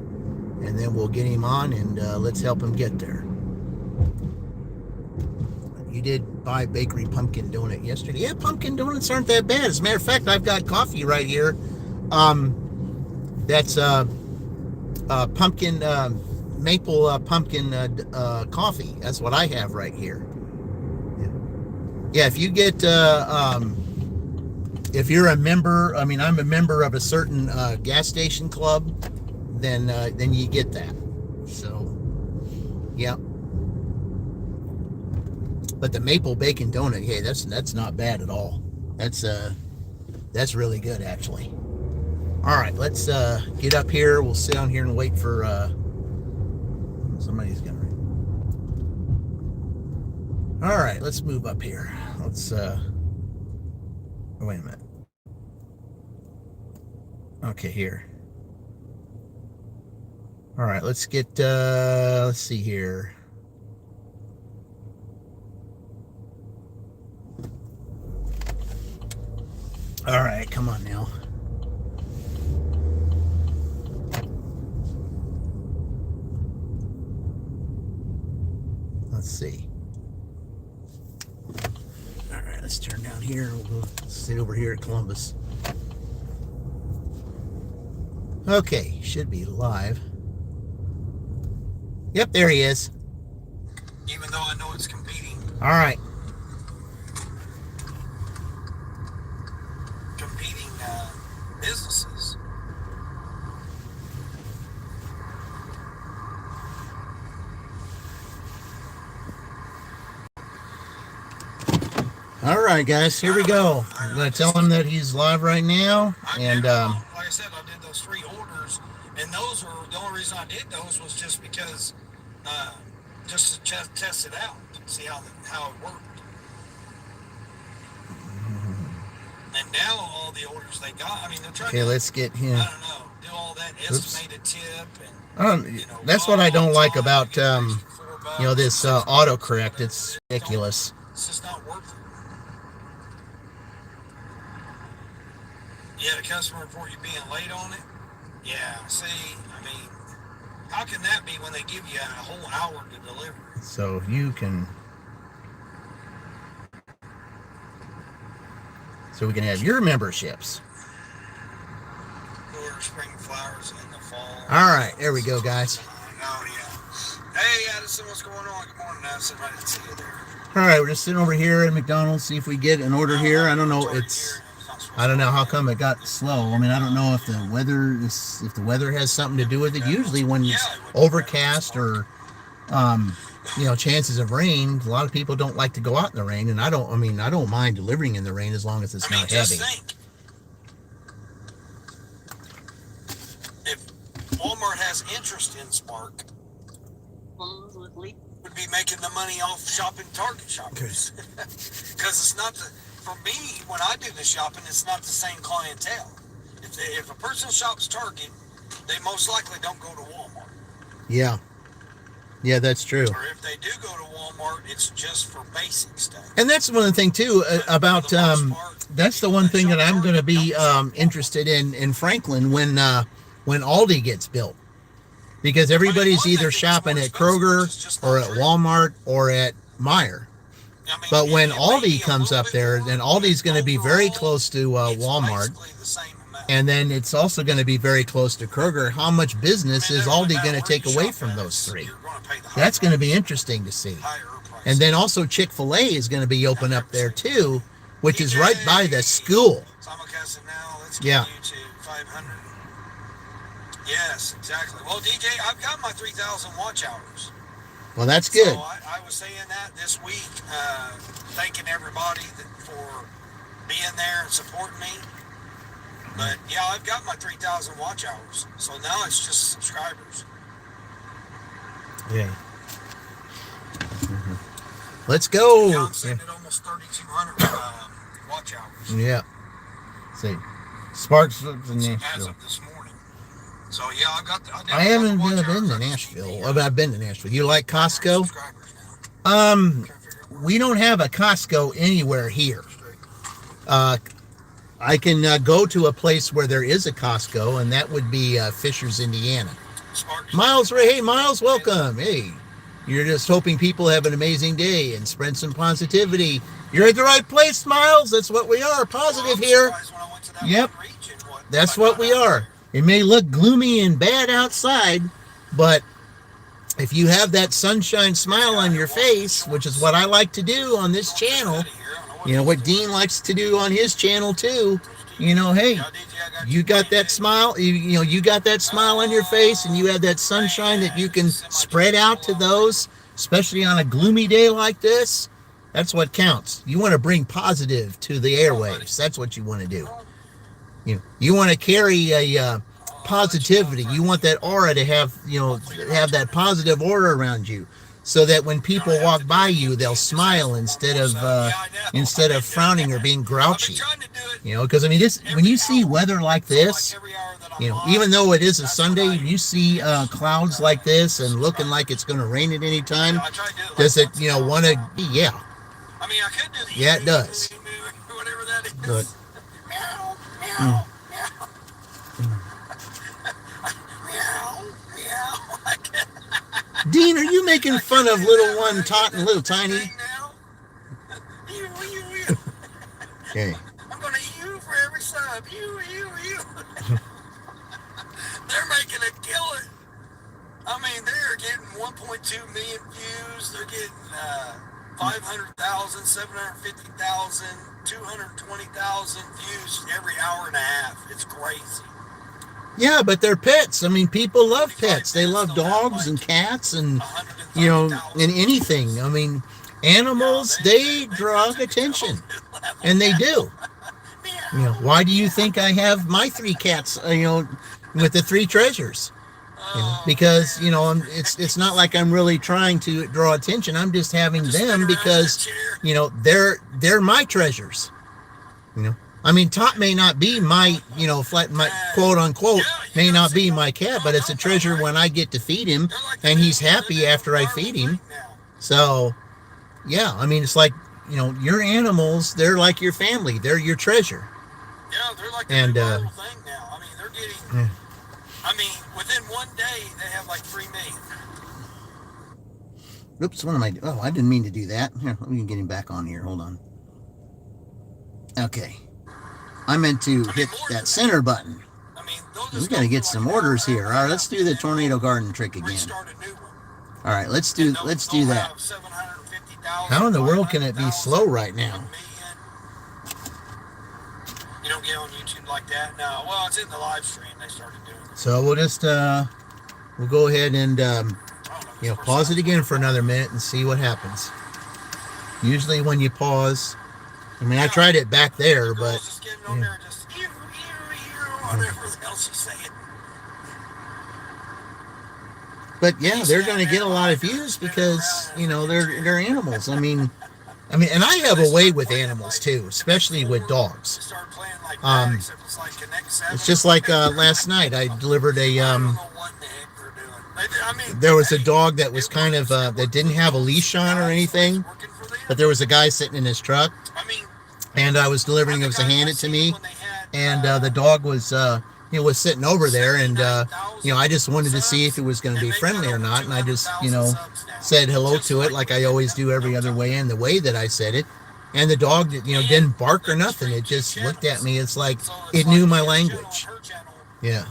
and then we'll get him on, and let's help him get there. You did buy bakery pumpkin donut yesterday. Yeah, pumpkin donuts aren't that bad. As a matter of fact, I've got coffee right here. That's pumpkin, maple pumpkin coffee. That's what I have right here. Yeah. Yeah, if you get if you're a member, I mean, I'm a member of a certain gas station club, then you get that. So, yeah. But the maple bacon donut, hey, that's not bad at all. That's really good, actually. All right, let's get up here. We'll sit down here and wait for somebody's gonna. All right, let's move up here. Let's wait a minute. Okay, here. All right, let's get let's see here. All right, come on now. Let's see. All right, let's turn down here. We'll go sit over here at Columbus. Okay, should be live. Yep, there he is. Even though I know it's competing All right. businesses. All right, guys, here we go. I'm going to tell him that he's live right now. And like I said, I did those 3 orders, and those were the only reason I did those was just because, just to test it out, see how it worked. And now all the orders they got, I mean, they're trying okay, to, let's get him. I don't know, do all that estimated tip and. That's what I don't like about this autocorrect. It's ridiculous. It's just not worth it. Yeah, the customer report you being late on it. Yeah, see, I mean, how can that be when they give you a whole hour to deliver? So you can. So we can have your memberships. Or spring flowers in the fall. All right, there we go, guys. Oh, yeah. Hey, Addison, what's going on? Good morning, Addison. I didn't see you there. All right, we're just sitting over here at McDonald's, see if we get an order here. I don't know. I don't know how come it got slow. I mean, I don't know if the weather has something to do with it. Usually when it's overcast or chances of rain, a lot of people don't like to go out in the rain, and I don't mind delivering in the rain as long as it's not heavy. Think, if Walmart has interest in Spark, would be making the money off shopping Target shoppers. Because it's not for me, when I do the shopping, it's not the same clientele. If a person shops Target, they most likely don't go to Walmart. Yeah, that's true. Or if they do go to Walmart, it's just for basic stuff. And that's one thing too about that's the one thing that I'm going to be interested in Franklin when Aldi gets built, because everybody's either shopping at Kroger or at Walmart or at Meijer. But when Aldi comes up there, then Aldi's going to be very close to Walmart, and then it's also going to be very close to Kroger. How much business is Aldi going to take away from those 3? That's going to be interesting to see. And then also Chick-fil-A is going to be open up there too, which is right by the school. Yeah. Yes, exactly. Well, DJ, I've got my 3,000 watch hours. Well, that's good. So I was saying that this week, thanking everybody for being there and supporting me. But yeah, I've got my 3,000 watch hours. So now it's just subscribers. Yeah. Let's go. Yeah, I'm sitting at almost 3,200 watch hours. Yeah. See, Sparks in Nashville. As of this morning. So yeah, I haven't been to Nashville. I've been to Nashville. You like Costco? We don't have a Costco anywhere here. I can go to a place where there is a Costco, and that would be Fishers, Indiana. Miles Ray, hey Miles, welcome. Hey, you're just hoping people have an amazing day and spread some positivity. You're at the right place, Miles. That's what we are. Positive here. Yep, that's what we are. It may look gloomy and bad outside, but if you have that sunshine smile on your face, which is what I like to do on this channel, You know what Dean likes to do on his channel too. You know, hey, you got that smile. You got that smile on your face, and you have that sunshine that you can spread out to those, especially on a gloomy day like this. That's what counts. You want to bring positive to the airwaves. That's what you want to do. You want to carry a positivity. You want that aura to have that positive aura around you, so that when people walk by you, they'll smile instead of frowning or being grouchy. Because I mean, when you see weather like this, even though it is a Sunday, you see clouds like this and looking like it's going to rain at any time. Does it want to be? Yeah. I mean, I could do the Yeah, it does. whatever that is. Good. Meow, meow, meow, meow. Dean, are you making fun of little one tot and little tiny? Okay. I'm gonna you for every sub. You. They're making a killing. I mean, they're getting 1.2 million views. They're getting 500,000, 750,000, 220,000 views every hour and a half. It's crazy. Yeah, but they're pets. I mean, people love pets. They love dogs and cats and, and anything. I mean, animals, they draw attention. And they do. Why do you think I have my 3 cats, with the 3 treasures? Because, it's not like I'm really trying to draw attention. I'm just having them because, they're my treasures. I mean, Tot may not be my quote unquote, may not be my cat, but it's a treasure when I get to feed him, and he's happy after I feed him. So, yeah, I mean, it's like, your animals, they're like your family. They're your treasure. Yeah, they're like a viral thing now. I mean, they're getting, within one day, they have like 3 million. Oops, what am I doing? Oh, I didn't mean to do that. Here, let me get him back on here. Hold on. Okay. I meant to hit that center button. We got to get some orders here. All right, let's do the tornado garden trick again. All right, let's do that. How in the world can it be slow right now? You don't get on YouTube like that? No. Well, it's in the live stream. They started doing it. So we'll just we'll go ahead and pause it again for another minute and see what happens. Usually when you pause, I mean, I tried it back there, but just getting on there, just whatever else you say. But yeah, they're going to get a lot of views because they're animals. I mean, and I have a way with animals too, especially with dogs. It's just like last night I delivered there was a dog that was kind of that didn't have a leash on or anything, but there was a guy sitting in his truck, and I was delivering. It was handed to me, and the dog was was sitting over there, and I just wanted to see if it was going to be friendly or not, and I just said hello to it like I always do every other way, and the way that I said it, and the dog didn't bark or nothing. It just looked at me. It's like it knew my language. Yeah.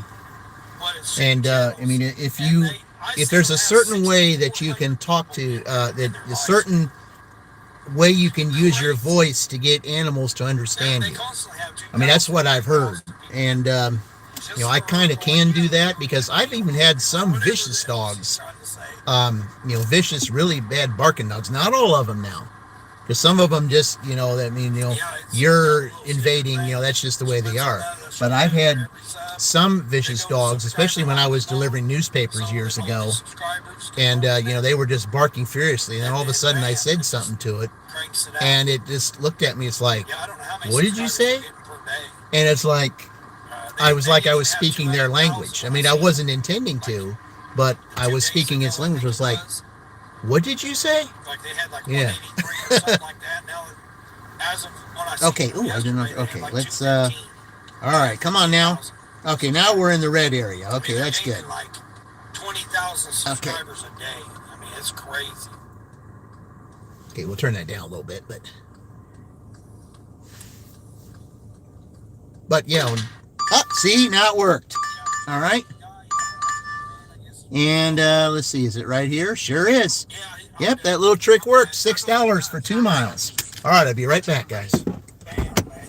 And if there's a certain way that you can talk to, that a certain way you can use your voice to get animals to understand you. I mean, that's what I've heard, and I kind of can do that because I've even had some vicious dogs, vicious, really bad barking dogs. Not all of them now, because some of them just, you're invading, that's just the way they are. But I've had some vicious dogs, especially when I was delivering newspapers years ago, and they were just barking furiously. And then all of a sudden I said something to it, and it just looked at me. It's like, what did you say? And it's like, I was speaking their language. I mean, I wasn't intending to, but I was speaking its language. It was like, what did you say? Yeah. Okay. Ooh, I didn't know. Okay, let's. All right, come on now. Okay, now we're in the red area. Okay, that's good. Like 20,000 subscribers a day. I mean, it's crazy. Okay, we'll turn that down a little bit, but yeah. See, now it worked. All right. And let's see, is it right here? Sure is. Yep, that little trick worked. $6 for 2 miles. All right, I'll be right back, guys. Bam, man.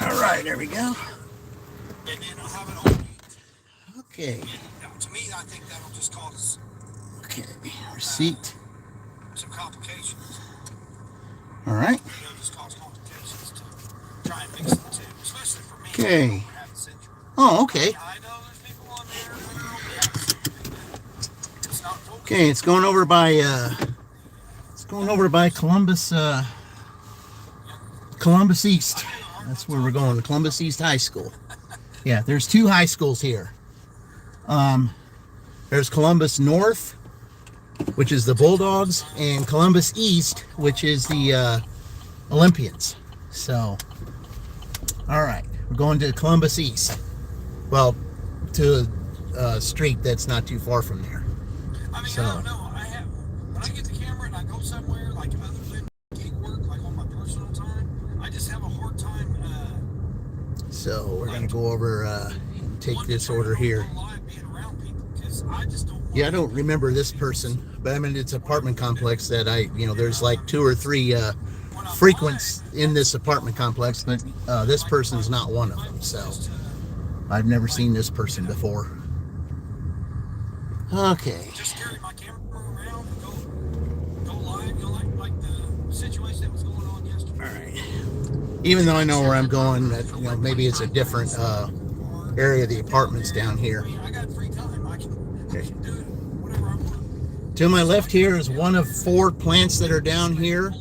All right, there we go. And then I'll have it on. Okay. And to me, I think that'll just cause Okay. Receipt. some complications. All right. It'll just cause complications too. Okay. Oh, okay. I know there's people on there. Yes. It's not focused. Okay, it's going over by Columbus East. That's where we're going, Columbus East High School. Yeah, there's 2 high schools here. There's Columbus North, which is the Bulldogs, and Columbus East, which is the Olympians. So, all right, we're going to Columbus East. Well, to a street that's not too far from there. I mean, So. I don't know. When I get the camera and I go somewhere, like other than gig work, like on my personal time, I just have a hard time. So we're gonna go over and take this order here. Yeah, I don't remember this person, but I mean it's an apartment complex that there's like 2 or 3 frequents in this apartment complex, but this person's not one of them. So I've never seen this person before. Okay. Just carry my camera around and go live, like the situation that was going on yesterday. All right. Even though I know where I'm going, maybe it's a different area of the apartments down here. I got free time. I can do whatever I want. To my left here is one of 4 plants that are down here.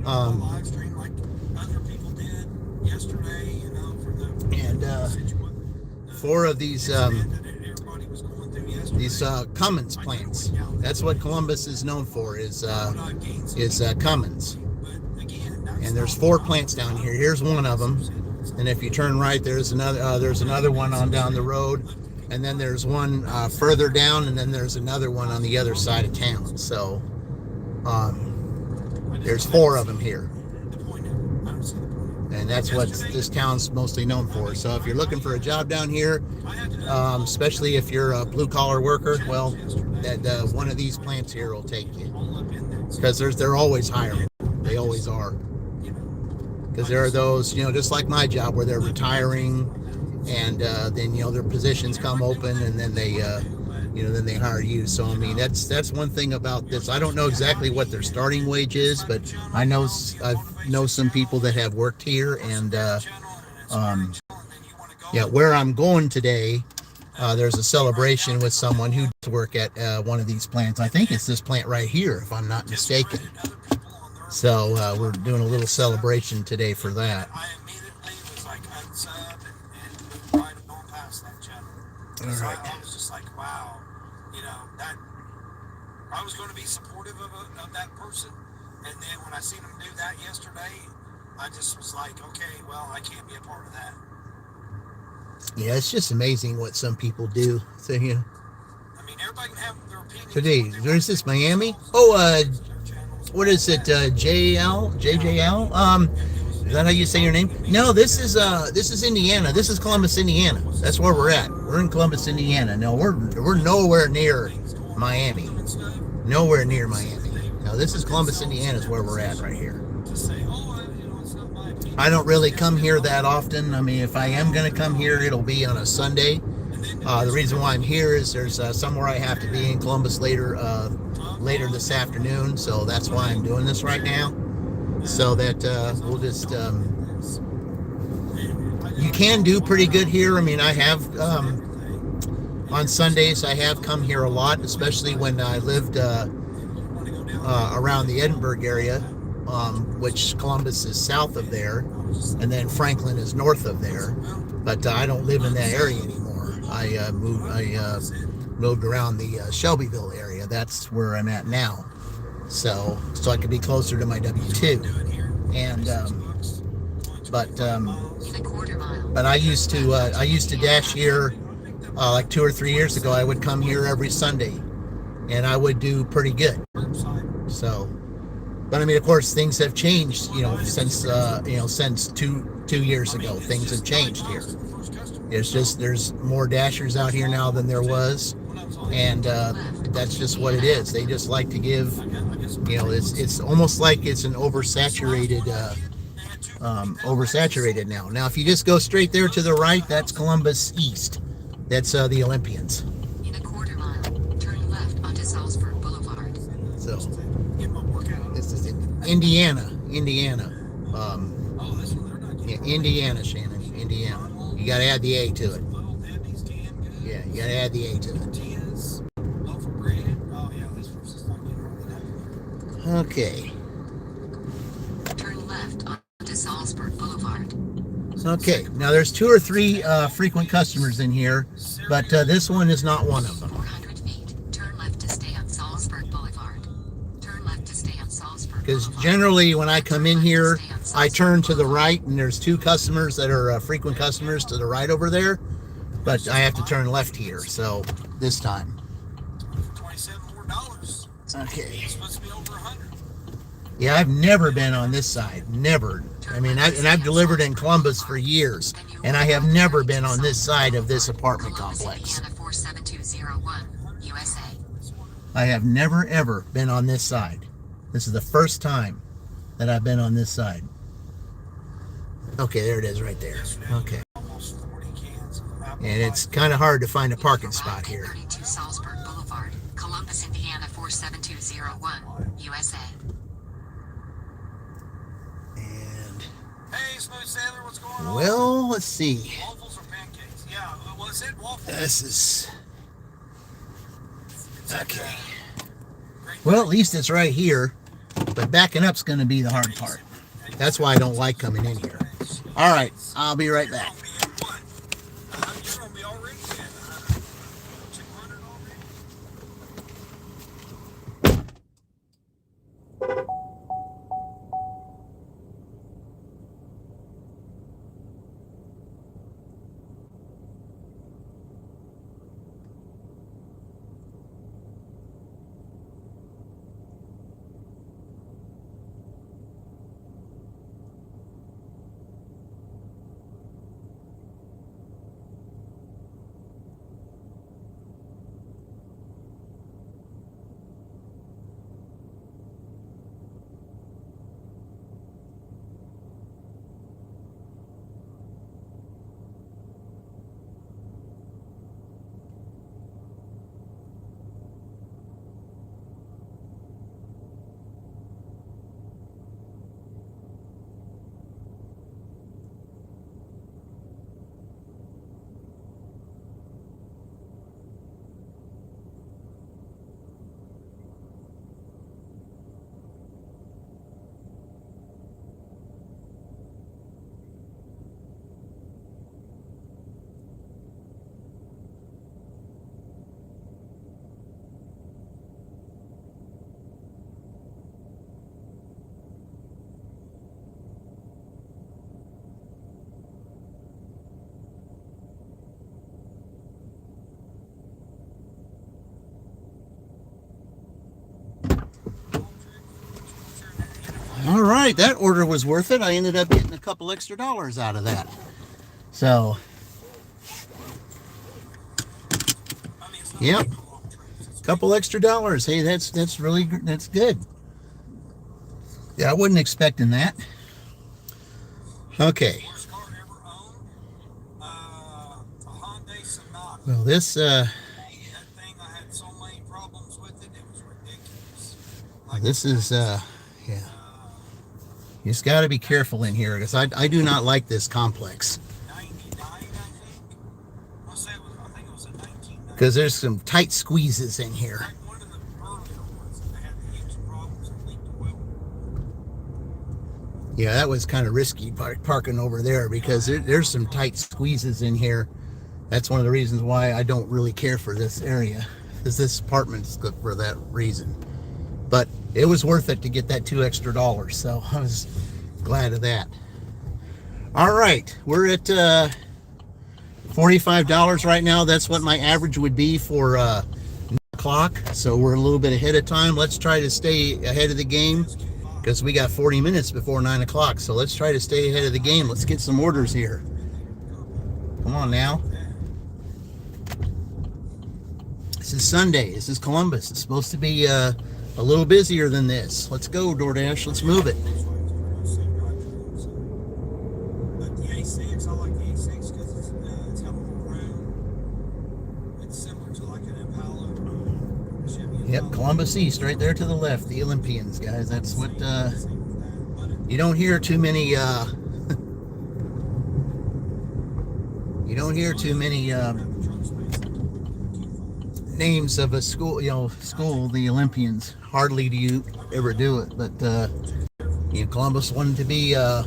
Live stream like other people did yesterday, for the 4 of these that everybody was going through yesterday. Cummins plants. That's what Columbus is known for, is Cummins. And there's 4 plants down here. Here's one of them. And if you turn right, there's another one on down the road. And then there's one further down, and then there's another one on the other side of town. So there's 4 of them here. And that's what this town's mostly known for. So if you're looking for a job down here, especially if you're a blue-collar worker, well, that one of these plants here will take you. Because they're always hiring. They always are. Because there are those, just like my job, where they're retiring, and then their positions come open, and then they hire you. So I mean, that's one thing about this. I don't know exactly what their starting wage is, but I know some people that have worked here, and where I'm going today, there's a celebration with someone who does work at one of these plants. I think it's this plant right here, if I'm not mistaken. So we're doing a little celebration today for that. I immediately was like unsub and right on past that channel. All So right. I was just like, wow, that I was going to be supportive of that person, and then when I seen him do that yesterday, I just was like, okay, well, I can't be a part of that. Yeah, it's just amazing what some people do. So I mean, everybody can have their opinion. today, there's this Miami. Oh, what is it? JJL? Is that how you say your name? No, this is Indiana. This is Columbus, Indiana. That's where we're at. We're in Columbus, Indiana. No, we're nowhere near Miami. Nowhere near Miami. No, this is Columbus, Indiana is where we're at right here. I don't really come here that often. I mean, if I am going to come here, it'll be on a Sunday. The reason why I'm here is there's somewhere I have to be in Columbus later this afternoon, so that's why I'm doing this right now. So that we'll just you can do pretty good here. I mean, I have on Sundays I have come here a lot, especially when I lived around the Edinburgh area, which Columbus is south of there, and then Franklin is north of there. But I don't live in that area anymore. I moved around the Shelbyville area. That's where I'm at now. So I could be closer to my W-2. And but I used to dash here like 2 or 3 years ago. I would come here every Sunday, and I would do pretty good. So, but I mean, of course, things have changed. Since 2 years ago, things have changed here. It's just there's more dashers out here now than there was, and that's just what it is. They just like to give, it's almost like it's an oversaturated now. Now, if you just go straight there to the right, that's Columbus East. That's the Olympians. In a quarter mile, turn left onto Salzburg Boulevard. So this is Indiana. Indiana, Shannon, Indiana. You got to add the A to it. Little Debbie's canned goods. Yeah, you got to add the A to it. Tortillas, loaf of bread. Oh yeah, this person's not getting all that. Okay. Turn left onto Salzburg Boulevard. Okay. Now there's 2 or 3 frequent customers in here, but this one is not one of them. 400 feet. Turn left to stay on Salzburg Boulevard. Turn left to stay on Salzburg Because Boulevard. generally when I come in here, I turn to the right, and there's 2 customers that are frequent customers to the right over there, but I have to turn left here. So this time. $27 more dollars. Okay. It's supposed to be over 100. Yeah, I've never been on this side. Never. I mean, I've delivered in Columbus for years, and I have never been on this side of this apartment Columbus, complex. Indiana 47201, USA. I have never, ever been on this side. This is the first time that I've been on this side. Okay, there it is right there. Okay. Almost 40 cans of apple And it's pie. kind of hard to find a parking spot here. 32 Salzburg Boulevard, Columbus, Indiana 47201, USA. And, Hey, Smooth Sailor, what's going on? well, let's see. Waffles or pancakes? Yeah, well, it said waffles. This is... It's at, Okay. Great Well, at least it's right here, but backing up's going to be the hard part. That's why I don't like coming in here. All right, I'll be right back. You're gonna be at what? You're gonna be already at 200 already. All right, that order was worth it. I ended up getting a couple extra dollars out of that. So, I mean, it's not yep, like a long trip. It's couple extra dollars. Hey, that's really that's good. Yeah, I wasn't expecting that. Okay. the worst car I ever owned. A Hyundai Sonata. Well, this That thing, I had so many problems with it. It was ridiculous. Like this is yeah. You just got to be careful in here because I do not like this complex 99, I think. I think it was a 1990. because there's some tight squeezes in here. Like one of the earlier ones that had the huge problems and leaked oil. Yeah, that was kind of risky parking over there because there's some tight squeezes in here. That's one of the reasons why I don't really care for this area, is this apartment's good for that reason. But it was worth it to get that $2 extra, so I was glad of that. All right, we're at $45 right now. That's what my average would be for 9 o'clock, so we're a little bit ahead of time. Let's try to stay ahead of the game because we got 40 minutes before 9 o'clock, so let's try to stay ahead of the game. Let's get some orders here. Come on now. This is Sunday. This is Columbus. It's supposed to be a little busier than this. Let's go, Doordash. Let's move it. But the A6, I like the A6 because it's got more room. It's similar to like an Impala. Chevy Yep, Impala. Columbus East, right there to the left. The Olympians, guys. That's what Same with that, but you don't hear too many You don't hear too many names of a school, the Olympians. Hardly do you ever do it, but Columbus wanted to be a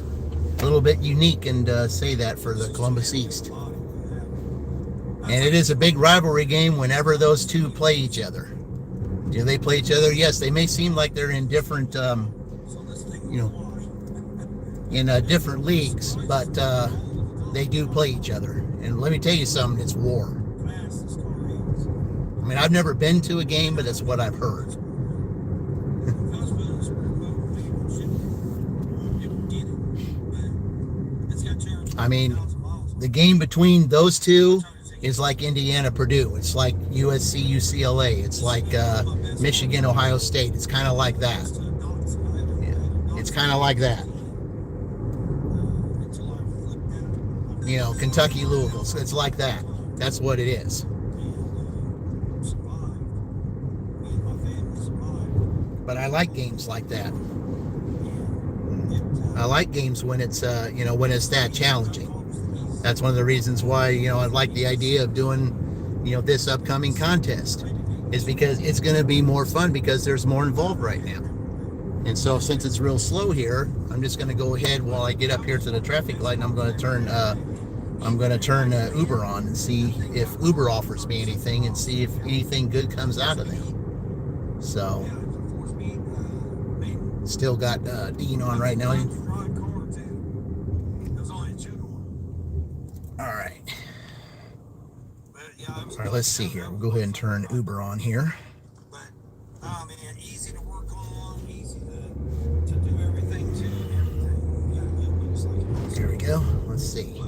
little bit unique and say that for the Columbus East. And it is a big rivalry game whenever those two play each other. Do they play each other? Yes, they may seem like they're in different, different leagues, but they do play each other. And let me tell you something, it's war. I mean, I've never been to a game, but it's what I've heard. I mean, the game between those two is like Indiana, Purdue. It's like USC, UCLA. It's like Michigan, Ohio State. It's kind of like that. Yeah, it's kind of like that. Kentucky, Louisville. So it's like that. That's what it is. But I like games like that. I like games when it's when it's that challenging. That's one of the reasons why I like the idea of doing this upcoming contest, is because it's going to be more fun because there's more involved right now. And so since it's real slow here, I'm just going to go ahead while I get up here to the traffic light, and I'm going to turn Uber on and see if Uber offers me anything and see if anything good comes out of them. So still got Dean on right now. All right, let's see here. We'll go ahead and turn Uber on here. Easy to work on, easy to do everything to. Here we go. Let's see.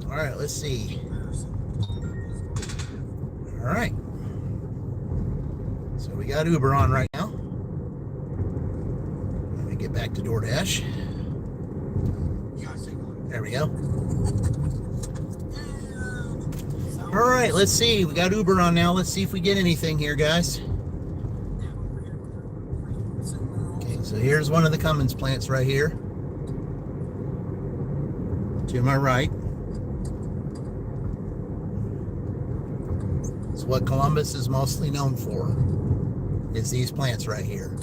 All right, let's see. All right. So we got Uber on right now. Let me get back to Doordash. There we go. All right, let's see. We got Uber on now. Let's see if we get anything here, guys. Okay, so here's one of the Cummins plants right here. To my right. It's what Columbus is mostly known for, is these plants right here.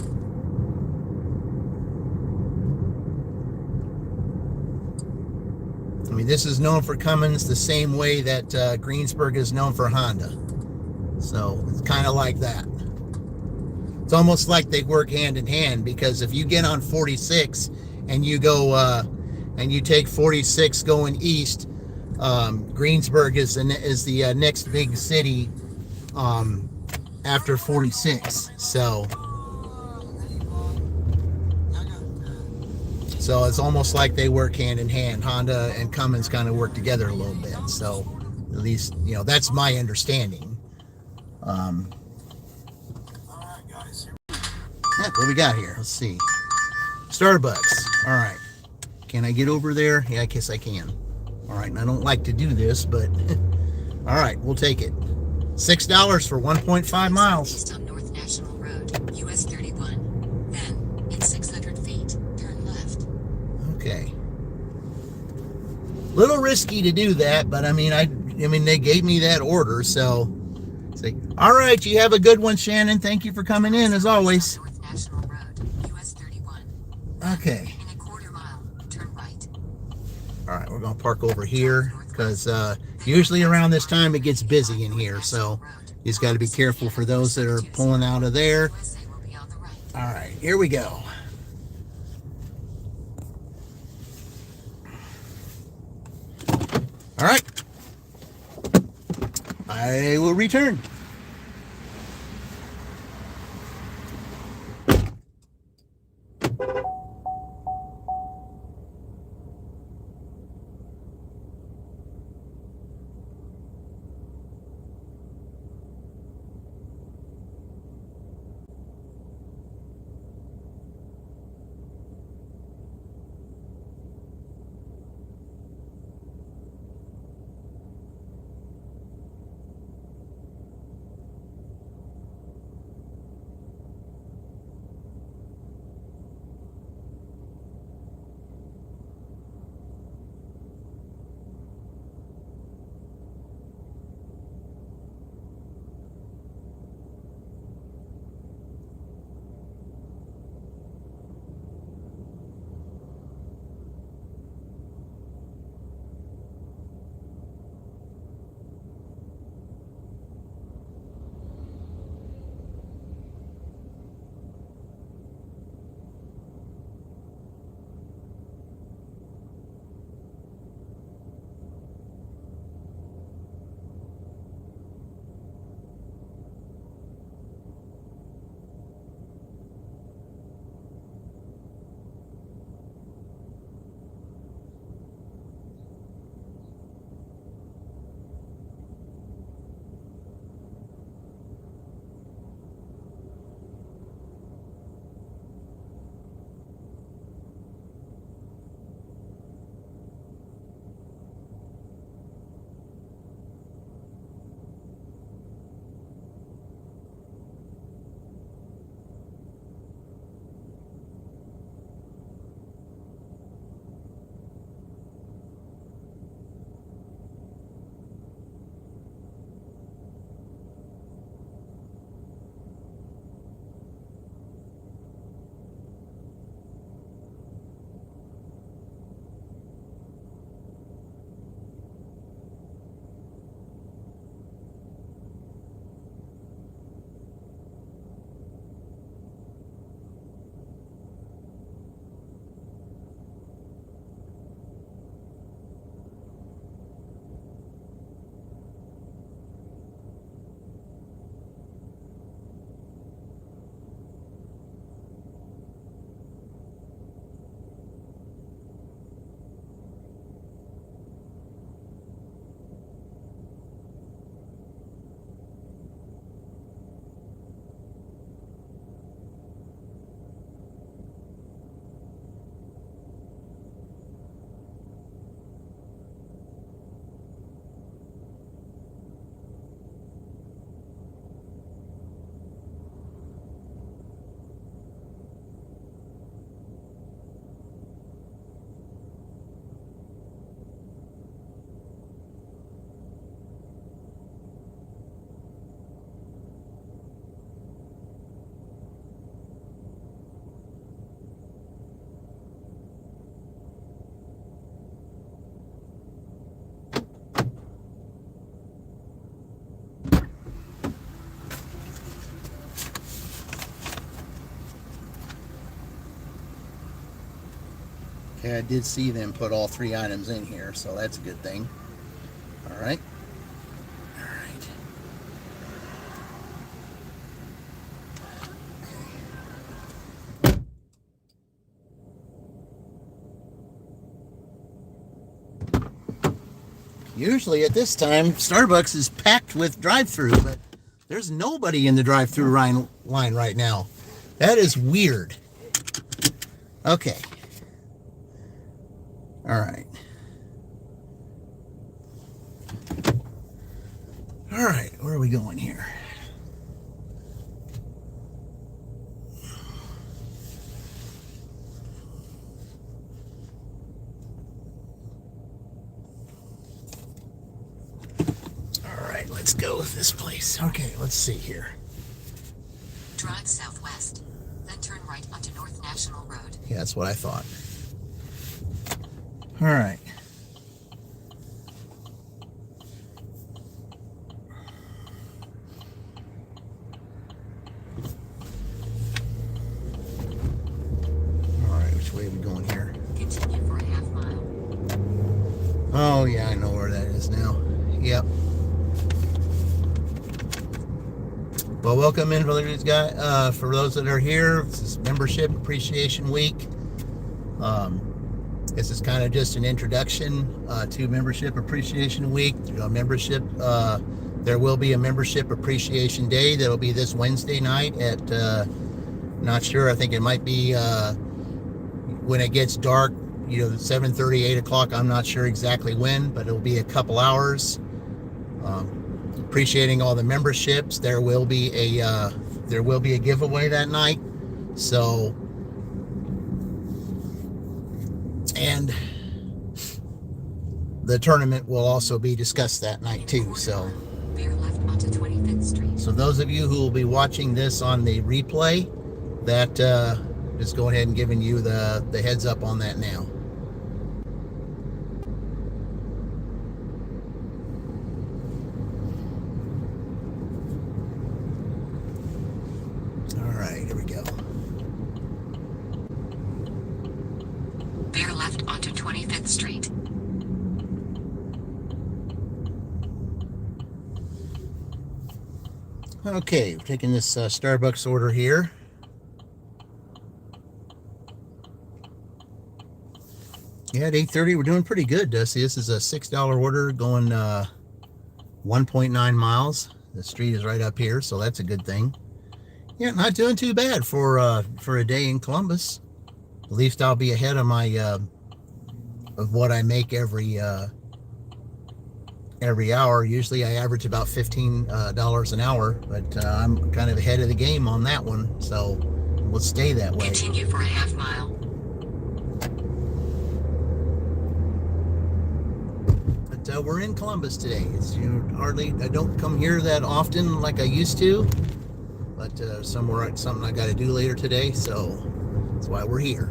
I mean, this is known for Cummins the same way that Greensburg is known for Honda. So it's kind of like that. It's almost like they work hand in hand, because if you get on 46 and you go and you take 46 going east, Greensburg is the next big city after 46. So it's almost like they work hand in hand. Honda and Cummins kind of work together a little bit. So at least, that's my understanding. All right, guys. What we got here? Let's see. Starbucks. All right. Can I get over there? Yeah, I guess I can. All right. And I don't like to do this, but all right, we'll take it. $6 for 1.5 miles. East on North National Road, US 31. Then, in 600 feet, turn left. Okay. Little risky to do that, but I mean they gave me that order, so say, all right, you have a good one, Shannon. Thank you for coming in as always. North National Road, US 31. Okay. In a quarter mile, turn right. All right, we're gonna park over here because usually around this time it gets busy in here, so you just got to be careful for those that are pulling out of there. All right, here we go. All right, I will return. Okay, I did see them put all 3 items in here, so that's a good thing. All right. All right. Usually at this time, Starbucks is packed with drive-through, but there's nobody in the drive-through line right now. That is weird. Okay. All right. All right, where are we going here? All right, let's go with this place. Okay, let's see here. Drive southwest, then turn right onto North National Road. Yeah, that's what I thought. All right. All right, which way are we going here? Continue for a half mile. Oh, yeah, I know where that is now. Yep. Well, welcome in for these guys. For those that are here, this is Membership Appreciation Week. This is kind of just an introduction to Membership Appreciation Week. There will be a Membership Appreciation Day. That'll be this Wednesday night at, not sure, I think it might be when it gets dark, 7:30, 8 o'clock. I'm not sure exactly when, but it'll be a couple hours. Appreciating all the memberships. There will be a giveaway that night. So, and the tournament will also be discussed that night too. So, Veer left onto 25th Street. so those of you who will be watching this on the replay, that just go ahead and giving you the heads up on that now. All right, here we go. Veer left onto 25th Street. Okay, we're taking this Starbucks order here. Yeah, at 8:30, we're doing pretty good, Dusty. This is a $6 order going 1.9 miles. The street is right up here, so that's a good thing. Yeah, not doing too bad for a day in Columbus. At least I'll be ahead of my of what I make every hour. Usually I average about $15 an hour, but I'm kind of ahead of the game on that one, so we'll stay that way. Continue for a half mile. But we're in Columbus today. It's I don't come here that often like I used to, but something I got to do later today, so that's why we're here.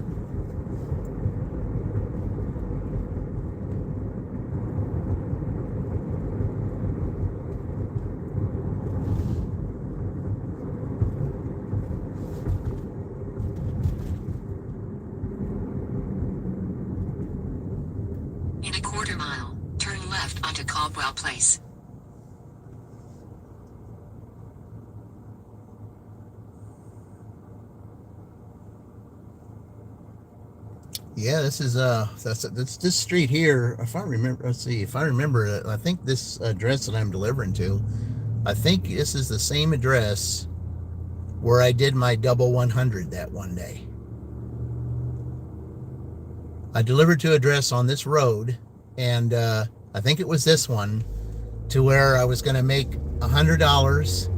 In a quarter mile, turn left onto Caldwell Place. Yeah, this is that's this street here. If I remember, let's see. If I remember, I think this address that I'm delivering to, I think this is the same address where I did my double 100 that one day. I delivered to address on this road, and I think it was this one, to where I was going to make $100,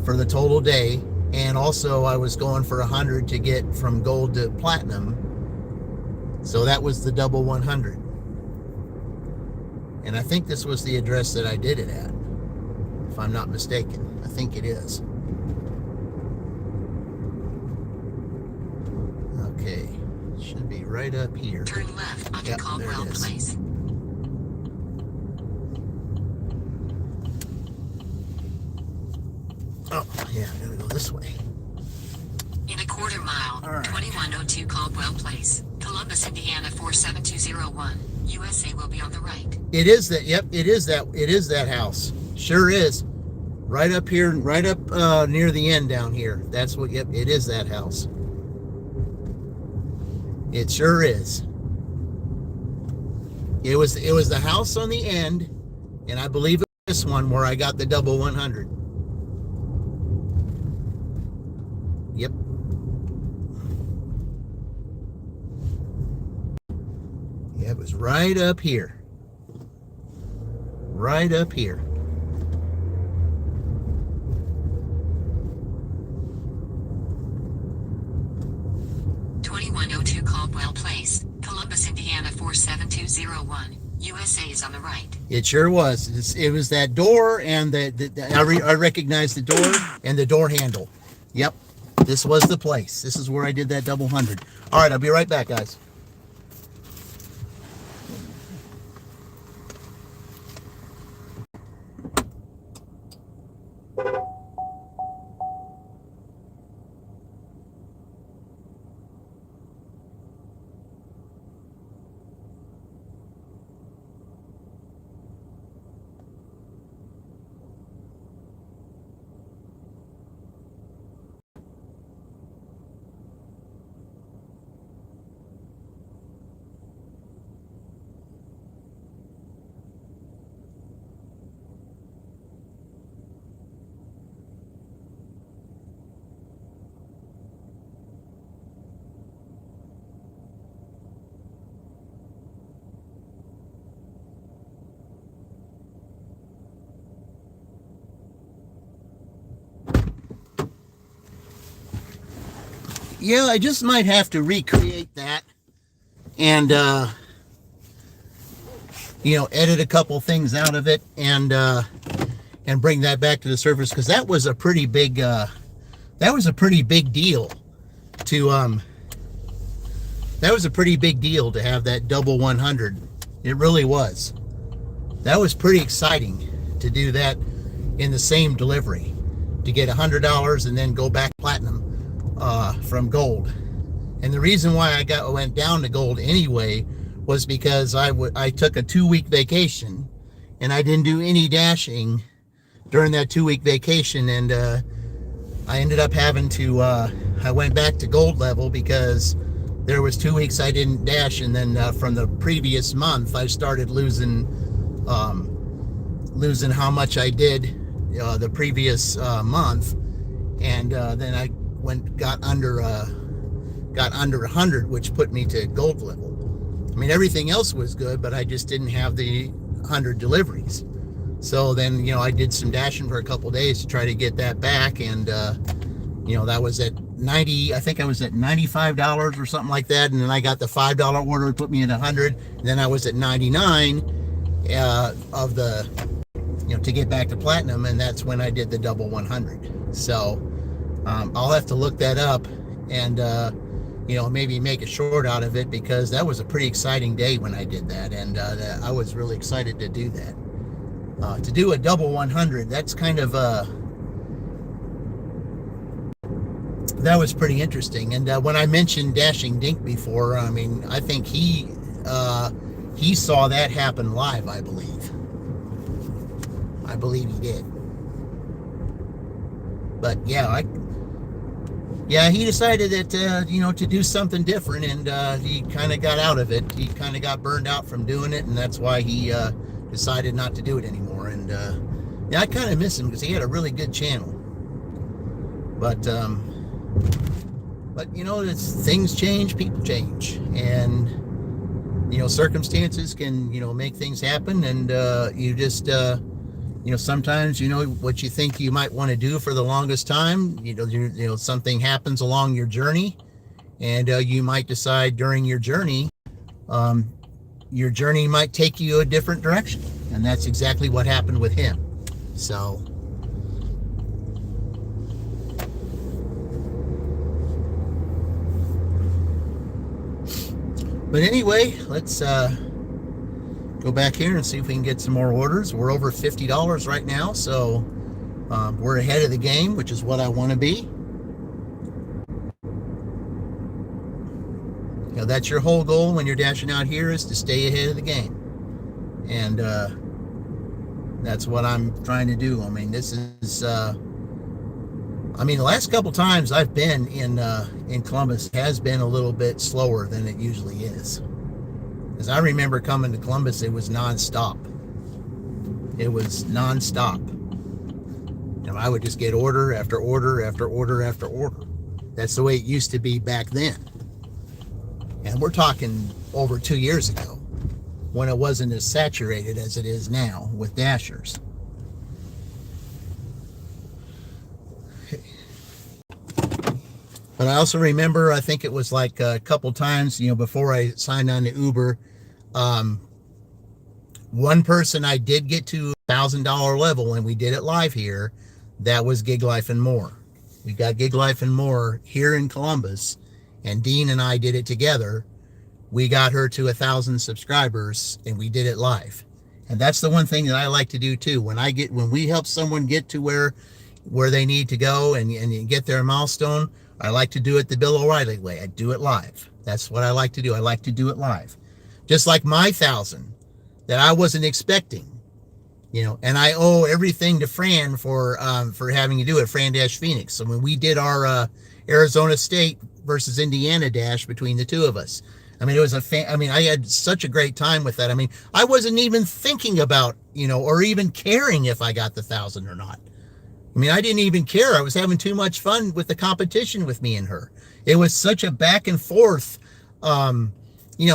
for the total day. And also I was going for 100 to get from gold to platinum. So that was the double 100. And I think this was the address that I did it at, if I'm not mistaken. I think it is. Okay, should be right up here. Turn left onto Yep, Caldwell there it is. Place. Oh, yeah, I gotta go this way. In a quarter mile, All right. 2102 Caldwell Place, Columbus, Indiana 47201. USA will be on the right. It is that. Yep, it is that house. Sure is. Right up here, right up near the end down here. That's what. Yep, it is that house. It sure is. It was the house on the end, and I believe it was this one where I got the double 100. Yep. Yeah, it was right up here. Right up here. Caldwell Place, Columbus, Indiana 47201. USA is on the right. It sure was. It was that door, and I recognized the door and the door handle. Yep, this was the place. This is where I did that double 100. All right, I'll be right back, guys. Yeah, I just might have to recreate that and edit a couple things out of it and bring that back to the surface, because that was a pretty big deal to have that double 100. It really was. That was pretty exciting to do that in the same delivery, to get $100 and then go back platinum from gold. And the reason why I went down to gold anyway was because I took a 2-week vacation, and I didn't do any dashing during that 2-week vacation, and I ended up having to I went back to gold level because there was 2 weeks I didn't dash, and then from the previous month I started losing how much I did the previous month, and then I got under 100, which put me to gold level. I mean, everything else was good, but I just didn't have the 100 deliveries. So then, I did some dashing for a couple days to try to get that back, and that was at 90. I think I was at $95 or something like that, and then I got the $5 order, it put me at 100. And then I was at 99 of the to get back to platinum, and that's when I did the double 100. So I'll have to look that up and maybe make a short out of it, because that was a pretty exciting day when I did that, and I was really excited to do that. To do a double 100, that's kind of that was pretty interesting. And when I mentioned Dashing Dink before, I mean, I think he saw that happen live. I believe he did. But yeah, he decided that to do something different, and he kind of got out of it. He kind of got burned out from doing it, and that's why he decided not to do it anymore. And I kind of miss him, because he had a really good channel. But things change, people change, and circumstances can make things happen, and you just sometimes what you think you might want to do for the longest time, something happens along your journey, and you might decide during your journey might take you a different direction, and that's exactly what happened with him. So but anyway, let's go back here and see if we can get some more orders. We're over $50 right now, so we're ahead of the game, which is what I want to be. that's your whole goal when you're dashing out here, is to stay ahead of the game. And that's what I'm trying to do. I mean, this is, the last couple times I've been in Columbus has been a little bit slower than it usually is. Because I remember coming to Columbus, it was nonstop. It was nonstop. I would just get order after order after order after order. That's the way it used to be back then. And we're talking over 2 years ago, when it wasn't as saturated as it is now with dashers. But I also remember, I think it was like a couple times, before I signed on to Uber, one person I did get to $1,000 level, and we did it live here. That was Gig Life and More. We got Gig Life and More here in Columbus, and Dean and I did it together. We got her to 1,000 subscribers, and we did it live. And that's the one thing that I like to do too. When we help someone get to where they need to go and get their milestone, I like to do it the Bill O'Reilly way. I do it live. That's what I like to do. I like to do it live. Just like my 1,000 that I wasn't expecting. And I owe everything to Fran for having to do it, Fran-Phoenix. So when we did our Arizona State versus Indiana dash between the two of us, it was I had such a great time with that. I wasn't even thinking about, or even caring if I got the 1,000 or not. I didn't even care. I was having too much fun with the competition with me and her. It was such a back and forth,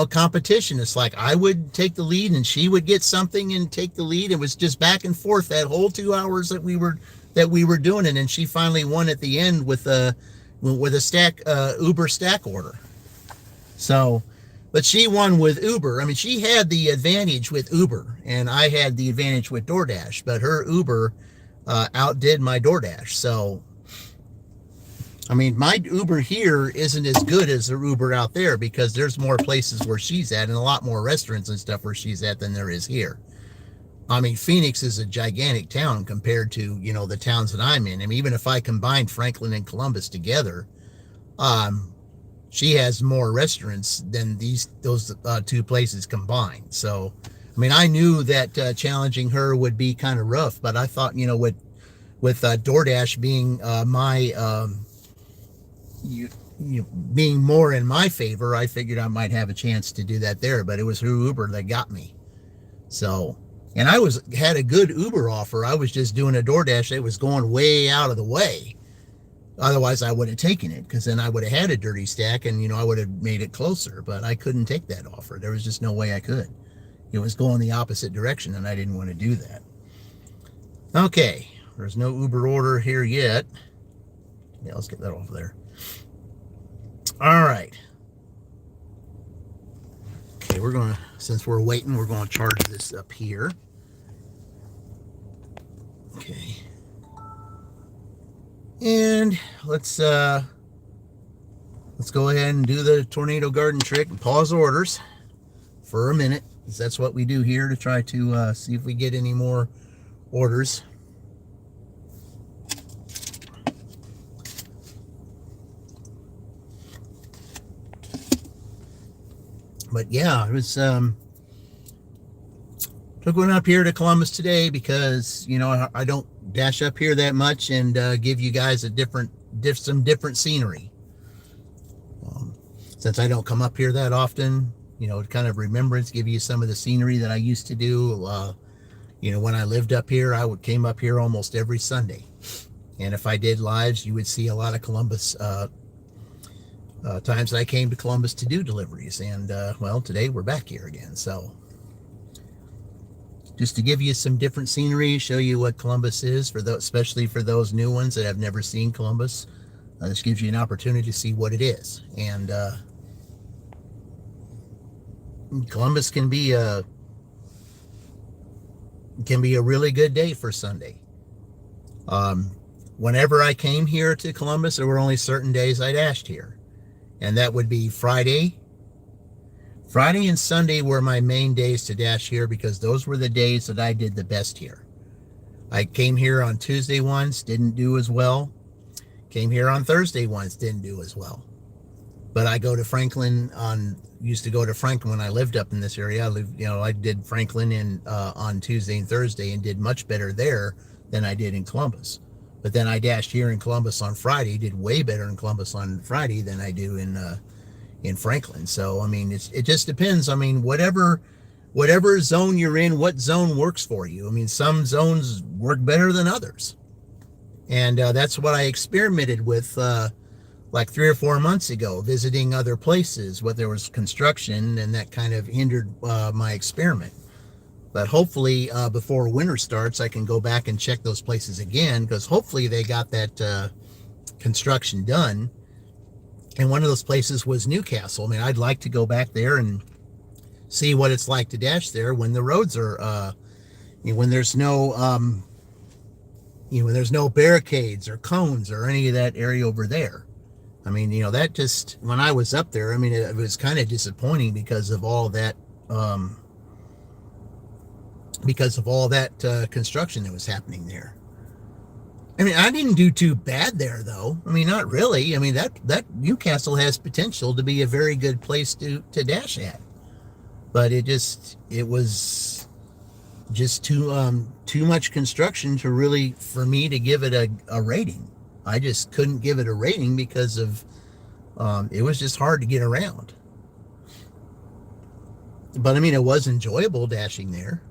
competition. It's like I would take the lead and she would get something and take the lead. It was just back and forth that whole 2 hours that we were doing it. And she finally won at the end with a stack, Uber stack order. So, but she won with Uber. She had the advantage with Uber, and I had the advantage with Doordash, but her Uber outdid my Doordash. So, my Uber here isn't as good as the Uber out there, because there's more places where she's at and a lot more restaurants and stuff where she's at than there is here. Phoenix is a gigantic town compared to, the towns that I'm in. Even if I combined Franklin and Columbus together, she has more restaurants than those two places combined. So, I knew that challenging her would be kind of rough, but I thought, with Doordash being being more in my favor, I figured I might have a chance to do that there. But it was her Uber that got me. So, and I had a good Uber offer. I was just doing a Doordash that was going way out of the way. Otherwise, I would have taken it, because then I would have had a dirty stack and, I would have made it closer. But I couldn't take that offer. There was just no way I could. It was going the opposite direction, and I didn't want to do that. Okay, there's no Uber order here yet. Yeah, let's get that off there. All right. Okay, since we're waiting, we're going to charge this up here. Okay. And let's go ahead and do the tornado garden trick and pause orders for a minute, because that's what we do here to try to see if we get any more orders. But yeah, it was took one up here to Columbus today because I don't dash up here that much, and give you guys some different scenery. Since I don't come up here that often, kind of remembrance, give you some of the scenery that I used to do. When I lived up here, came up here almost every Sunday, and if I did lives, you would see a lot of Columbus times that I came to Columbus to do deliveries. And today we're back here again. So just to give you some different scenery, show you what Columbus is, especially for those new ones that have never seen Columbus. This gives you an opportunity to see what it is. And Columbus can be a really good day for Sunday. Whenever I came here to Columbus, there were only certain days I dashed here. And that would be Friday. Friday and Sunday were my main days to dash here, because those were the days that I did the best here. I came here on Tuesday once, didn't do as well. Came here on Thursday once, didn't do as well. But I go to Franklin used to go to Franklin when I lived up in this area. I did Franklin on Tuesday and Thursday and did much better there than I did in Columbus. But then I dashed here in Columbus on Friday, did way better in Columbus on Friday than I do in Franklin. So, I mean, it just depends. I mean, whatever zone you're in, what zone works for you. I mean, some zones work better than others. And that's what I experimented with like 3 or 4 months ago, visiting other places where there was construction, and that kind of hindered my experiment. But hopefully before winter starts, I can go back and check those places again, because hopefully they got that construction done. And one of those places was Newcastle. I mean, I'd like to go back there and see what it's like to dash there when the roads are, when there's no, when there's no barricades or cones or any of that area over there. I mean, that just, when I was up there, I mean, it was kind of disappointing because of all that, construction that was happening there. I mean, I didn't do too bad there, though. I mean, not really. I mean, that Newcastle has potential to be a very good place to dash at. But it was just too much construction for me to give it a rating. I just couldn't give it a rating because of it was just hard to get around. But I mean, it was enjoyable dashing there.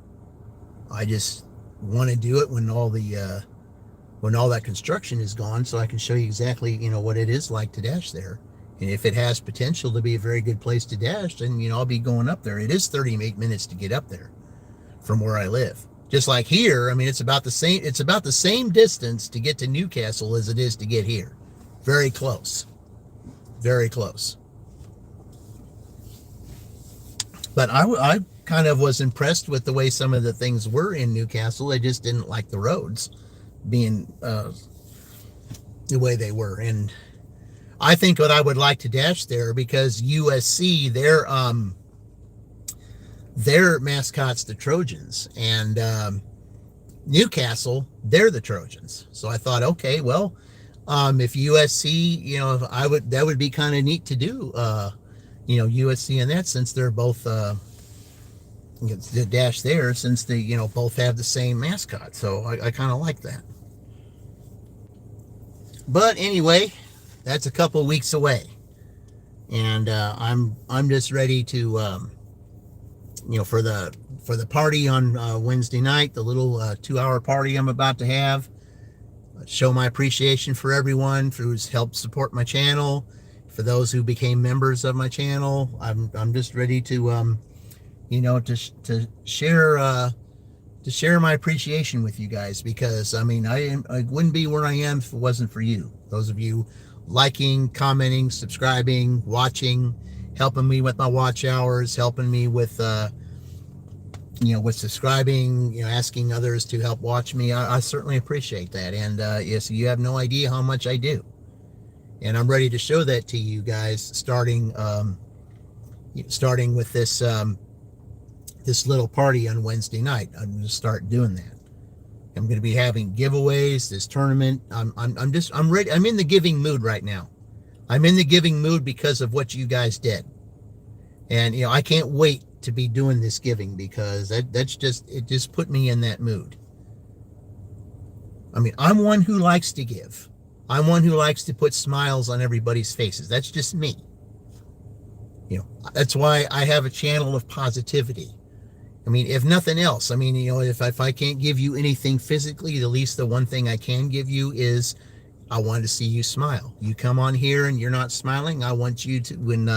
I just want to do it when all that construction is gone, so I can show you exactly what it is like to dash there. And if it has potential to be a very good place to dash, then I'll be going up there. It is 38 minutes to get up there from where I live. Just like here, I mean, it's about the same distance to get to Newcastle as it is to get here. Very close. Very close. But I kind of was impressed with the way some of the things were in Newcastle. I just didn't like the roads being the way they were. And I think what I would like to dash there, because USC, their mascot's the Trojans, and Newcastle, they're the Trojans. So I thought, okay, well, if USC, that would be kind of neat to do, USC in that, since they're both the dash there, since they both have the same mascot. So I kind of like that. But anyway, that's a couple of weeks away, and I'm just ready to for the party on Wednesday night, the little 2-hour party I'm about to have. Show my appreciation for everyone who's helped support my channel, for those who became members of my channel. I'm just ready to to share my appreciation with you guys, because I mean, I wouldn't be where I am if it wasn't for you. Those of you liking, commenting, subscribing, watching, helping me with my watch hours, helping me with with subscribing, asking others to help watch me. I certainly appreciate that. And yes, you have no idea how much I do. And I'm ready to show that to you guys, starting with this this little party on Wednesday night. I'm going to start doing that. I'm going to be having giveaways, this tournament. I'm ready. I'm in the giving mood right now. I'm in the giving mood because of what you guys did. And, I can't wait to be doing this giving, because it just put me in that mood. I mean, I'm one who likes to give. I'm one who likes to put smiles on everybody's faces. That's just me. That's why I have a channel of positivity. I mean, if nothing else, I mean, if I can't give you anything physically, at least the one thing I can give you is I want to see you smile. You come on here and you're not smiling, I want you to, when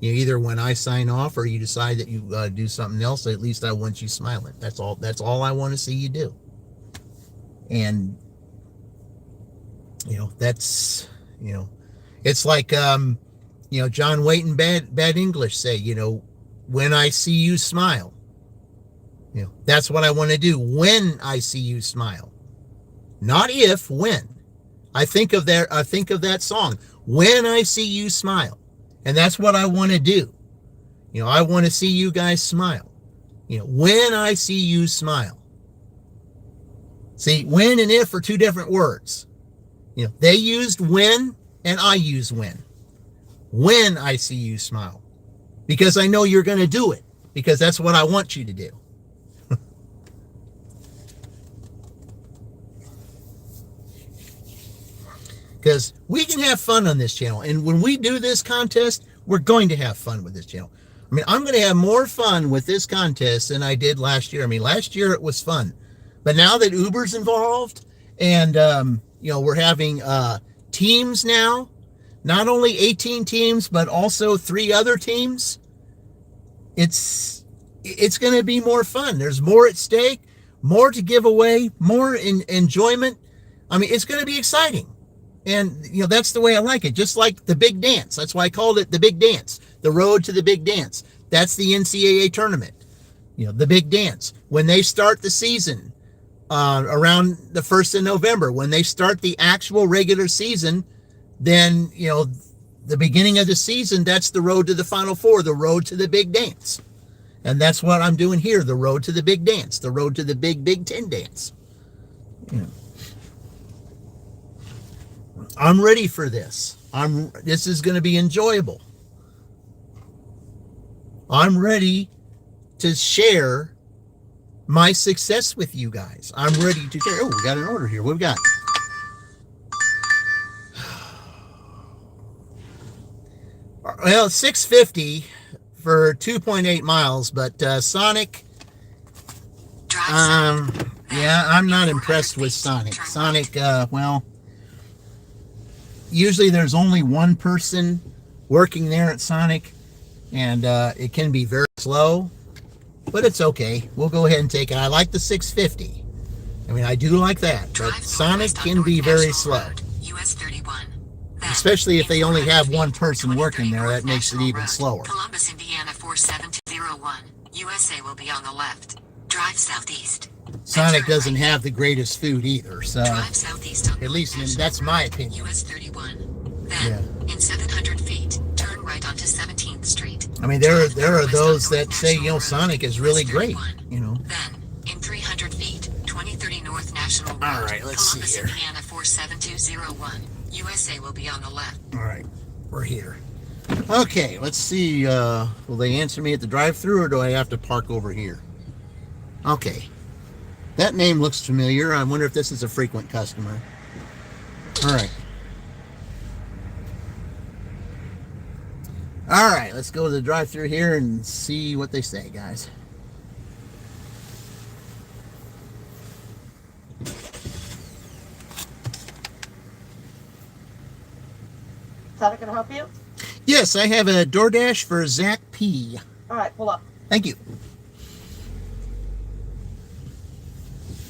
either when I sign off or you decide that you do something else, at least I want you smiling. That's all I want to see you do. And that's it's like John Wayne bad English say, when I see you smile. That's what I want to do when I see you smile. Not if, when. I think of that song, When I See You Smile. And that's what I want to do. I want to see you guys smile. When I see you smile. See, when and if are two different words. They used when and I use when. when I see you smile, because I know you're going to do it, because that's what I want you to do. Because we can have fun on this channel. And when we do this contest, we're going to have fun with this channel. I mean, I'm going to have more fun with this contest than I did last year. I mean, last year it was fun. But now that Uber's involved and, we're having teams now, not only 18 teams, but also 3 other teams, it's going to be more fun. There's more at stake, more to give away, more enjoyment. I mean, it's going to be exciting. And, that's the way I like it. Just like the big dance. That's why I called it the big dance. The road to the big dance. That's the NCAA tournament. The big dance. When they start the season, around the 1st of November, when they start the actual regular season, then, the beginning of the season, that's the road to the Final Four, the road to the big dance. And that's what I'm doing here, the road to the big dance, the road to the Big Ten dance. I'm ready for this. This is going to be enjoyable. I'm ready to share my success with you guys. I'm ready to share. Oh, we got an order here. What we got? Well, $6.50 for 2.8 miles, but Sonic. Yeah, I'm not impressed with Sonic. Sonic, usually there's only one person working there at Sonic, and it can be very slow, but it's okay. We'll go ahead and take it. I like the $6.50. I mean, I do like that, but Sonic can be very slow. US 31. Especially if they only have one person working there, that makes it even slower. Columbus, Indiana 47201. USA will be on the left. Drive southeast. Sonic doesn't have the greatest food either, so Drive southeast on at least that's my opinion. US 31. Then, in 700 feet, turn right onto 17th Street. I mean, there are those that say, Sonic is really great, Then, in 300 feet, 2030 North National Road. All right, let's see Columbus, here. Indiana 47201. USA will be on the left. All right, we're here. Okay, let's see. Will they answer me at the drive-thru, or do I have to park over here? Okay. That name looks familiar. I wonder if this is a frequent customer. All right. All right, let's go to the drive-thru here and see what they say, guys. Sonic, can I help you? Yes, I have a Doordash for Zach P. All right, pull up. Thank you.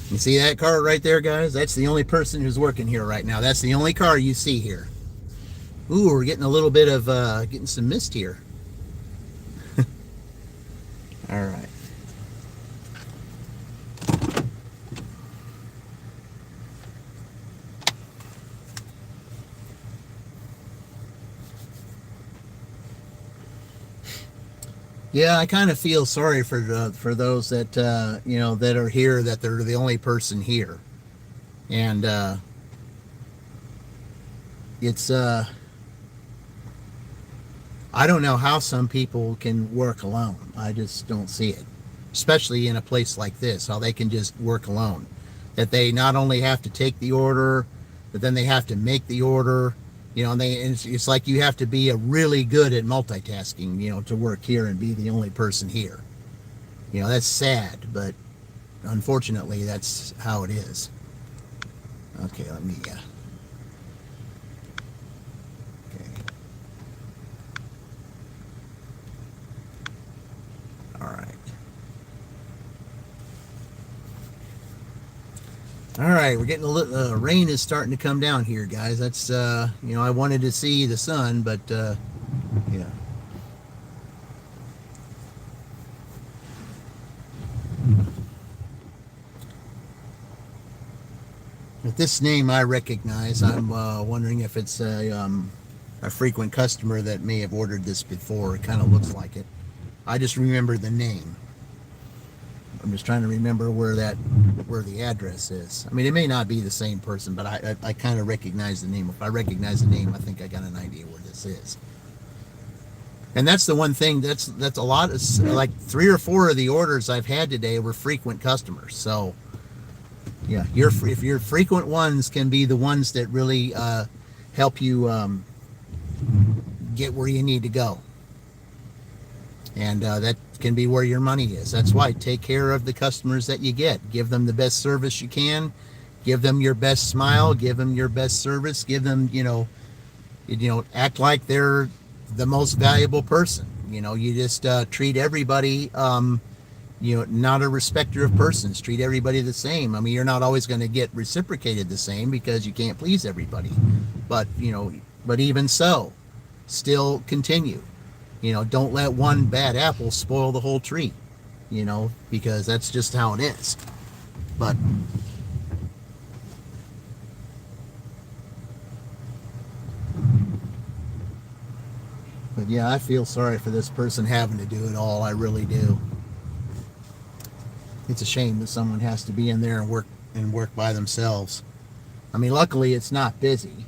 You see that car right there, guys? That's the only person who's working here right now. That's the only car you see here. Ooh, we're getting a little bit of, getting some mist here. All right. Yeah, I kind of feel sorry for those that that are here, that they're the only person here, and it's I don't know how some people can work alone. I just don't see it, especially in a place like this, how they can just work alone. That they not only have to take the order, but then they have to make the order. And it's like you have to be really good at multitasking, to work here and be the only person here. That's sad, but unfortunately, that's how it is. Okay, let me, okay. All right. All right, we're getting a little, rain is starting to come down here, guys. That's, I wanted to see the sun, but, yeah. With this name I recognize, I'm wondering if it's a frequent customer that may have ordered this before. It kind of looks like it. I just remember the name. I'm just trying to remember where the address is. I mean, it may not be the same person, but I kind of recognize the name. If I recognize the name, I think I got an idea where this is. And that's the one thing, that's a lot of, like 3 or 4 of the orders I've had today were frequent customers. So yeah, if your frequent ones can be the ones that really help you get where you need to go. And that can be where your money is. That's why take care of the customers that you get. Give them the best service you can. Give them your best smile. Give them your best service. Give them, act like they're the most valuable person. You just treat everybody, not a respecter of persons. Treat everybody the same. I mean, you're not always going to get reciprocated the same because you can't please everybody. But, but even so, still continue. Don't let one bad apple spoil the whole tree, because that's just how it is. But yeah, I feel sorry for this person having to do it all. I really do. It's a shame that someone has to be in there and work by themselves. I mean, luckily it's not busy.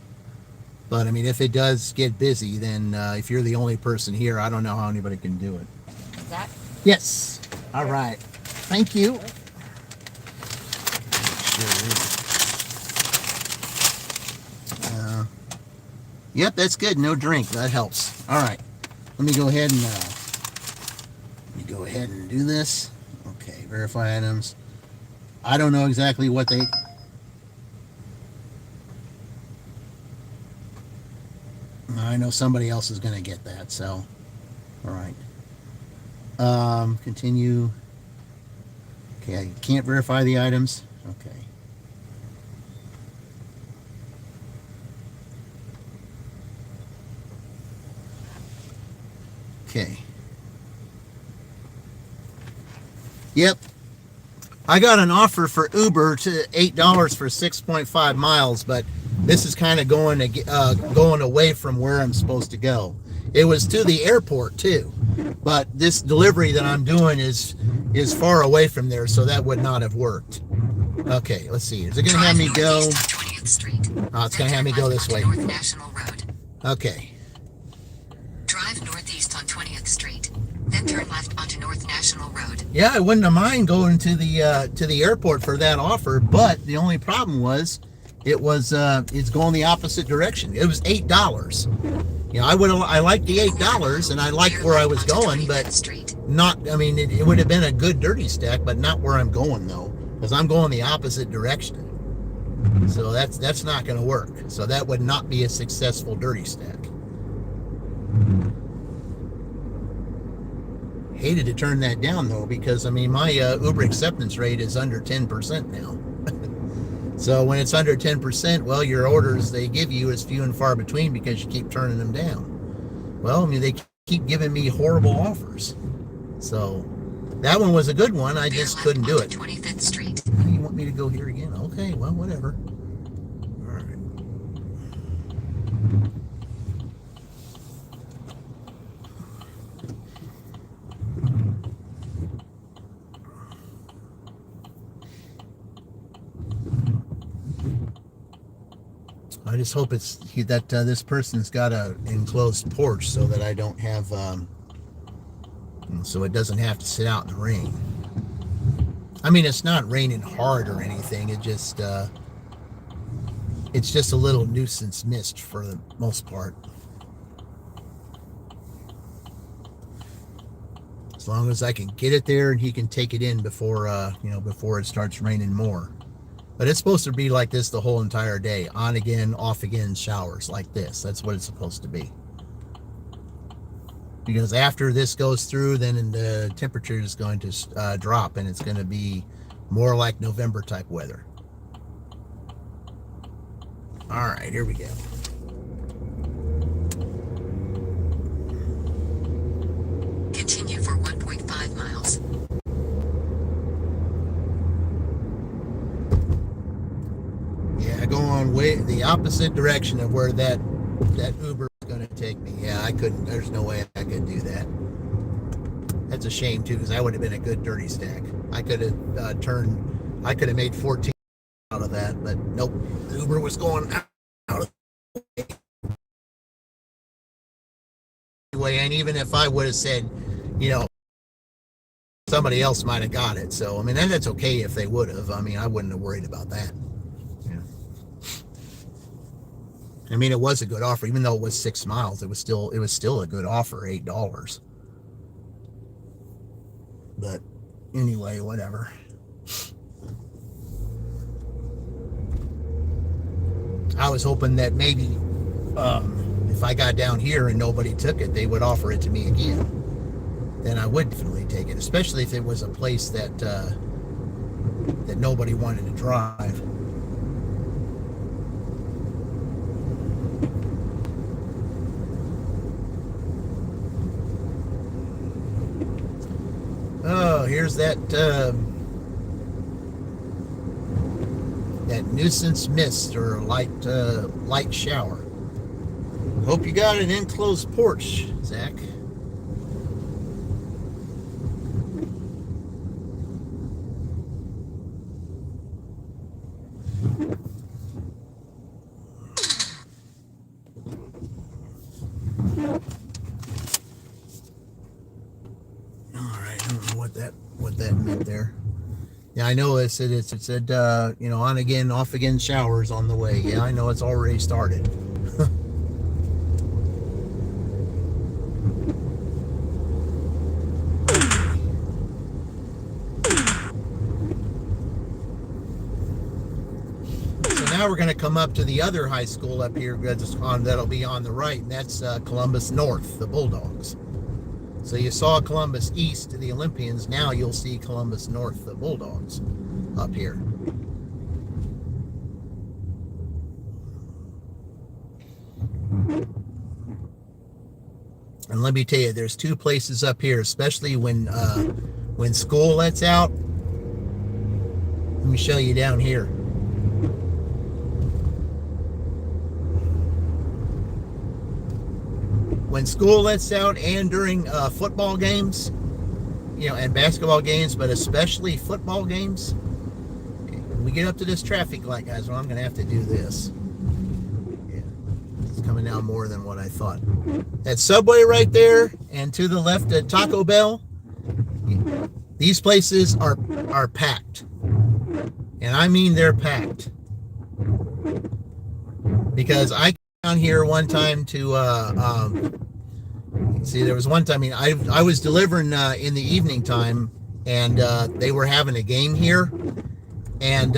But I mean, if it does get busy, then if you're the only person here, I don't know how anybody can do it. Zach? Yes. All right. Thank you. Yep, that's good. No drink. That helps. All right. Let me go ahead and do this. Okay. Verify items. I don't know exactly what they. I know somebody else is going to get that, so all right. Continue. Okay, I can't verify the items. Okay. Okay. Yep. I got an offer for Uber to $8 for 6.5 miles, but this is kind of going away from where I'm supposed to go. It was to the airport too, but this delivery that I'm doing is far away from there, so that would not have worked. Okay, let's see. Is it going to have me go? 20th Street. Oh, it's going to have me go this way. North National Road. Okay. Drive northeast on 20th Street. Then turn left onto North National Road. Yeah, I wouldn't have mind going to the airport for that offer, but the only problem was it's going the opposite direction. It was $8. I liked the $8 and I liked where I was going, but not. I mean, it would have been a good dirty stack, but not where I'm going though, because I'm going the opposite direction. So that's not going to work. So that would not be a successful dirty stack. Hated to turn that down though, because I mean my Uber acceptance rate is under 10% now. So when it's under 10%, well, your orders they give you is few and far between because you keep turning them down. Well, I mean they keep giving me horrible offers. So that one was a good one. I just couldn't do it. 25th Street. You want me to go here again? Okay, well, whatever. All right. I just hope it's that this person's got a enclosed porch so that I don't have, so it doesn't have to sit out in the rain. I mean, it's not raining hard or anything. It's just a little nuisance mist for the most part. As long as I can get it there and he can take it in before, before it starts raining more. But it's supposed to be like this the whole entire day. On again, off again, showers like this. That's what it's supposed to be. Because after this goes through, then the temperature is going to drop and it's going to be more like November type weather. All right, here we go. Continue for 1.5 miles. Yeah, go on way the opposite direction of where that Uber is going to take me. Yeah, I couldn't. There's no way I could do that. That's a shame too, because that would have been a good dirty stack. I could have I could have made 14 out of that, but nope. The Uber was going out of the way anyway. And even if I would have said, you know, somebody else might have got it. So, I mean, and that's okay if they would have. I mean, I wouldn't have worried about that. Yeah. I mean, it was a good offer, even though it was 6 miles. It was still a good offer, $8. But anyway, whatever. I was hoping that maybe if I got down here and nobody took it, they would offer it to me again. Then I would definitely take it, especially if it was a place that that nobody wanted to drive. Oh, here's that that nuisance mist or light shower. Hope you got an enclosed porch, Zach. What that meant there. Yeah, I know it said you know, on again, off again showers on the way. Yeah, I know it's already started. So now we're going to come up to the other high school up here that'll be on the right, and that's Columbus North, the Bulldogs. So you saw Columbus East, the Olympians. Now you'll see Columbus North, the Bulldogs, up here. And let me tell you, there's two places up here, especially when school lets out. Let me show you down here. When school lets out and during football games, you know, and basketball games, but especially football games. Okay, when we get up to this traffic light, guys, well, I'm going to have to do this. Yeah, it's coming down more than what I thought. That Subway right there, and to the left at Taco Bell, these places are packed. And I mean they're packed. Because I came down here one time to see, there was one time, I mean, I was delivering in the evening time, and they were having a game here, and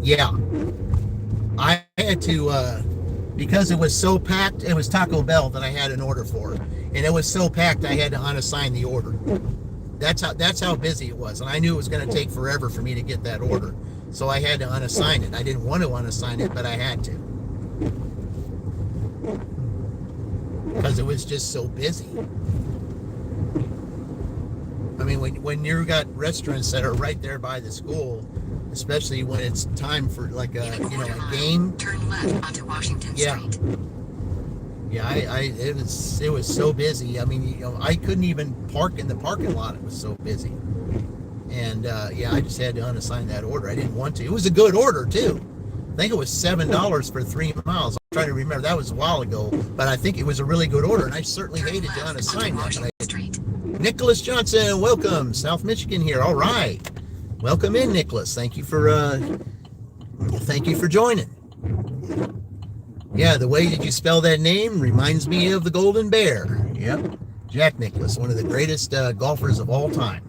yeah, I had to because it was so packed. It was Taco Bell that I had an order for, and it was so packed I had to unassign the order. That's how busy it was, and I knew it was going to take forever for me to get that order, so I had to unassign it. I didn't want to unassign it, but I had to, because it was just so busy. I mean, when you've got restaurants that are right there by the school, especially when it's time for like a game. Turn left onto Washington Yeah. Street. Yeah, it was so busy. I mean, I couldn't even park in the parking lot. It was so busy. And yeah, I just had to unassign that order. I didn't want to. It was a good order too. I think it was $7 for 3 miles. I'm trying to remember. That was a while ago, but I think it was a really good order, and I certainly hated to unassign that. Nicholas Johnson, welcome. South Michigan here. All right. Welcome in, Nicholas. Thank you for joining. Yeah, the way that you spell that name reminds me of the Golden Bear. Yep. Jack Nicklaus, one of the greatest golfers of all time.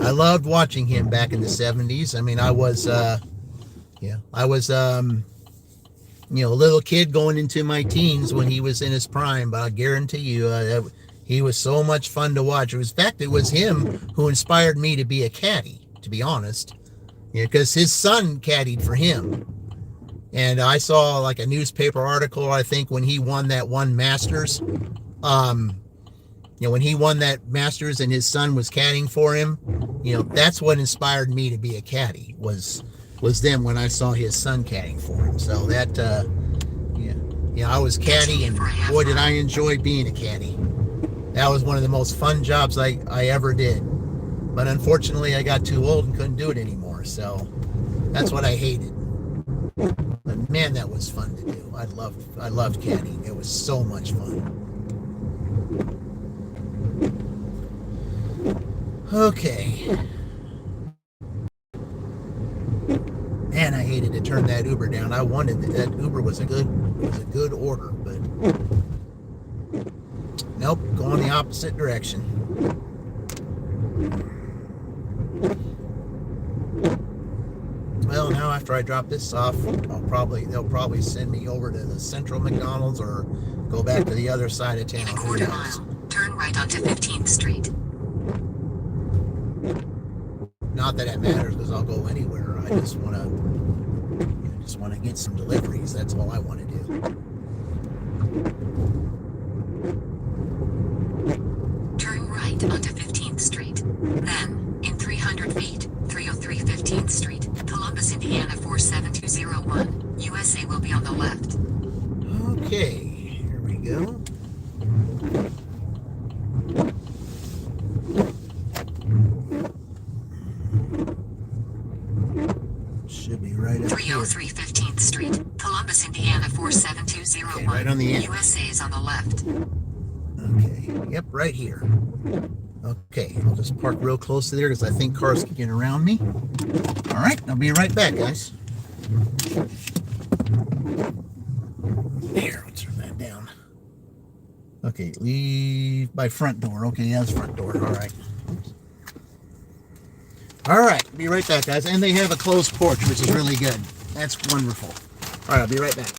I loved watching him back in the 70s. I mean, I was a little kid going into my teens when he was in his prime, but I guarantee you he was so much fun to watch. In fact, it was him who inspired me to be a caddy, to be honest, because his son caddied for him. And I saw like a newspaper article, I think, when he won that one Masters. When he won that Masters and his son was caddying for him, that's what inspired me to be a caddy, was them when I saw his son caddying for him. So that, I was caddy, and boy, did I enjoy being a caddy. That was one of the most fun jobs I ever did. But unfortunately, I got too old and couldn't do it anymore. So that's what I hated. But man, that was fun to do. I loved caddying. It was so much fun. Okay. Man, I hated to turn that Uber down. I wanted that Uber was a good order, but nope, going the opposite direction. Well, now after I drop this off, they'll probably send me over to the central McDonald's or go back to the other side of town. In a quarter mile, turn right onto 15th Street. Not that it matters because I'll go anywhere. I just want to get some deliveries. That's all I want to do. Turn right onto 15th Street. Then, in 300 feet, 303 15th Street, Columbus, Indiana 47201. USA will be on the left. Okay, here we go. Should be right up 303 15th Street, Columbus, Indiana 47201. Okay, right on the end. USA is on the left. Okay, yep, right here. Okay, I'll just park real close to there because I think cars can get around me. All right, I'll be right back, guys. Here, let's turn that down. Okay, leave by front door. Okay, that's front door. All right. All right, be right back, guys. And they have a closed porch, which is really good. That's wonderful. All right, I'll be right back.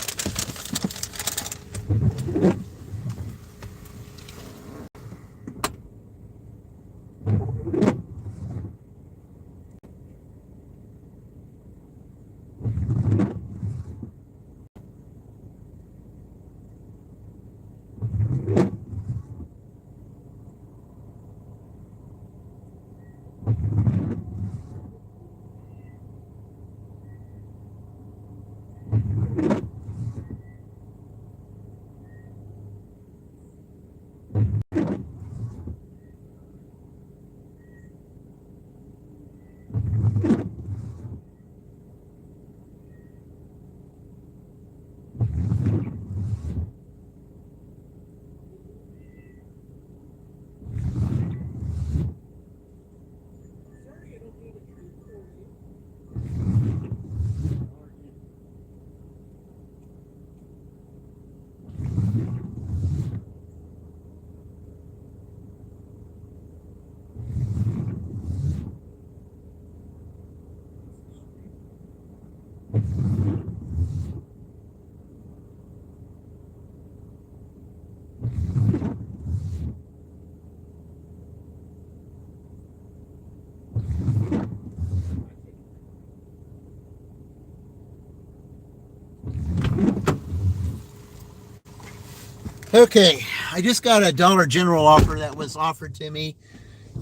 Okay, I just got a Dollar General offer that was offered to me.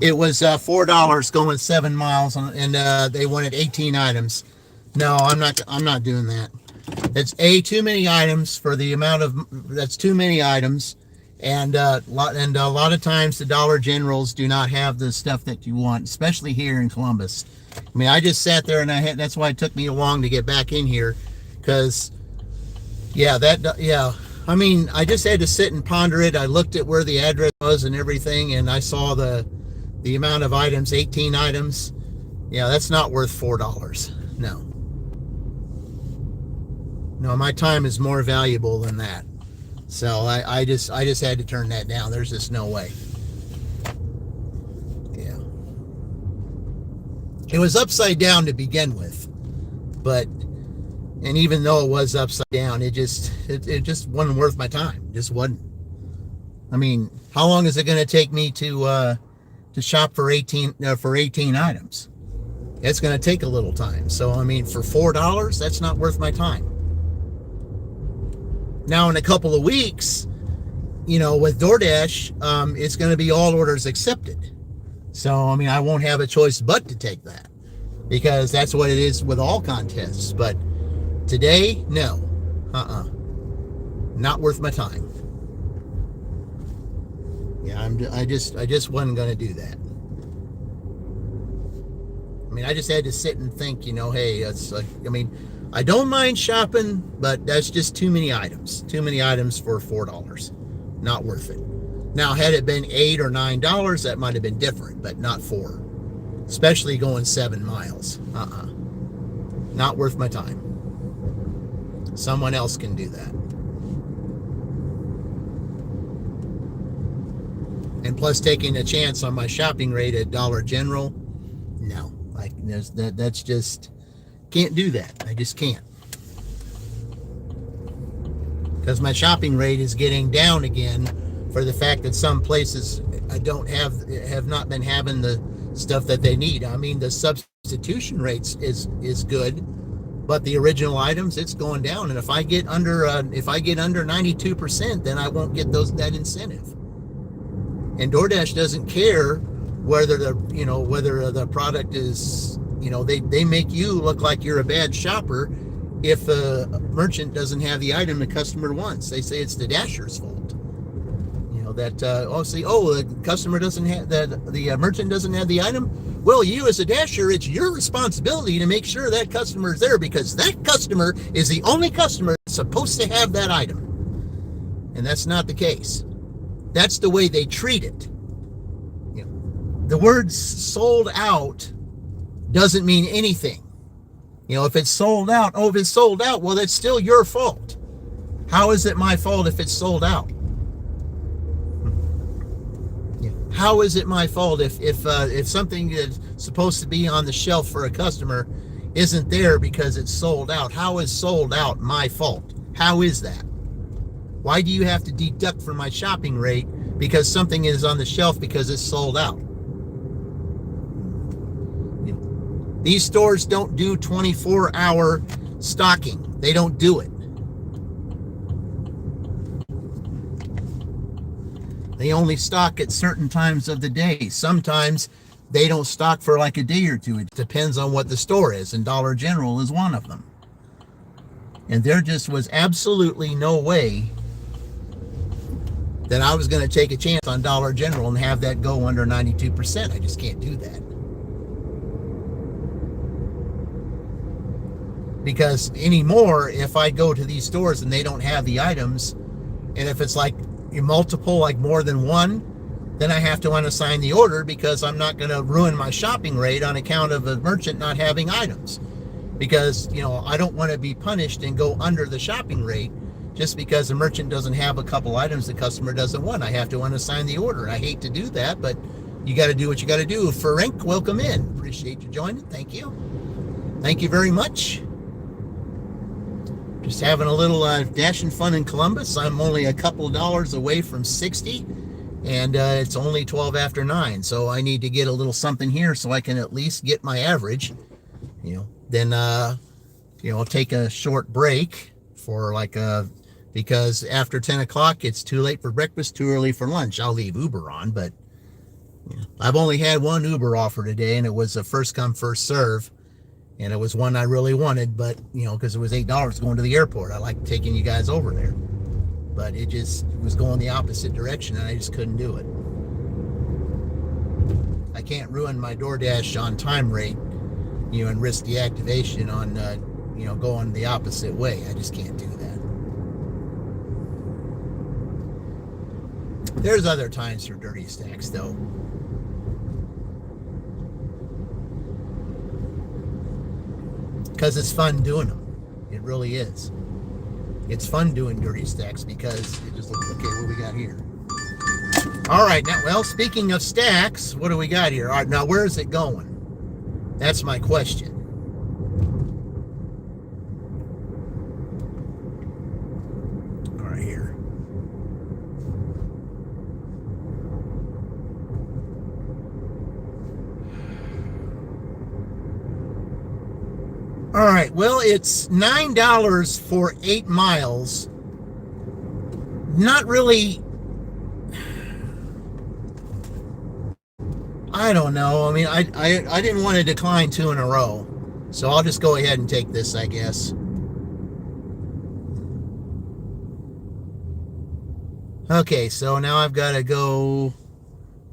It was $4 going 7 miles, and they wanted 18 items. No, I'm not doing that. It's too many items for the amount of. That's too many items, and a lot of times the Dollar Generals do not have the stuff that you want, especially here in Columbus. I mean, I just sat there, and that's why it took me long to get back in here, because I mean, I just had to sit and ponder it. I looked at where the address was and everything, and I saw the amount of items, 18 items. Yeah, that's not worth $4. No, my time is more valuable than that. So I just had to turn that down. There's just no way. Yeah. It was upside down to begin with, and even though it was upside down, it just wasn't worth my time. It just wasn't. I mean, how long is it going to take me to shop for 18 items? It's going to take a little time. So I mean, for $4, that's not worth my time. Now, in a couple of weeks, with Doordash, it's going to be all orders accepted. So I mean, I won't have a choice but to take that, because that's what it is with all contests. But today, no, not worth my time. Yeah, I just wasn't going to do that. I mean, I just had to sit and think, hey, it's like, I mean, I don't mind shopping, but that's just too many items. Too many items for $4. Not worth it. Now, had it been $8 or $9, that might have been different, but not $4. Especially going 7 miles. Not worth my time. Someone else can do that. And plus, taking a chance on my shopping rate at Dollar General, no. That's just, can't do that. I just can't. Because my shopping rate is getting down again for the fact that some places have not been having the stuff that they need. I mean, the substitution rates is good, but the original items, it's going down. And if I get under 92%, then I won't get that incentive. And DoorDash doesn't care whether the product is, they make you look like you're a bad shopper if a merchant doesn't have the item the customer wants. They say it's the dasher's fault. The customer doesn't have the merchant doesn't have the item. Well, you as a dasher, it's your responsibility to make sure that customer is there, because that customer is the only customer that's supposed to have that item. And that's not the case. That's the way they treat it. The word sold out doesn't mean anything. If it's sold out, well, that's still your fault. How is it my fault if it's sold out? How is it my fault if something that's supposed to be on the shelf for a customer isn't there because it's sold out? How is sold out my fault? How is that? Why do you have to deduct from my shopping rate because something is on the shelf because it's sold out? These stores don't do 24-hour stocking. They don't do it. They only stock at certain times of the day. Sometimes they don't stock for like a day or two. It depends on what the store is, and Dollar General is one of them. And there just was absolutely no way that I was going to take a chance on Dollar General and have that go under 92%. I just can't do that. Because anymore, if I go to these stores and they don't have the items, and if it's like multiple, like more than one, then I have to unassign the order, because I'm not going to ruin my shopping rate on account of a merchant not having items. Because, I don't want to be punished and go under the shopping rate just because the merchant doesn't have a couple items the customer doesn't want. I have to unassign the order. I hate to do that, but you got to do what you got to do. Ferenc, welcome in. Appreciate you joining. Thank you. Thank you very much. Just having a little dashing fun in Columbus. I'm only a couple dollars away from 60, and it's only 12 after 9. So I need to get a little something here so I can at least get my average. Then I'll take a short break for because after 10 o'clock, it's too late for breakfast, too early for lunch. I'll leave Uber on, but I've only had one Uber offer today, and it was a first come, first serve. And it was one I really wanted, but, because it was $8 going to the airport. I like taking you guys over there. But it just was going the opposite direction, and I just couldn't do it. I can't ruin my Doordash on time rate, and risk deactivation on, going the opposite way. I just can't do that. There's other times for dirty stacks, though. Because it's fun doing them. It really is. It's fun doing dirty stacks because it just looks, okay, what we got here? All right, now, well, speaking of stacks, what do we got here? All right, now, where is it going? That's my question. All right, here. All right, well, it's $9 for 8 miles. Not really, I don't know. I mean, I didn't want to decline 2 in a row, so I'll just go ahead and take this, I guess. Okay, so now I've got to go,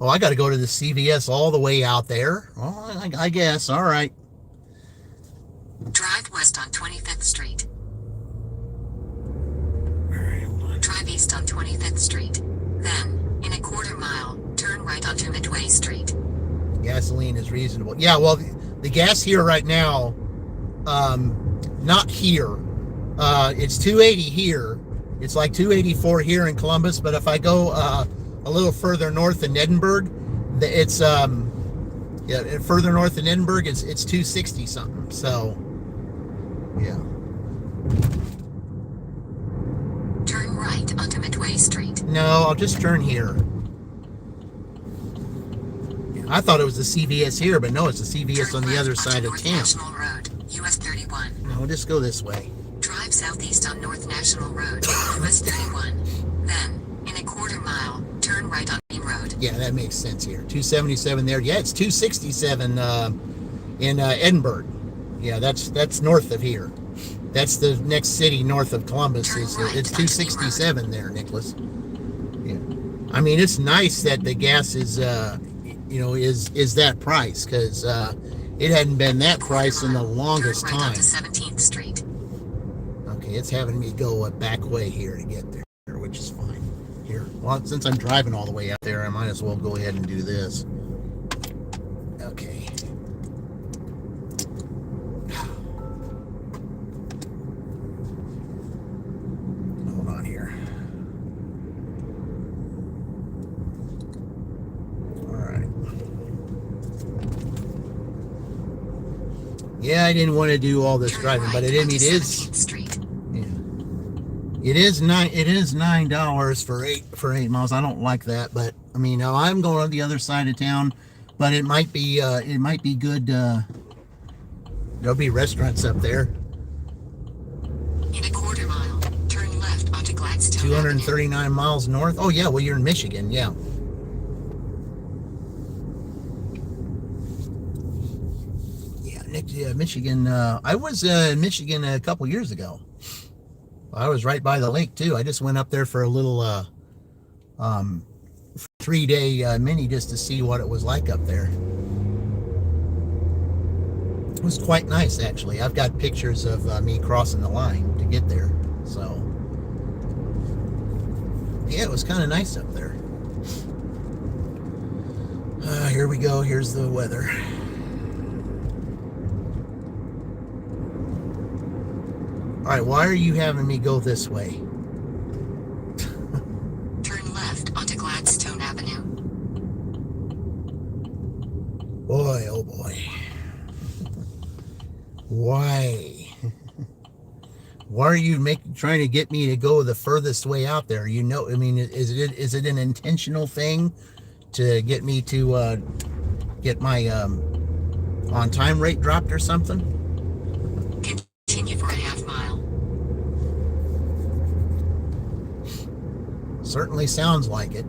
I got to go to the CVS all the way out there. Well, I guess, all right. Drive west on 25th Street. All right, hold on. Drive east on 25th Street. Then, in a quarter Street. Gasoline is reasonable. Yeah, well, the gas here right now, not here. It's 280 here. It's like 284 here in Columbus, but if I go a little further north in Edinburgh, it's further north in Edinburgh, it's 260 something. So, yeah. Turn right onto Midway Street. No, I'll just turn here. I thought it was the CVS here, but no, it's the CVS on the other side of North town. National Road, US 31. No, we'll just go this way. Drive southeast on North National Road, US 31. Then, in a quarter mile, turn right on Main Road. Yeah, that makes sense here. 277 there. Yeah, it's 267 in Edinburgh. Yeah, that's north of here. That's the next city north of Columbus. It's 267 there, Nicholas. Yeah, I mean, it's nice that the gas is is that price, because it hadn't been that price in the longest turn right time. onto 17th Street. Okay, it's having me go a back way here to get there, which is fine. Here, well, since I'm driving all the way up there, I might as well go ahead and do this. Okay. Hold on here. All right. Yeah, I didn't want to do all this Turn driving, right but it onto is. 17th Street. Yeah. It is $9 for 8 miles. I don't like that, but I mean, now I'm going on the other side of town, but it might be good. There'll be restaurants up there. In a quarter mile, turn left onto Gladstone 239 miles north. Oh yeah, well you're in Michigan, yeah. Yeah, Michigan. I was in Michigan a couple years ago. I was right by the lake too. I just went up there for a little 3-day mini just to see what it was like up there. It was quite nice, actually. I've got pictures of me crossing the line to get there. So, yeah, it was kind of nice up there. Here we go. Here's the weather. All right, why are you having me go this way? Turn left onto Gladstone Avenue. Boy, oh boy. Why? Why are you trying to get me to go the furthest way out there? You know, I mean, is it an intentional thing to get me to get my on time rate dropped or something? Continue for a half mile. Certainly sounds like it.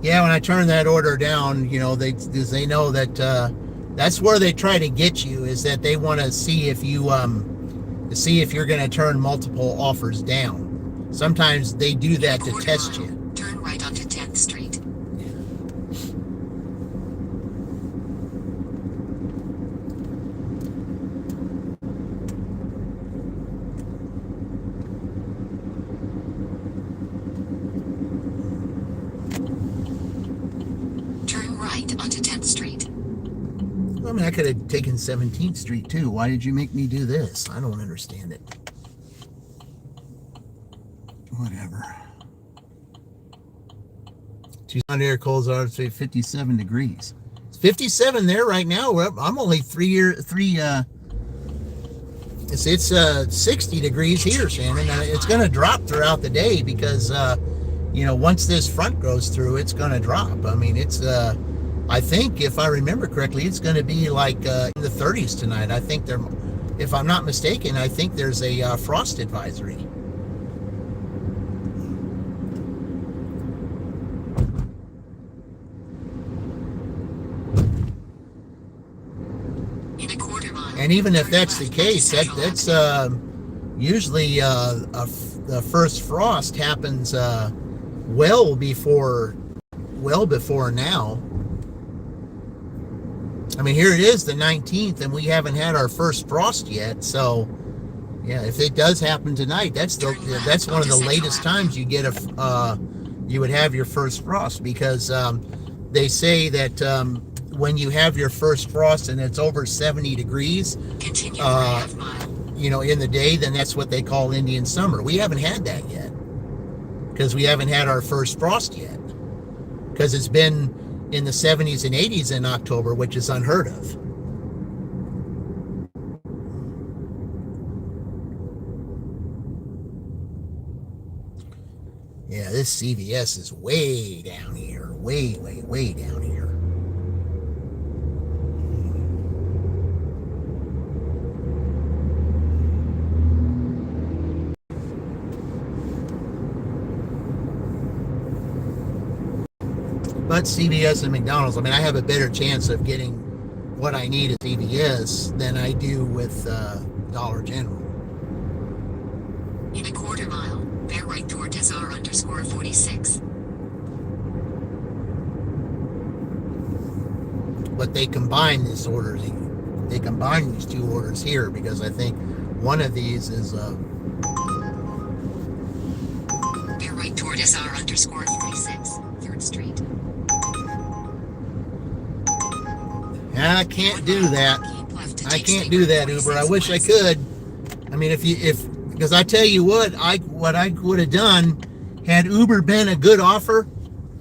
Yeah, when I turn that order down, you know, they know that that's where they try to get you, is that they want to see if you're going to turn multiple offers down. Sometimes they do that to test you. Turn right onto 10th Street. Turn right onto 10th Street. I mean, I could have taken 17th Street too. Why did you make me do this? I don't understand it. Whatever. Tucson air cold are 57 degrees. It's 57 there right now. I'm only it's 60 degrees here, Shannon. It's going to drop throughout the day because once this front goes through, it's going to drop. I mean, it's I think, if I remember correctly, it's going to be like in the 30s tonight. I think if I'm not mistaken, I think there's a frost advisory. In a quarter mile. And even if that's the case, that's usually the first frost happens well before now. I mean, here it is, the 19th, and we haven't had our first frost yet. So, Yeah, if it does happen tonight, that's one of the latest times you get you would have your first frost, because they say that when you have your first frost and it's over 70 degrees, Continue for a half mile. in the day, then that's what they call Indian summer. We haven't had that yet, because we haven't had our first frost yet, because it's been in the 70s and 80s in October, which is unheard of. Yeah, this CVS is way down here. Way, way, way down here. But CVS and McDonald's, I mean, I have a better chance of getting what I need at CVS than I do with Dollar General. In a quarter mile, bear right toward SR_46. But they combine these orders. They combine these two orders here, because I think one of these is Bear right toward SR_46, 3rd Street. I can't do that. Keep left to I take can't State do Road that, Uber. I 46 wish I west. could. I mean, because I tell you what I would have done had Uber been a good offer.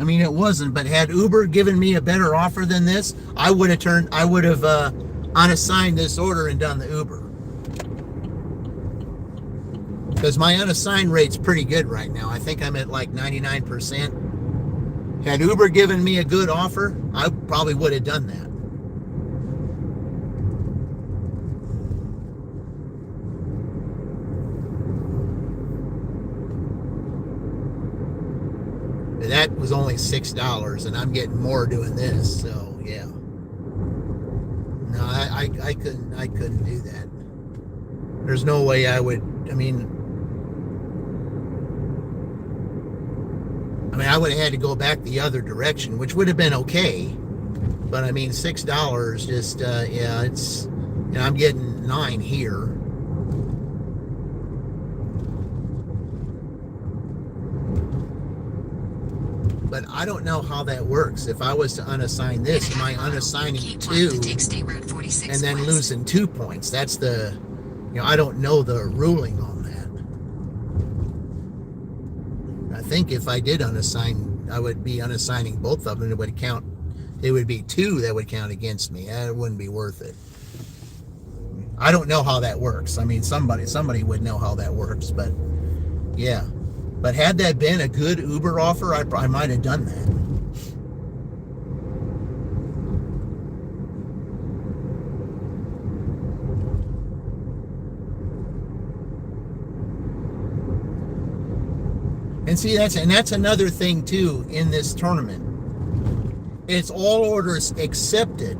I mean, it wasn't, but had Uber given me a better offer than this, I would have unassigned this order and done the Uber. Because my unassigned rate's pretty good right now. I think I'm at like 99%. Had Uber given me a good offer, I probably would have done that. That was only $6, and I'm getting more doing this. So yeah, no, I couldn't do that. There's no way I would. I mean, I would have had to go back the other direction, which would have been okay. But I mean, $6 just yeah, it's, I'm getting 9 here. But I don't know how that works. If I was to unassign this, am I unassigning Keep left 2 to take State Road 46 and then west. losing 2 points? That's the, I don't know the ruling on that. I think if I did unassign, I would be unassigning both of them. It would count. It would be 2 that would count against me. It wouldn't be worth it. I don't know how that works. I mean, somebody would know how that works, but yeah. But had that been a good Uber offer, I might have done that. And see, that's another thing too in this tournament. It's all orders accepted,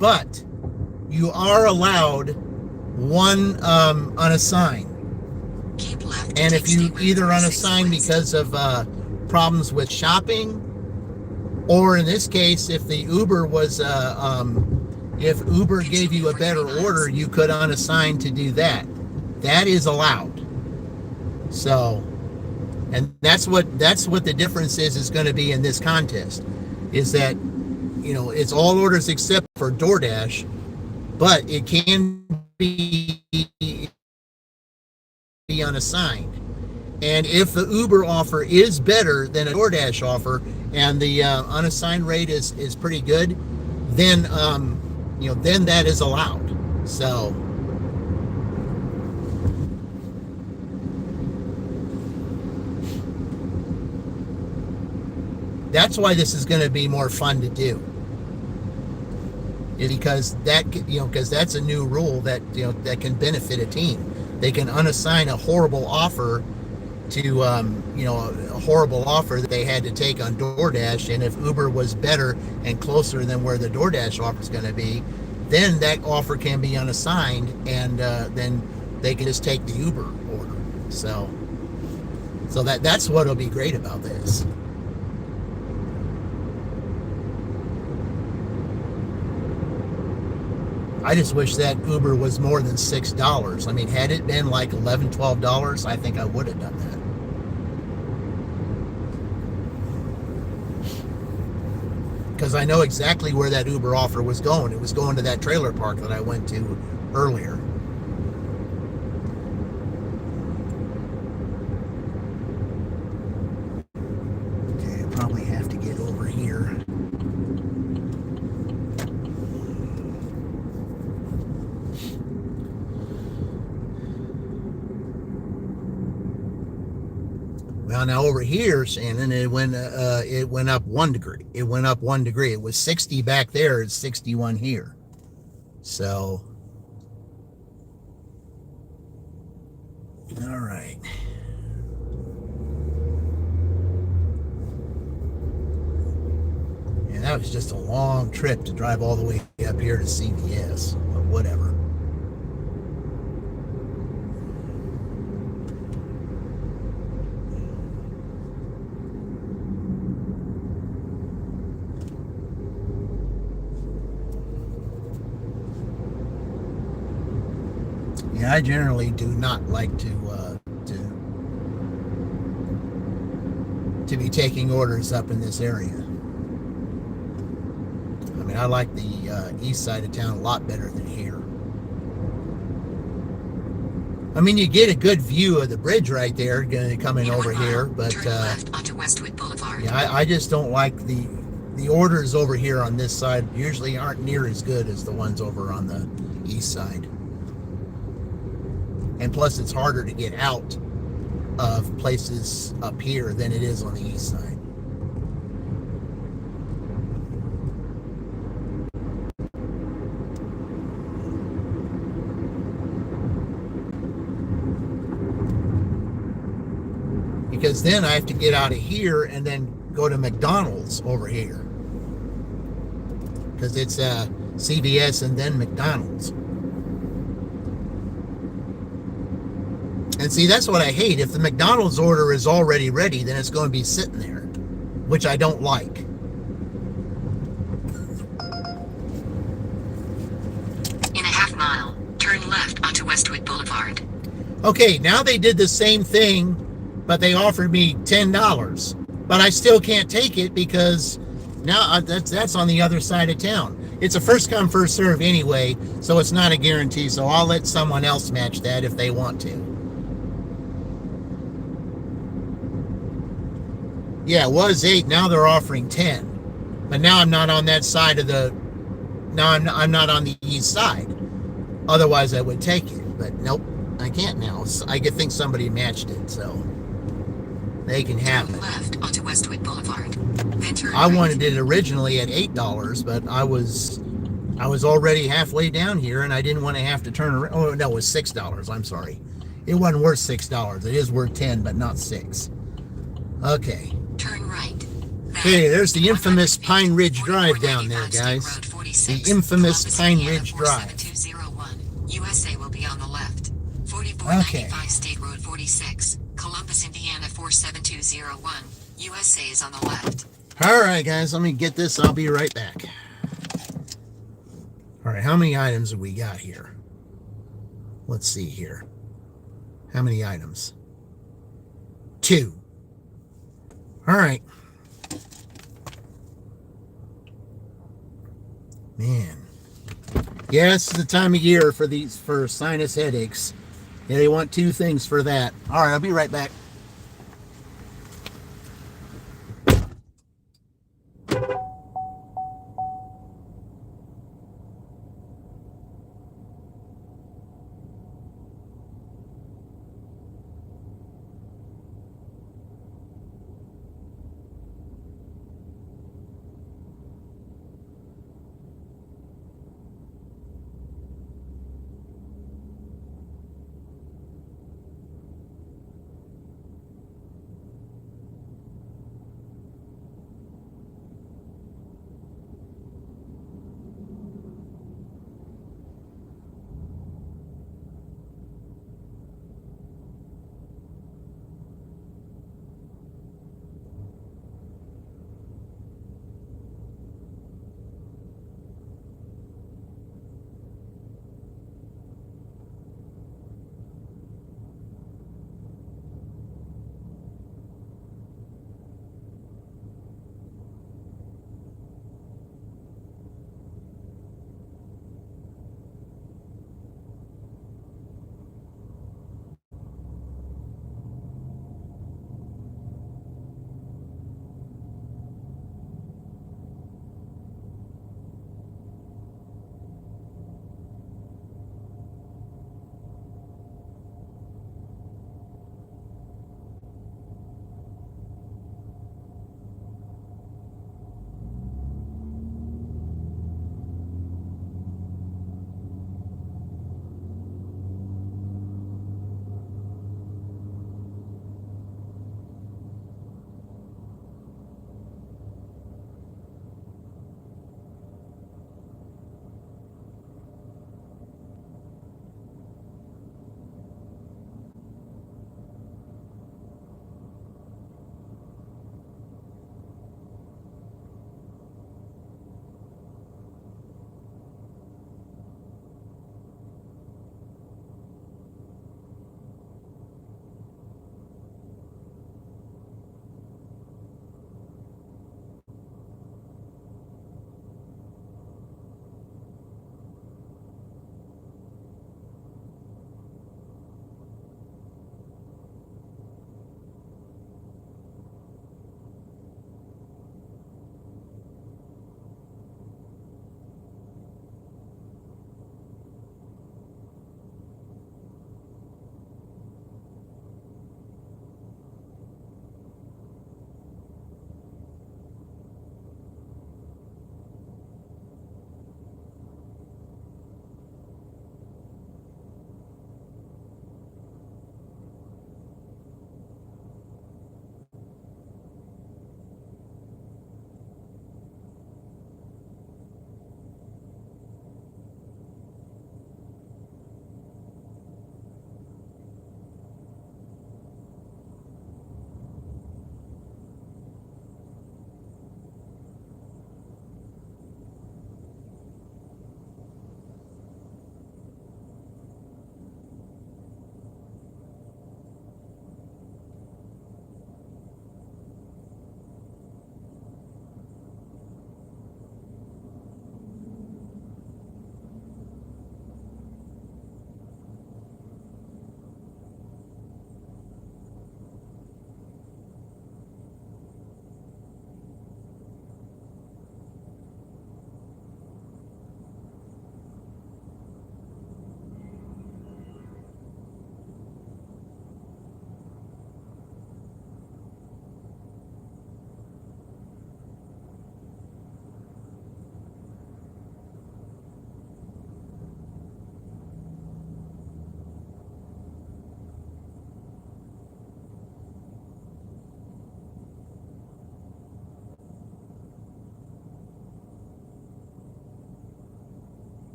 but you are allowed one unassigned. Keep left to And take if you State Road either 46 unassign west. because of problems with shopping, or in this case, if the Uber was, if Uber gave you a better order, you could unassign to do that. That is allowed. So, and that's what the difference is going to be in this contest, is that, it's all orders except for Doordash, but it can be unassigned. And if the Uber offer is better than a Doordash offer, and the unassigned rate is pretty good, then then that is allowed. So that's why this is going to be more fun to do. Because because that's a new rule that that can benefit a team. They can unassign a horrible offer to a horrible offer that they had to take on Doordash, and if Uber was better and closer than where the Doordash offer is going to be, then that offer can be unassigned, and then they can just take the Uber order. So that's what'll be great about this. I just wish that Uber was more than $6. I mean, had it been like $11, $12, I think I would have done that. Because I know exactly where that Uber offer was going. It was going to that trailer park that I went to earlier. Okay, I probably have to get over here. Well, now over here, Shannon, it went up 1 degree. It went up 1 degree. It was 60 back there. It's 61 here. So, all right. Yeah, that was just a long trip to drive all the way up here to CVS, but whatever. Yeah, I generally do not like to be taking orders up in this area. I mean, I like the east side of town a lot better than here. I mean, you get a good view of the bridge right there coming over here, but turn left onto Westwood Boulevard. yeah, I just don't like the orders over here on this side. Usually aren't near as good as the ones over on the east side. And plus, it's harder to get out of places up here than it is on the east side. Because then I have to get out of here and then go to McDonald's over here. Because it's CVS and then McDonald's. And see, that's what I hate. If the McDonald's order is already ready, then it's going to be sitting there, which I don't like. In a half mile, turn left onto Westwood Boulevard. Okay, now they did the same thing, but they offered me $10. But I still can't take it because now that's on the other side of town. It's a first come, first serve anyway, so it's not a guarantee. So I'll let someone else match that if they want to. Yeah, it was 8. Now they're offering 10. But now I'm not on that side of the... Now I'm not on the east side. Otherwise, I would take it. But nope, I can't now. I think somebody matched it, so... They can have Turn it. left onto Westwood Boulevard. Then turn I right. wanted it originally at $8, but I was already halfway down here, and I didn't want to have to turn around. Oh, no, it was $6. I'm sorry. It wasn't worth $6. It is worth 10, but not 6. Okay. Turn right. Then, Okay, there's the infamous 100 feet, Pine Ridge Drive 4495 down there, State guys. Road 46, The infamous Columbus, Pine Indiana, Ridge Drive. 47201. USA will be on the left. 4495 Okay. State Road 46, Columbus, Indiana 47201. USA is on the left. All right, guys, let me get this. I'll be right back. All right, how many items have we got here? Let's see here. How many items? 2. All right. Man. Yeah, this is the time of year for sinus headaches. Yeah, they want 2 things for that. All right, I'll be right back.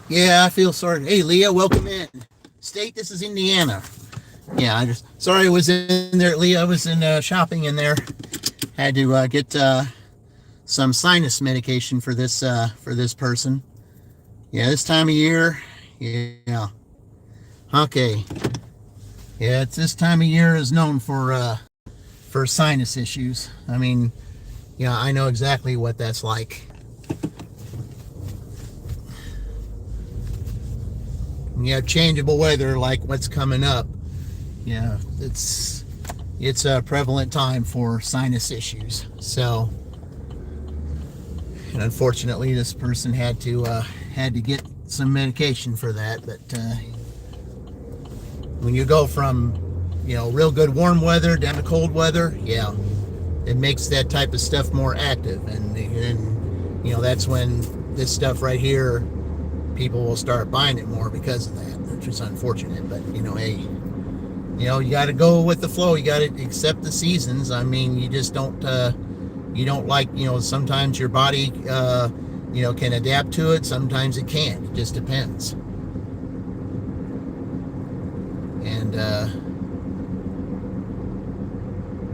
Yeah, I feel sorry. Hey, Leah, welcome in. State, this is Indiana. Yeah, I just sorry I was in there, Leah. I was in shopping in there. Had to get some sinus medication for this person. Yeah, this time of year. Yeah. Okay. Yeah, it's this time of year is known for sinus issues. I mean, yeah, I know exactly what that's like. When you have changeable weather like what's coming up, yeah, it's a prevalent time for sinus issues. So, and unfortunately, this person had to get some medication for that. But when you go from real good warm weather down to cold weather, yeah, it makes that type of stuff more active, and that's when this stuff right here, people will start buying it more because of that, which is unfortunate. But hey, you got to go with the flow. You got to accept the seasons. I mean, you just don't like, sometimes your body can adapt to it, sometimes it can't. It just depends. And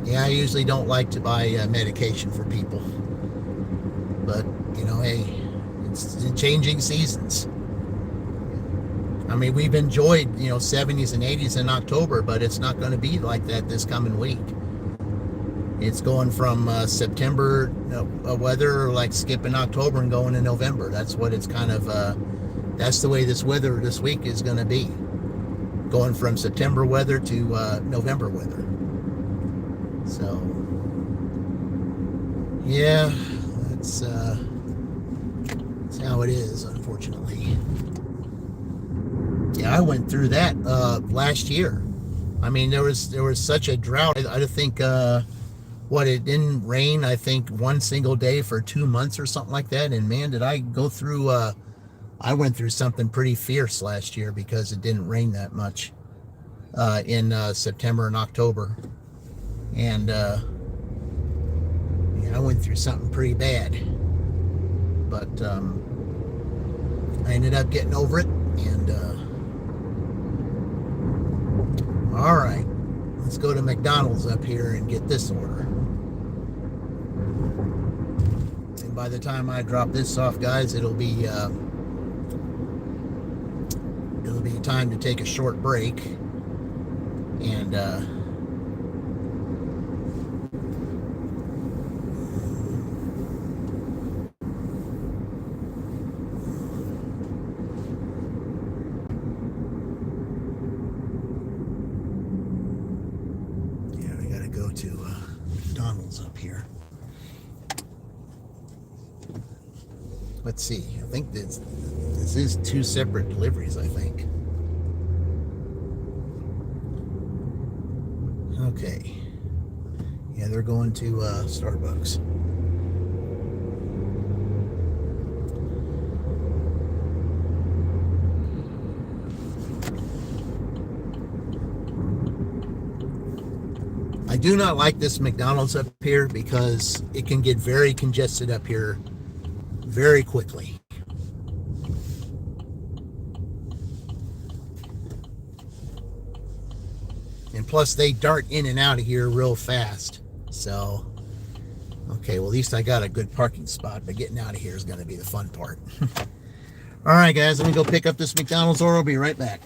yeah, I usually don't like to buy medication for people, but hey, it's changing seasons. I mean, we've enjoyed 70s and 80s in October, but it's not going to be like that this coming week. It's going from September weather, like skipping October and going to November. That's what it's kind of that's the way this weather this week is going to be, going from September weather to November weather. So yeah, that's how it is, unfortunately. Yeah, I went through that last year. I mean, there was such a drought. I think it didn't rain, I think, one single day for 2 months or something like that. And man, did I go through I went through something pretty fierce last year because it didn't rain that much in September and October. And yeah, I went through something pretty bad. But I ended up getting over it. And all right, let's go to McDonald's up here and get this order. And by the time I drop this off, guys, it'll be time to take a short break. And let's see. I think this is 2 separate deliveries, I think. Okay. Yeah, they're going to Starbucks. I do not like this McDonald's up here because it can get very congested up here very quickly. And plus they dart in and out of here real fast. So, okay, well, at least I got a good parking spot, but getting out of here is going to be the fun part. All right, guys, let me go pick up this McDonald's order. I'll be right back.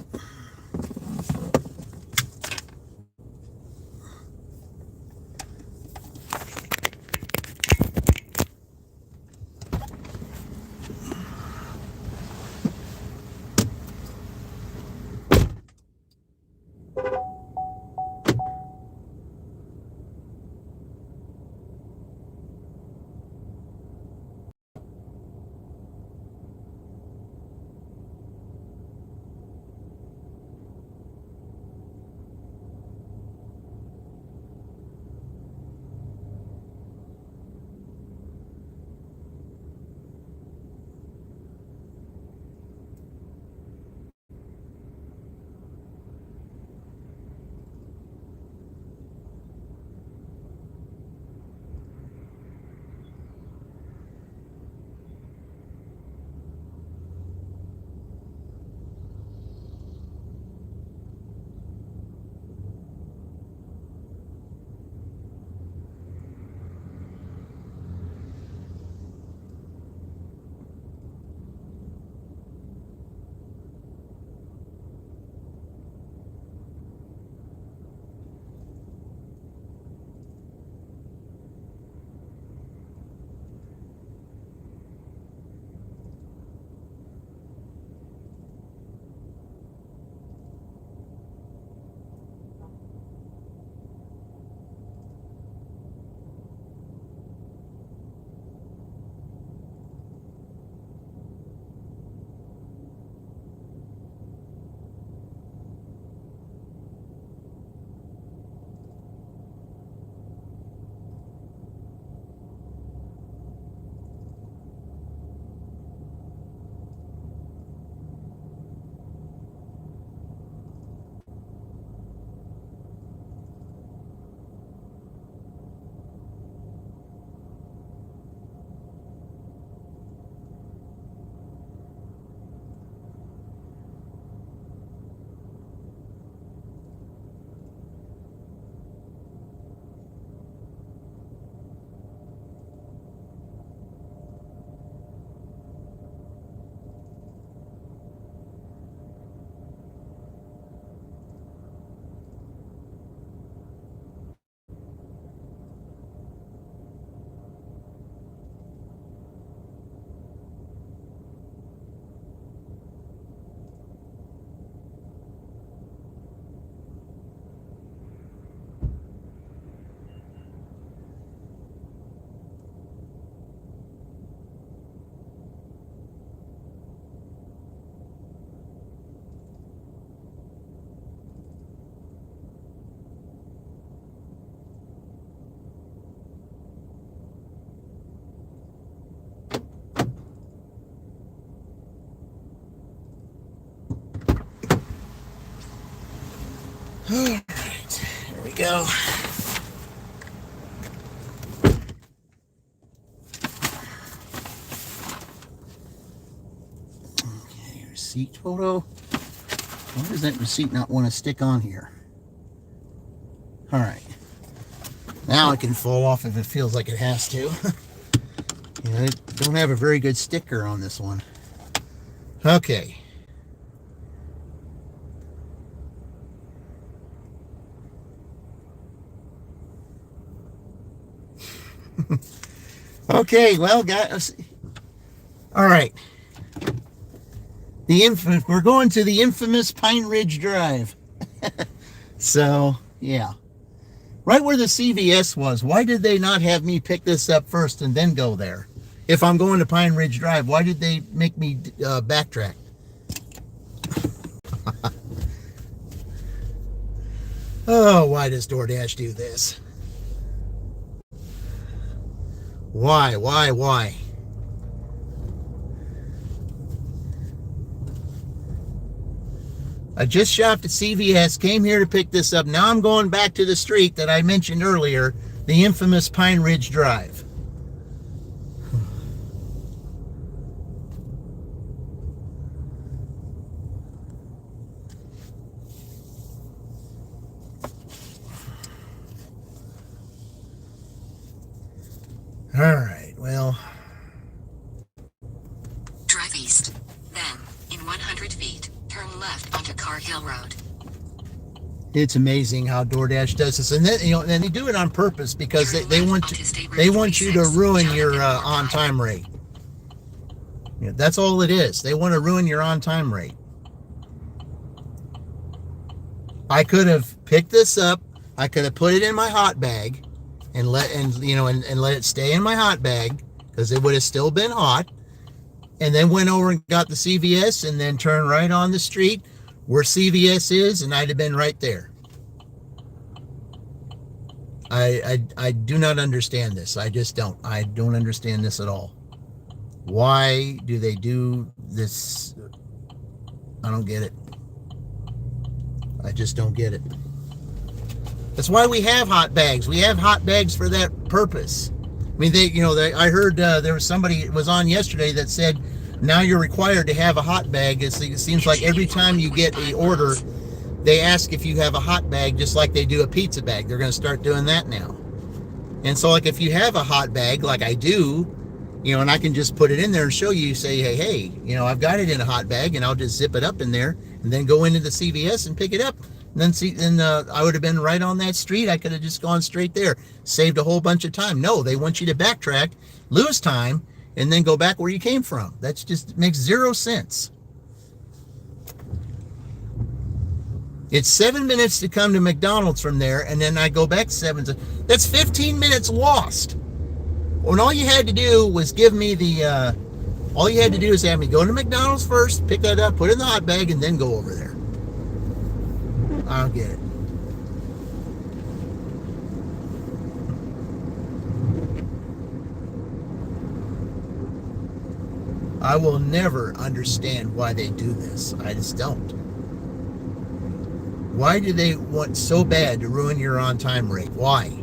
go. Okay, receipt photo. Why does that receipt not want to stick on here? All right. Now it can fall off if it feels like it has to. Yeah, I don't have a very good sticker on this one. Okay. Okay, well, guys. All right. We're going to the infamous Pine Ridge Drive. So, yeah. Right where the CVS was. Why did they not have me pick this up first and then go there? If I'm going to Pine Ridge Drive, why did they make me backtrack? Oh, why does Doordash do this? Why? I just shopped at CVS, came here to pick this up. Now I'm going back to the street that I mentioned earlier, the infamous Pine Ridge Drive. All right, well. Drive east. Then, in 100 feet, turn left onto Car Hill Road. It's amazing how DoorDash does this, and then, and they do it on purpose because they want you to ruin your on time rate. Yeah, that's all it is. They want to ruin your on time rate. I could have picked this up. I could have put it in my hot bag, and let it stay in my hot bag because it would have still been hot, and then went over and got the CVS and then turned right on the street where CVS is, and I'd have been right there. I do not understand this. I just don't. I don't understand this at all. Why do they do this? I don't get it. I just don't get it. That's why we have hot bags. We have hot bags for that purpose. I mean, I heard there was somebody was on yesterday that said now you're required to have a hot bag. It seems like every time you get an order, they ask if you have a hot bag, just like they do a pizza bag. They're going to start doing that now. And so, like, if you have a hot bag, like I do, and I can just put it in there and show you, say, hey, I've got it in a hot bag, and I'll just zip it up in there, and then go into the CVS and pick it up. And then I would have been right on that street. I could have just gone straight there, saved a whole bunch of time. No, they want you to backtrack, lose time, and then go back where you came from. That's just makes zero sense. It's 7 minutes to come to McDonald's from there, and then I go back 7. That's 15 minutes lost. When all you had to do was give me all you had to do is have me go to McDonald's first, pick that up, put it in the hot bag, and then go over there. I don't get it. I will never understand why they do this. I just don't. Why do they want so bad to ruin your on-time rate? Why?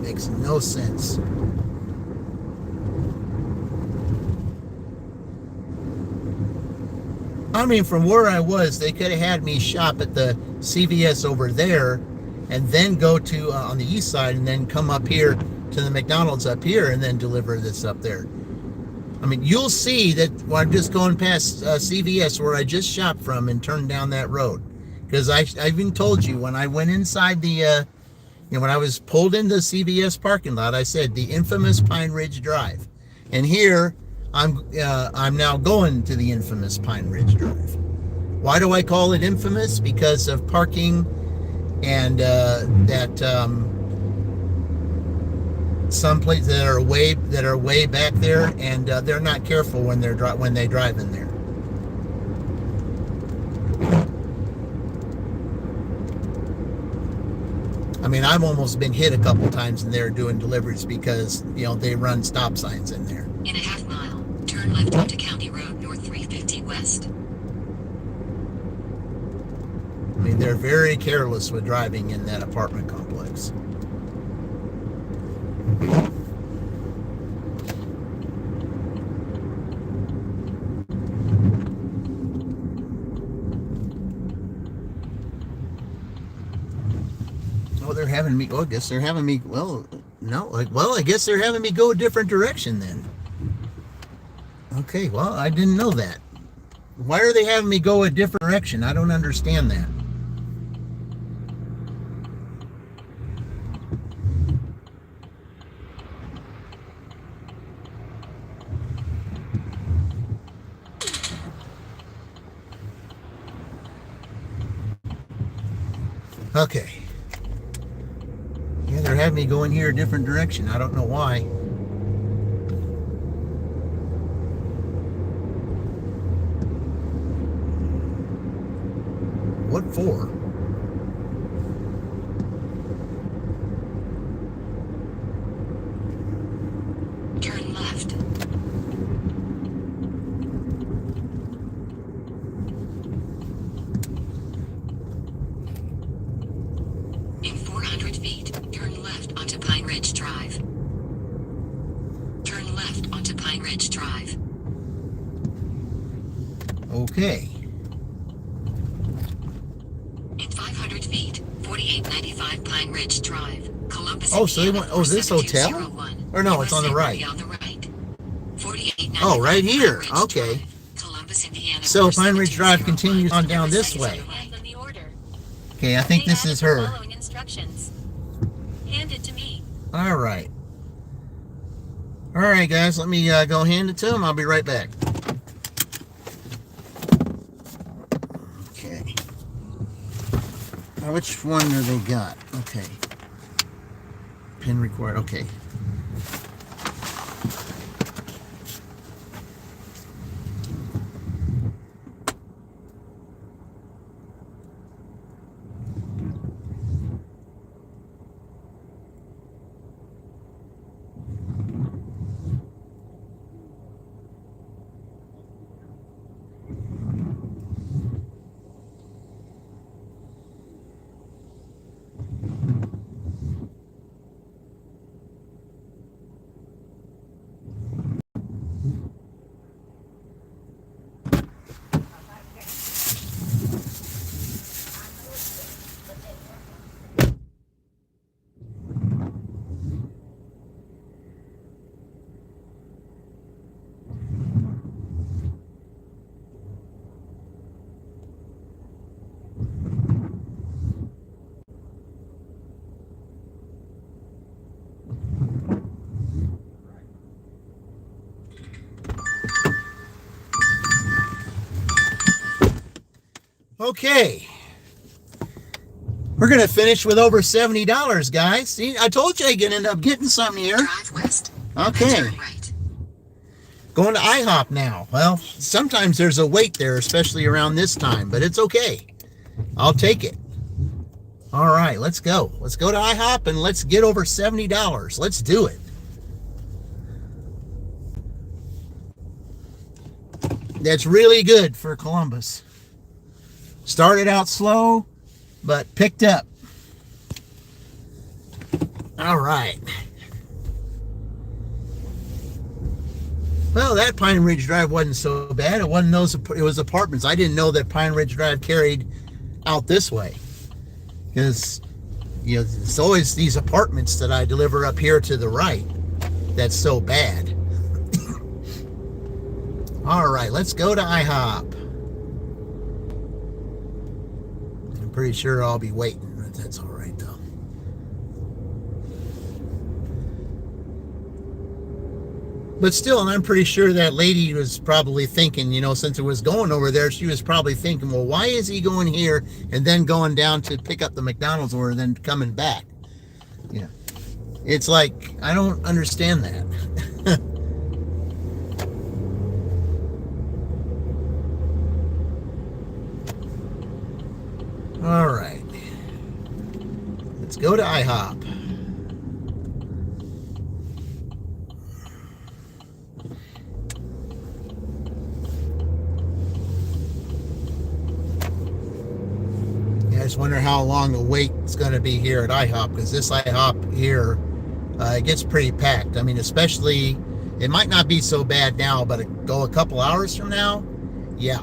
Makes no sense. I mean, from where I was, they could have had me shop at the CVS over there and then go to on the east side and then come up here to the McDonald's up here and then deliver this up there. I mean, you'll see that when I'm just going past CVS where I just shopped from and turned down that road. Because I even told you when I went inside the when I was pulled into the CVS parking lot, I said the infamous Pine Ridge Drive. And here I'm now going to the infamous Pine Ridge Drive. Why do I call it infamous? Because of parking and some places that are way back there, and they're not careful when they drive in there. I mean, I've almost been hit a couple times in there doing deliveries because, you know, they run stop signs in there. In a half mile, turn left onto County Road North 350 West. I mean, they're very careless with driving in that apartment complex. Oh, they're having me, well, I guess they're having me, well, no, like, well, I guess they're having me go a different direction then. Okay, well, I didn't know that. Why are they having me go a different direction? I don't understand that. Okay. Yeah, they're having me go in here a different direction. I don't know why. What for? Turn left. In 400 feet, turn left onto Pine Ridge Drive. Turn left onto Pine Ridge Drive. Okay. In 500 feet, 4895 Pine Ridge Drive, Columbus. Oh, so they Indiana, went, oh, this hotel? 47201. Or no, it's on the USA right. on the right. 4895 Oh, right here. Pine Ridge Okay. Drive, Columbus, Indiana, So Pine Ridge Drive 47201. continues on down this way. Hands on the order. Okay, I think They this added is the her. following instructions. Hand it to me. All right. All right, guys, let me go hand it to him. I'll be right back. Okay. Now, which one do they got? Okay. Pin required. Okay. Okay. We're going to finish with over $70, guys. See, I told you I could end up getting something here. Drive west. Okay. Then turn right. Going to IHOP now. Well, sometimes there's a wait there, especially around this time, but it's okay. I'll take it. All right, let's go. Let's go to IHOP and let's get over $70. Let's do it. That's really good for Columbus. Started out slow, but picked up. All right. Well, that Pine Ridge Drive wasn't so bad. It wasn't those. It was apartments. I didn't know that Pine Ridge Drive carried out this way, because you know it's always these apartments that I deliver up here to the right. That's so bad. All right, let's go to IHOP. I'm pretty sure I'll be waiting, but that's all right though. But still, and I'm pretty sure that lady was probably thinking, you know, since it was going over there, she was probably thinking, well, why is he going here and then going down to pick up the McDonald's order and then coming back? Yeah. It's like, I don't understand that. All right. Let's go to IHOP. Yeah, I just wonder how long the wait is going to be here at IHOP, because this IHOP here, it gets pretty packed. I mean, especially, it might not be so bad now, but go a couple hours from now, yeah.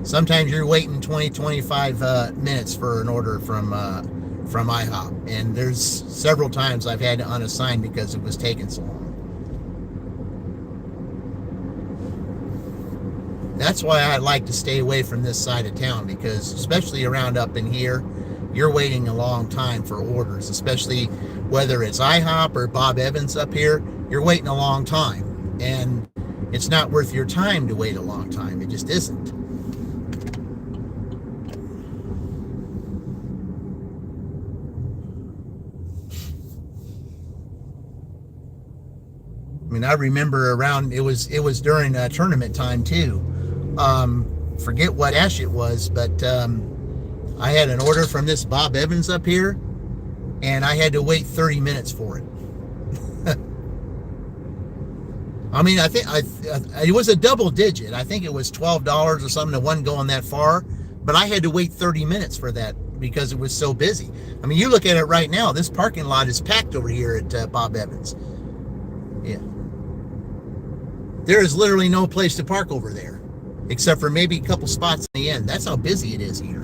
Sometimes you're waiting 20, 25 minutes for an order from IHOP. And there's several times I've had to unassign because it was taking so long. That's why I like to stay away from this side of town, because especially around up in here, you're waiting a long time for orders, especially whether it's IHOP or Bob Evans up here, you're waiting a long time. And it's not worth your time to wait a long time. It just isn't. I mean, I remember around, it was during tournament time too. Forget what ash it was, but I had an order from this Bob Evans up here, and I had to wait 30 minutes for it. I mean, I think it was a double digit. I think it was $12 or something. It wasn't going that far, but I had to wait 30 minutes for that because it was so busy. I mean, you look at it right now, this parking lot is packed over here at Bob Evans. Yeah. There is literally no place to park over there, except for maybe a couple spots in the end. That's how busy it is here.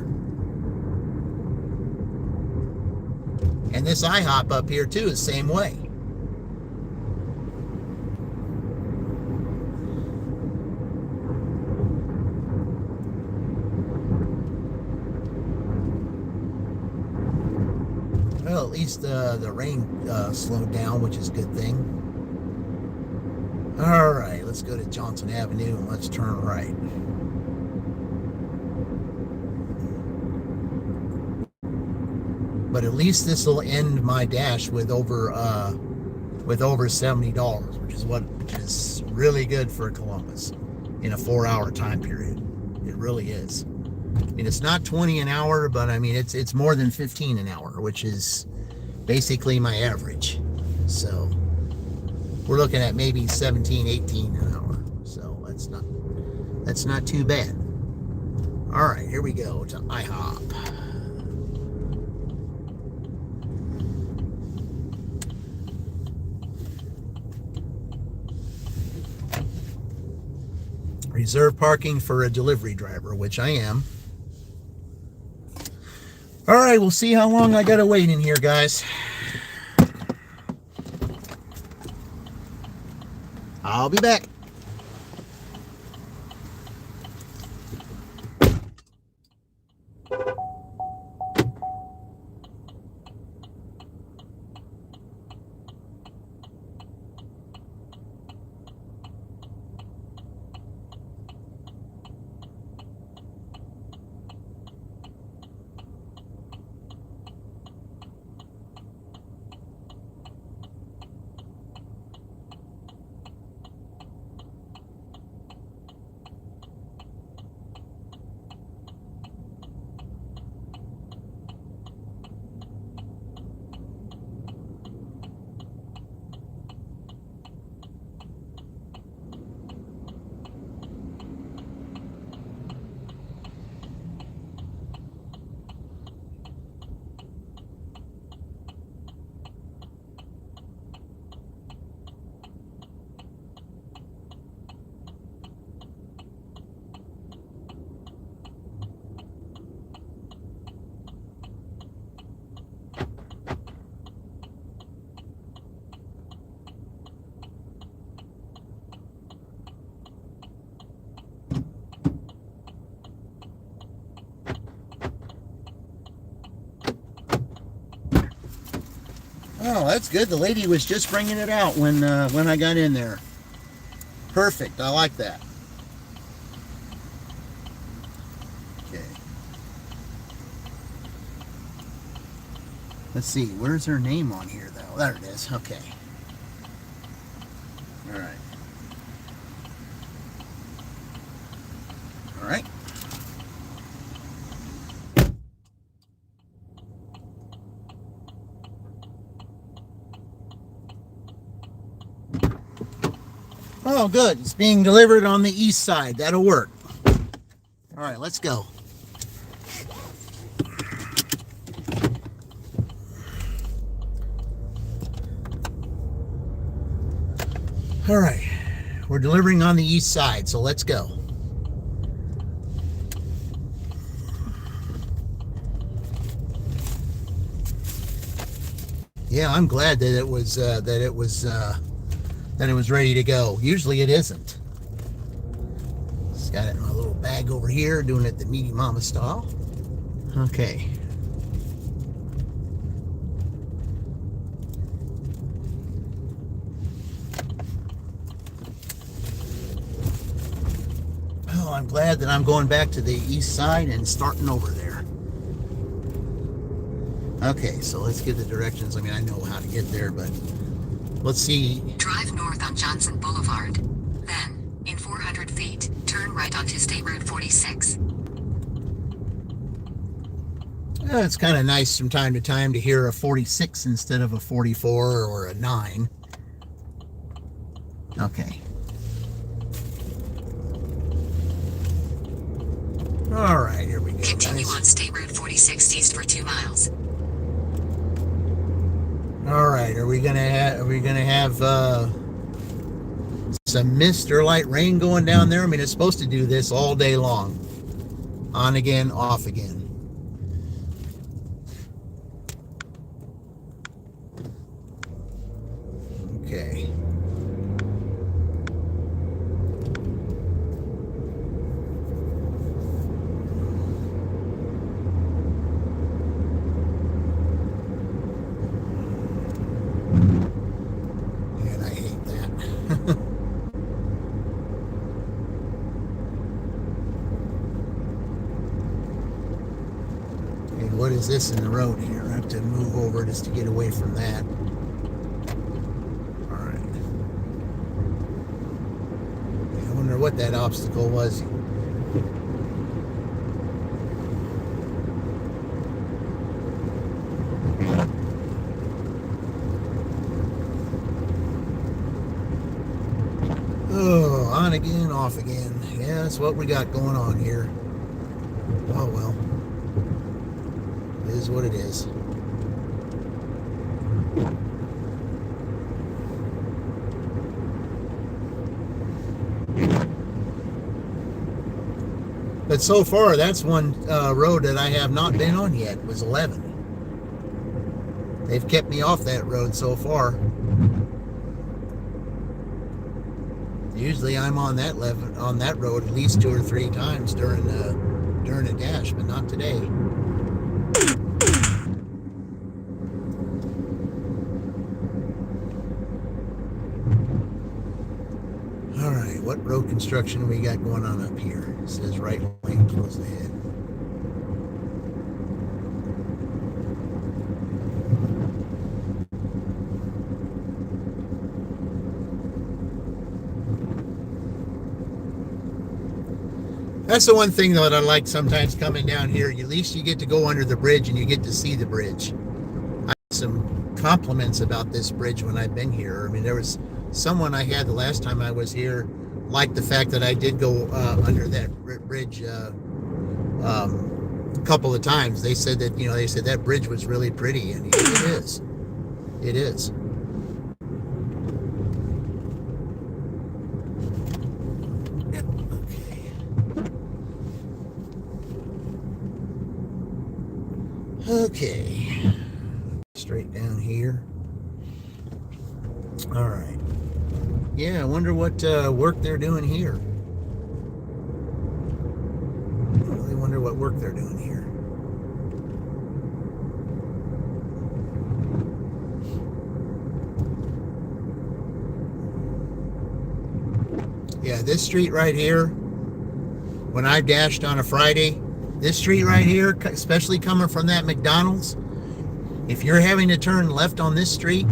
And this IHOP up here too is the same way. Well, at least the rain slowed down, which is a good thing. All right, let's go to Johnson Avenue and let's turn right. But at least this will end my dash with over $70, which is really good for Columbus in a 4-hour time period. It really is. I mean, it's not 20 an hour, but I mean it's more than 15 an hour, which is basically my average. So we're looking at maybe 17, 18 an hour. So that's not too bad. All right, here we go to IHOP. Reserve parking for a delivery driver, which I am. All right, we'll see how long I gotta wait in here, guys. I'll be back. Oh, that's good. The lady was just bringing it out when I got in there. Perfect. I like that. Okay. Let's see. Where's her name on here, though? There it is. Okay. All right. All right. Oh, good. It's being delivered on the east side. That'll work. All right, let's go. All right, we're delivering on the east side, so let's go. Yeah, I'm glad that it was ready to go. Usually it isn't. Just got it in my little bag over here, doing it the Meaty Mama style. Okay. Oh, I'm glad that I'm going back to the east side and starting over there. Okay, so let's get the directions. I mean, I know how to get there, but let's see. Drive north on Johnson Boulevard. Then, in 400 feet, turn right onto State Road 46. It's kind of nice from time to time to hear a 46 instead of a 44 or a 9. Okay. All right, here we go. Continue Guys. on State Road 46 east for 2 miles. All right, are we gonna have some mist or light rain going down there? I mean, it's supposed to do this all day long, on again, off again. Okay. And I hate that. Okay, what is this in the road here? I have to move over just to get away from that. All right. I wonder what that obstacle was. Oh, on again, off again. Yeah, that's what we got going on here. Oh well. It is what it is. But so far, that's one road that I have not been on yet, was 11. They've kept me off that road so far. Usually I'm on that road at least 2 or 3 times during a dash, but not today. All right, what road construction we got going on up here? It says right lane close ahead. That's the one thing that I like sometimes coming down here. At least you get to go under the bridge and you get to see the bridge. I had some compliments about this bridge when I've been here. I mean, there was someone I had the last time I was here liked the fact that I did go under that bridge a couple of times. They said that, they said that bridge was really pretty, and it is. It is. Okay, straight down here. All right. Yeah, I wonder what work they're doing here. I really wonder what work they're doing here. Yeah, this street right here, when I dashed on a Friday, this street right here, especially coming from that McDonald's, if you're having to turn left on this street,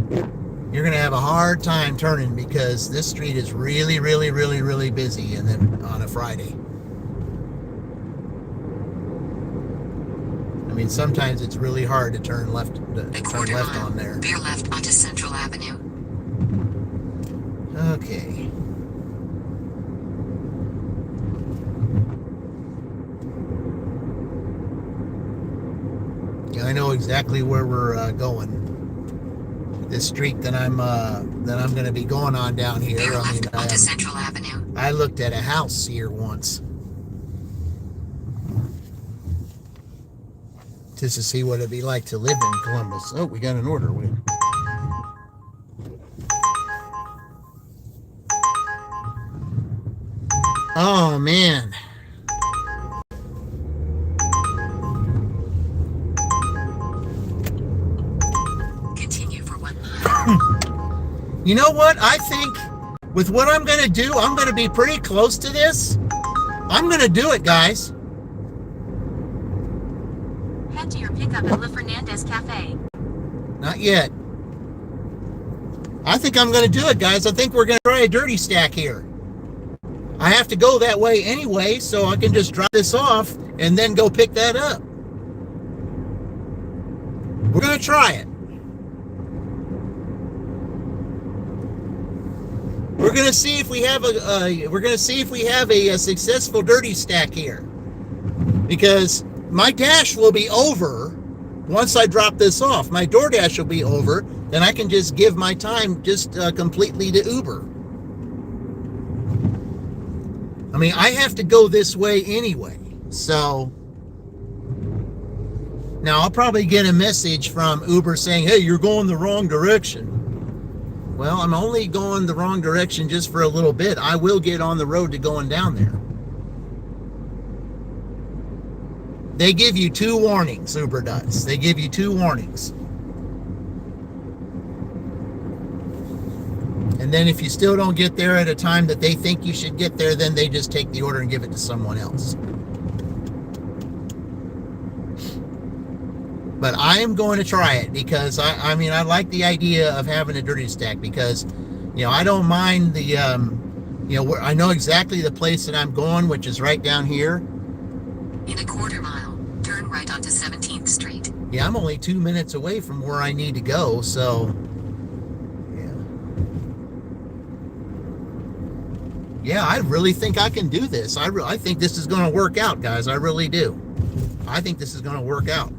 you're going to have a hard time turning because this street is really, really, really, really busy and then on a Friday. I mean, sometimes it's really hard to turn left on there. Veer left onto Central Avenue. Okay. I know exactly where we're going. This street that I'm going to be going on down here. Veer I mean, left onto Central Avenue. I looked at a house here once just to see what it'd be like to live in Columbus. Oh, we got an order. Oh man. Continue for 1 mile. You know what? I think with what I'm going to do, I'm going to be pretty close to this. I'm going to do it, guys. Head to your pickup at La Fernandez Cafe. Not yet. I think I'm going to do it, guys. I think we're going to try a dirty stack here. I have to go that way anyway, so I can just drop this off and then go pick that up. We're going to try it. We're going to see if we have a successful dirty stack here. Because my dash will be over once I drop this off. My Doordash will be over, then I can just give my time just completely to Uber. I mean, I have to go this way anyway, so now I'll probably get a message from Uber saying, hey, you're going the wrong direction. Well, I'm only going the wrong direction just for a little bit. I will get on the road to going down there. They give you 2 warnings, Uber does. They give you 2 warnings. And then if you still don't get there at a time that they think you should get there, then they just take the order and give it to someone else. But I am going to try it because I mean, I like the idea of having a dirty stack because, you know, I don't mind the, you know, I know exactly the place that I'm going, which is right down here. In a quarter mile, turn right onto 17th Street. Yeah, I'm only 2 minutes away from where I need to go, so yeah, I really think I can do this. I think this is going to work out, guys. I really do. I think this is going to work out.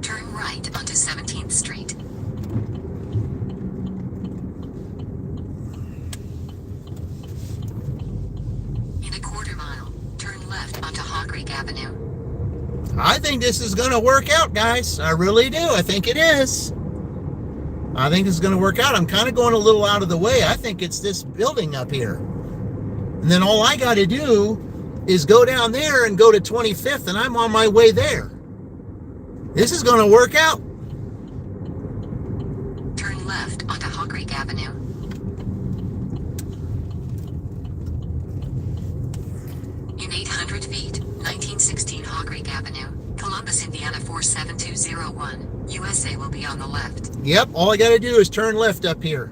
Turn right onto 17th Street. In a quarter mile, turn left onto Hog Creek Avenue. I think this is going to work out, guys. I really do. I think it is. I think this is going to work out. I'm kind of going a little out of the way. I think it's this building up here. And then all I got to do is go down there and go to 25th, and I'm on my way there. This is going to work out. Turn left onto Hog Creek Avenue. In 800 feet, 1916 Hog Creek Avenue, Columbus, Indiana 47201. USA will be on the left. Yep, all I got to do is turn left up here,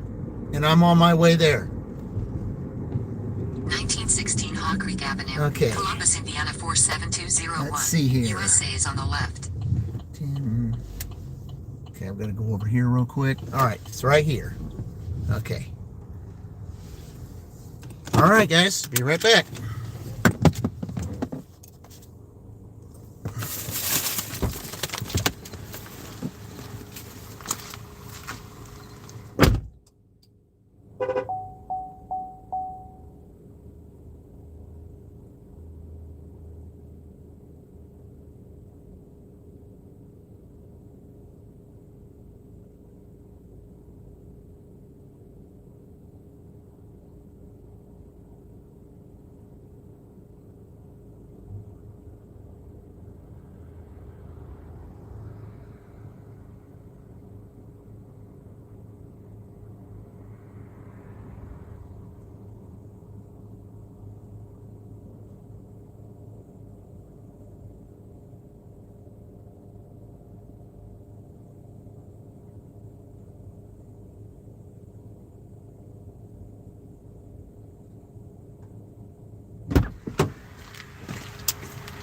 and I'm on my way there. 1916 Hog Creek Avenue. Okay. Columbus, Indiana 47201. Let's see here. USA is on the left. 10. Okay, I'm going to go over here real quick. All right, it's right here. Okay. All right, guys, be right back.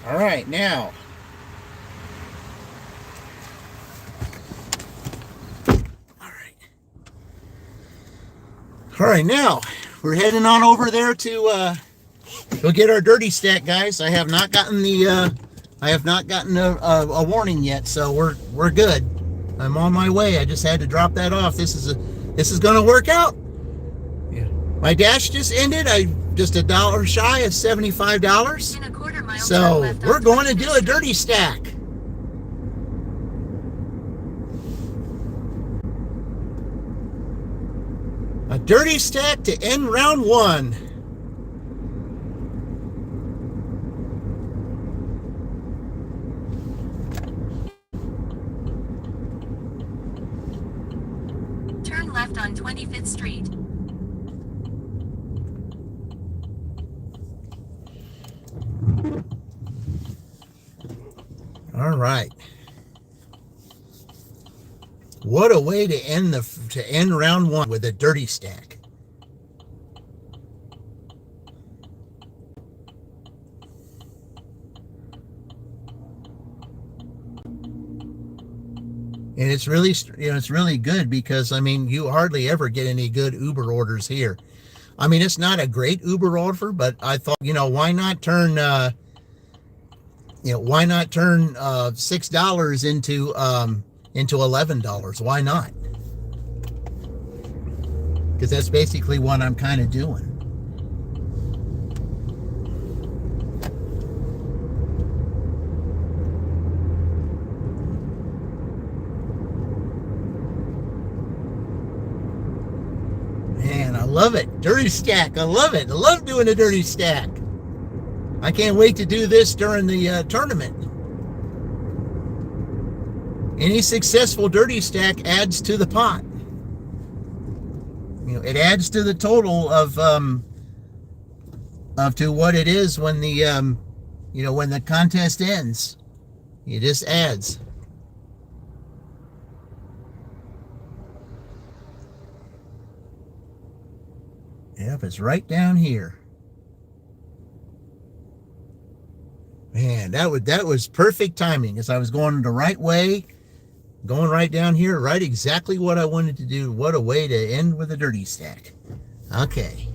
All right, now. All right, now we're heading on over there to go get our dirty stack, guys. I have not gotten the I have not gotten a warning yet, so we're good. I'm on my way. I just had to drop that off. This is going to work out. Yeah. My dash just ended. I just $1 shy of $75. In a quarter mile, turn So left we're on going to 25th do a Street. dirty stack. A dirty stack to end round one. Turn left on 25th Street. All right. What a way to end round one with a dirty stack. And it's really, it's really good because, I mean, you hardly ever get any good Uber orders here. I mean, it's not a great Uber offer, but I thought, why not turn, $6 into $11? Why not? Because that's basically what I'm kind of doing. Man, I love it. Dirty stack. I love it. I love doing a dirty stack. I can't wait to do this during the tournament. Any successful dirty stack adds to the pot. It adds to the total of to what it is when the when the contest ends. It just adds. Yep, it's right down here. Man, that was perfect timing, as I was going the right way, going right down here, right exactly what I wanted to do. What a way to end with a dirty stack. Okay.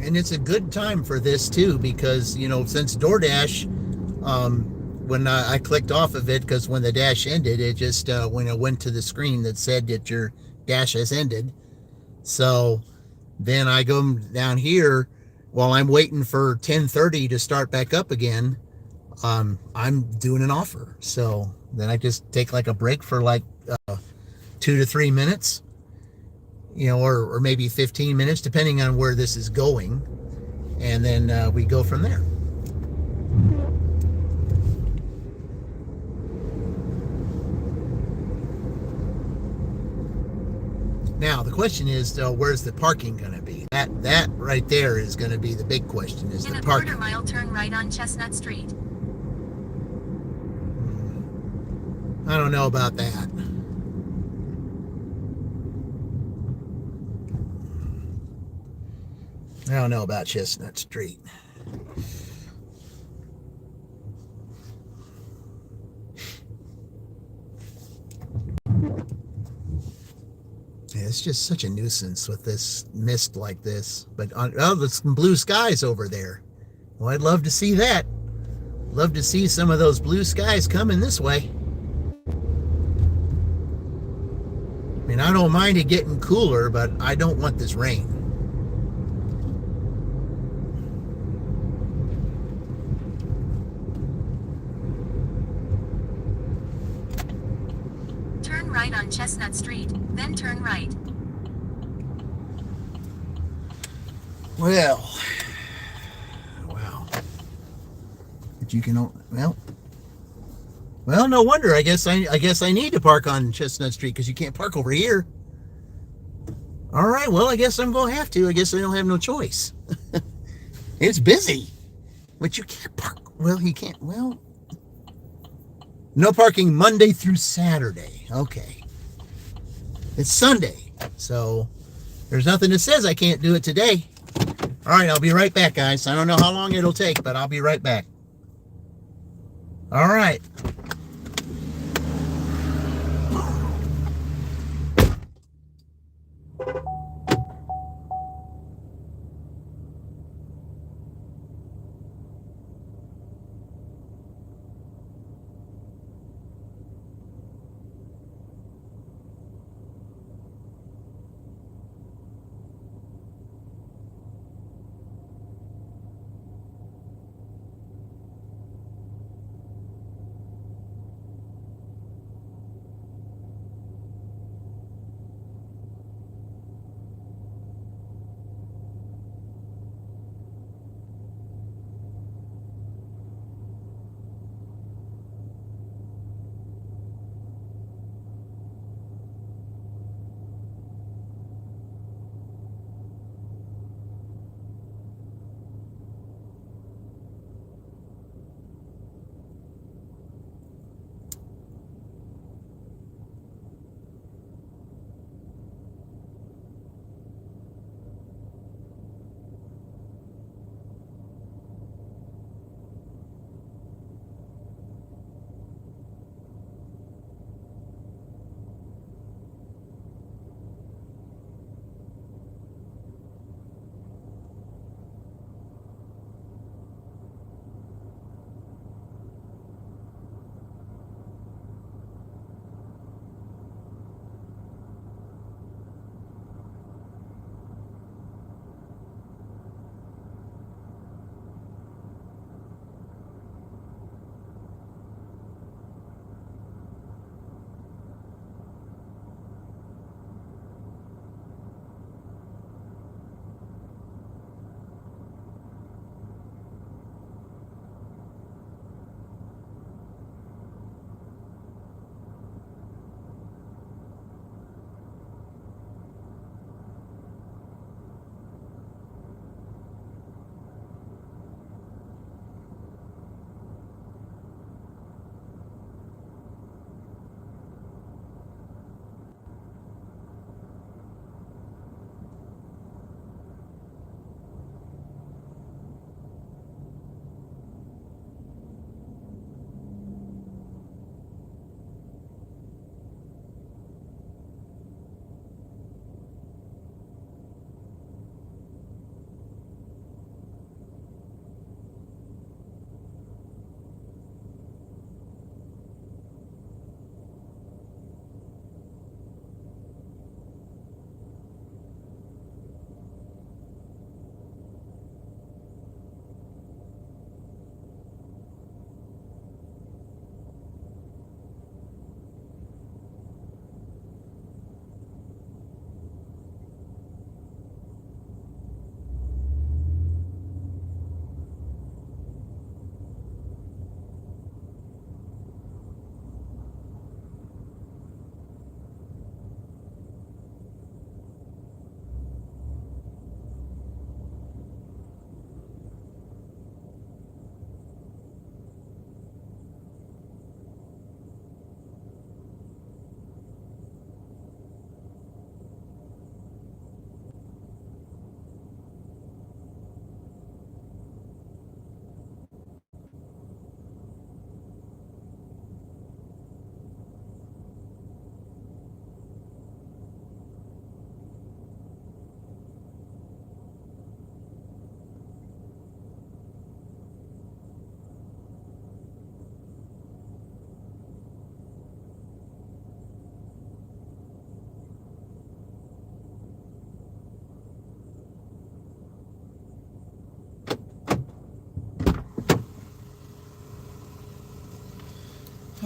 And it's a good time for this too, because since Doordash, when I clicked off of it, because when the dash ended, it just when it went to the screen that said that your dash has ended. So then I go down here while I'm waiting for 10:30 to start back up again. I'm doing an offer, so then I just take like a break for like 2 to 3 minutes. Or maybe 15 minutes, depending on where this is going. And then we go from there. Now, the question is, where's the parking going to be? That right there is going to be the big question, is In the a parking. quarter mile, turn right on Chestnut Street. I don't know about that. I don't know about Chestnut Street. Yeah, it's just such a nuisance with this mist like this. But there's some blue skies over there. Well, I'd love to see that. Love to see some of those blue skies coming this way. I mean, I don't mind it getting cooler, but I don't want this rain. Turn right on Chestnut Street, then turn right. Well, wow. But you can, well, no wonder. I guess I need to park on Chestnut Street, because you can't park over here. All right, well, I guess I'm going to have to. I guess I don't have no choice. It's busy, but you can't park. Well, you can't. Well, no parking Monday through Saturday. Okay. It's Sunday, so There's nothing that says I can't do it today. All right, I'll be right back, guys. I don't know how long it'll take, but I'll be right back. All right.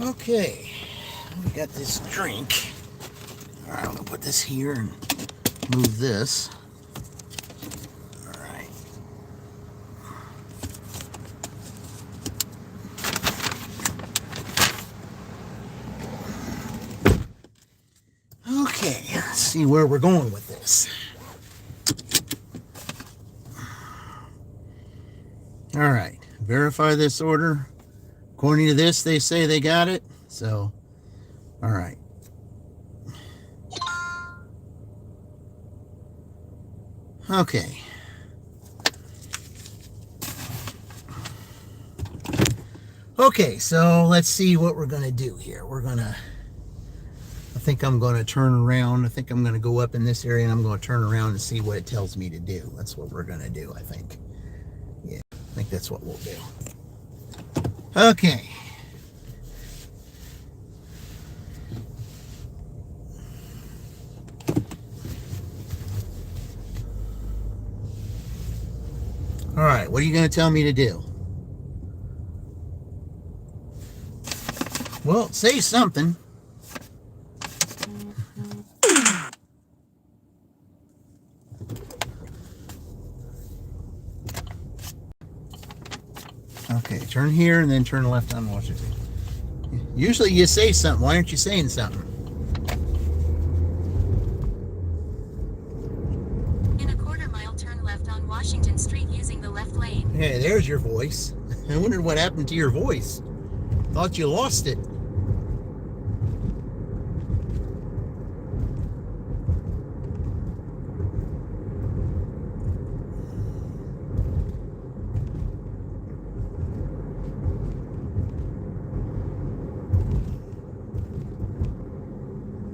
Okay, we got this drink. All right, I'm gonna put this here and move this. All right. Okay, let's see where we're going with this. All right, verify this order. According to this, they say they got it. So, all right. Okay. Okay, so let's see what we're going to do here. I think I'm going to turn around. I think I'm going to go up in this area and I'm going to turn around and see what it tells me to do. That's what we're going to do, I think. Yeah, I think that's what we'll do. Okay. All right, what are you going to tell me to do? Well, say something. Okay, turn here and then turn left on Washington. Usually you say something. Why aren't you saying something? In a quarter-mile, turn left on Washington Street using the left lane. Hey, there's your voice. I wondered what happened to your voice. Thought you lost it.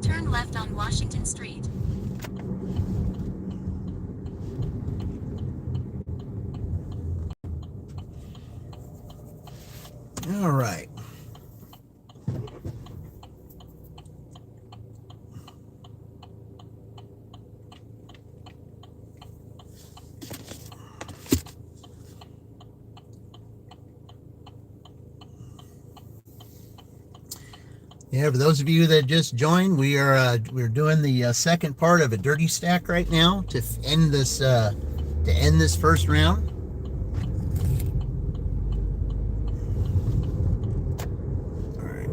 Turn left on Washington Street. All right. Yeah, for those of you that just joined, we're doing the second part of a dirty stack right now to end this first round. All right.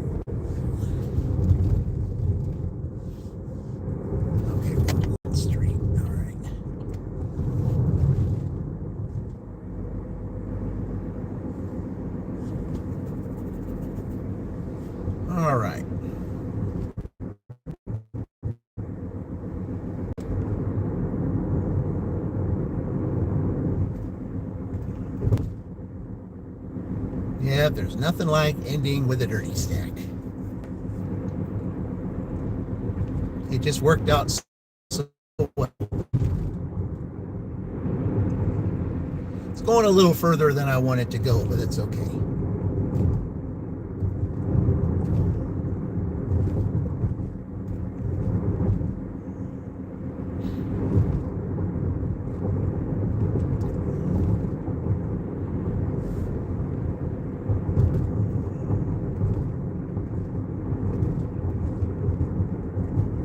Okay, Woodland Street. All right. All right. Yeah, there's nothing like ending with a dirty stack. It just worked out so well. It's going a little further than I want it to go, but it's okay.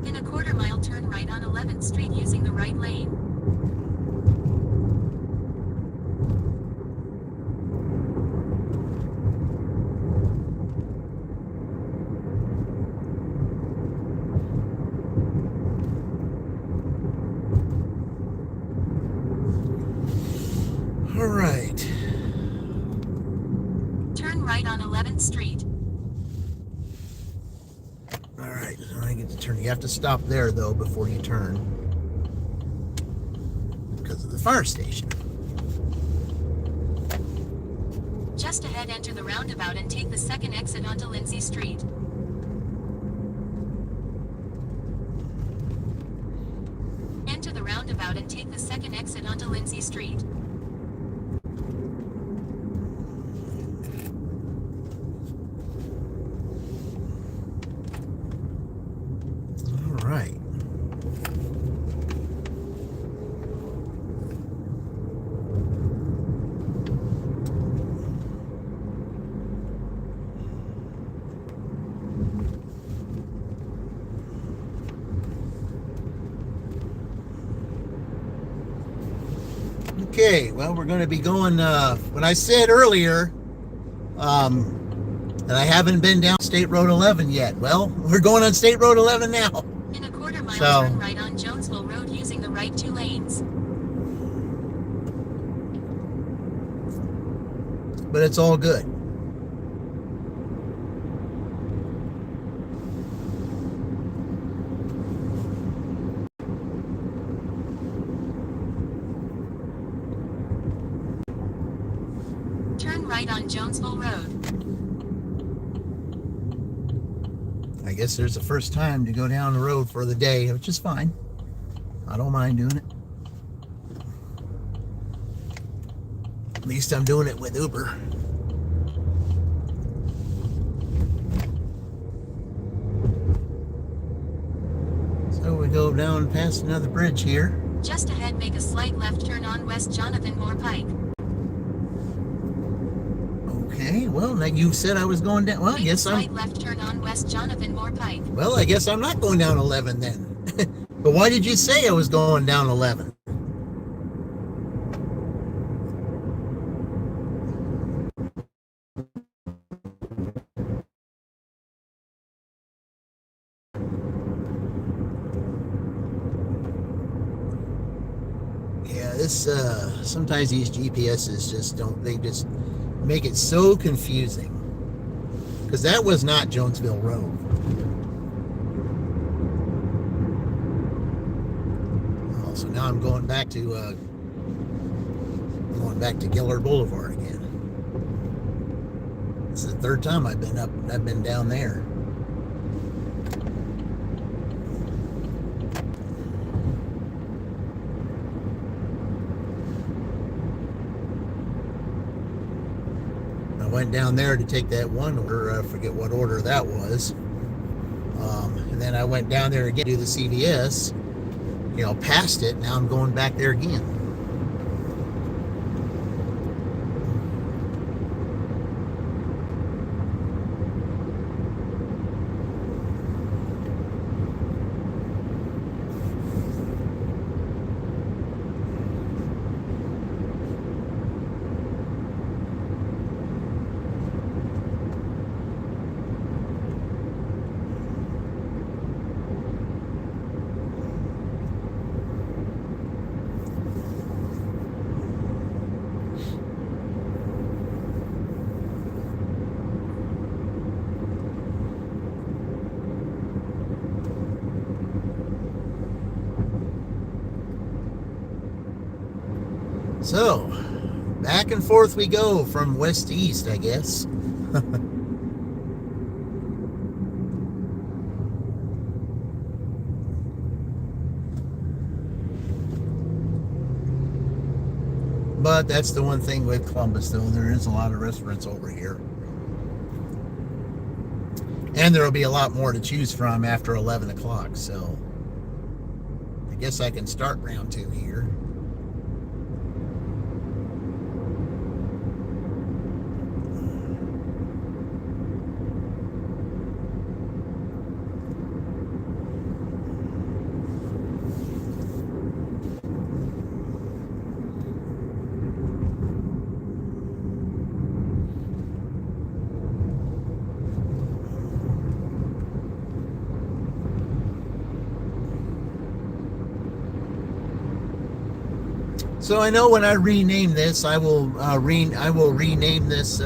In a quarter-mile, turn right on 11th Street using the right lane. All right. Turn right on 11th Street. All right. I get to turn. You have to stop there, though, before you turn. Because of the fire station. Just ahead, enter the roundabout and take the second exit onto Lindsay Street. Enter the roundabout and take the second exit onto Lindsay Street. All right. Okay, well, we're going to be going, when I said earlier that I haven't been down State Road 11 yet, well, we're going on State Road 11 now. In a quarter-mile, So- turn right on Jonesville Road using the right 2 lanes. But it's all good. right on Jonesville Road. I guess there's the first time to go down the road for the day, which is fine. I don't mind doing it. At least I'm doing it with Uber. So we go down past another bridge here. Just ahead, make a slight left turn on West Jonathan Moore Pike. Okay, well, now you said I was going down. Well, I Make a guess slight left turn on West Jonathan Moore Pike. Well, I guess I'm not going down 11 then. But why did you say I was going down 11? Yeah, this sometimes these GPSs just don't. They just make it so confusing. Because that was not Jonesville Road. Oh, so now I'm going back to Gillard Boulevard again. This is the third time I've been down there. I went down there to take that one order. I forget what order that was. And then I went down there again to do the CVS. Passed it. Now I'm going back there again. So, back and forth we go from west to east, I guess. But that's the one thing with Columbus, though. There is a lot of restaurants over here. And there will be a lot more to choose from after 11 o'clock, so I guess I can start round 2 here. So I know when I rename this, I will rename this.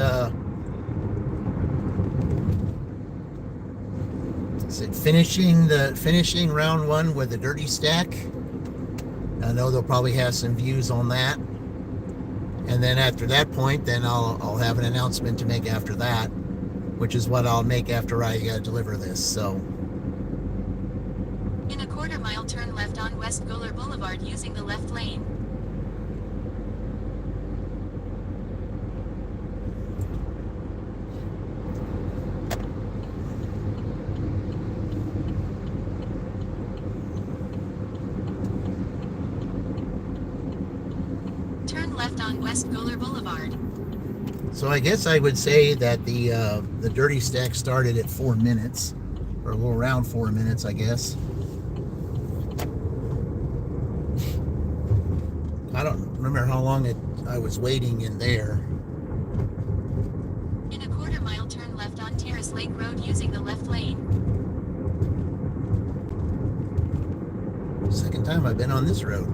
Is it finishing round 1 with a dirty stack? I know they'll probably have some views on that, and then after that point, then I'll have an announcement to make after that, which is what I'll make after I deliver this. So. In a quarter-mile, turn left on West Gillard Boulevard using the left lane. Turn left on West Gillard Boulevard. So I guess I would say that the dirty stack started at 4 minutes, or a little around 4 minutes, I guess. I don't remember how long I was waiting in there. In a quarter-mile, turn left on Terrace Lake Road using the left lane. Second time I've been on this road.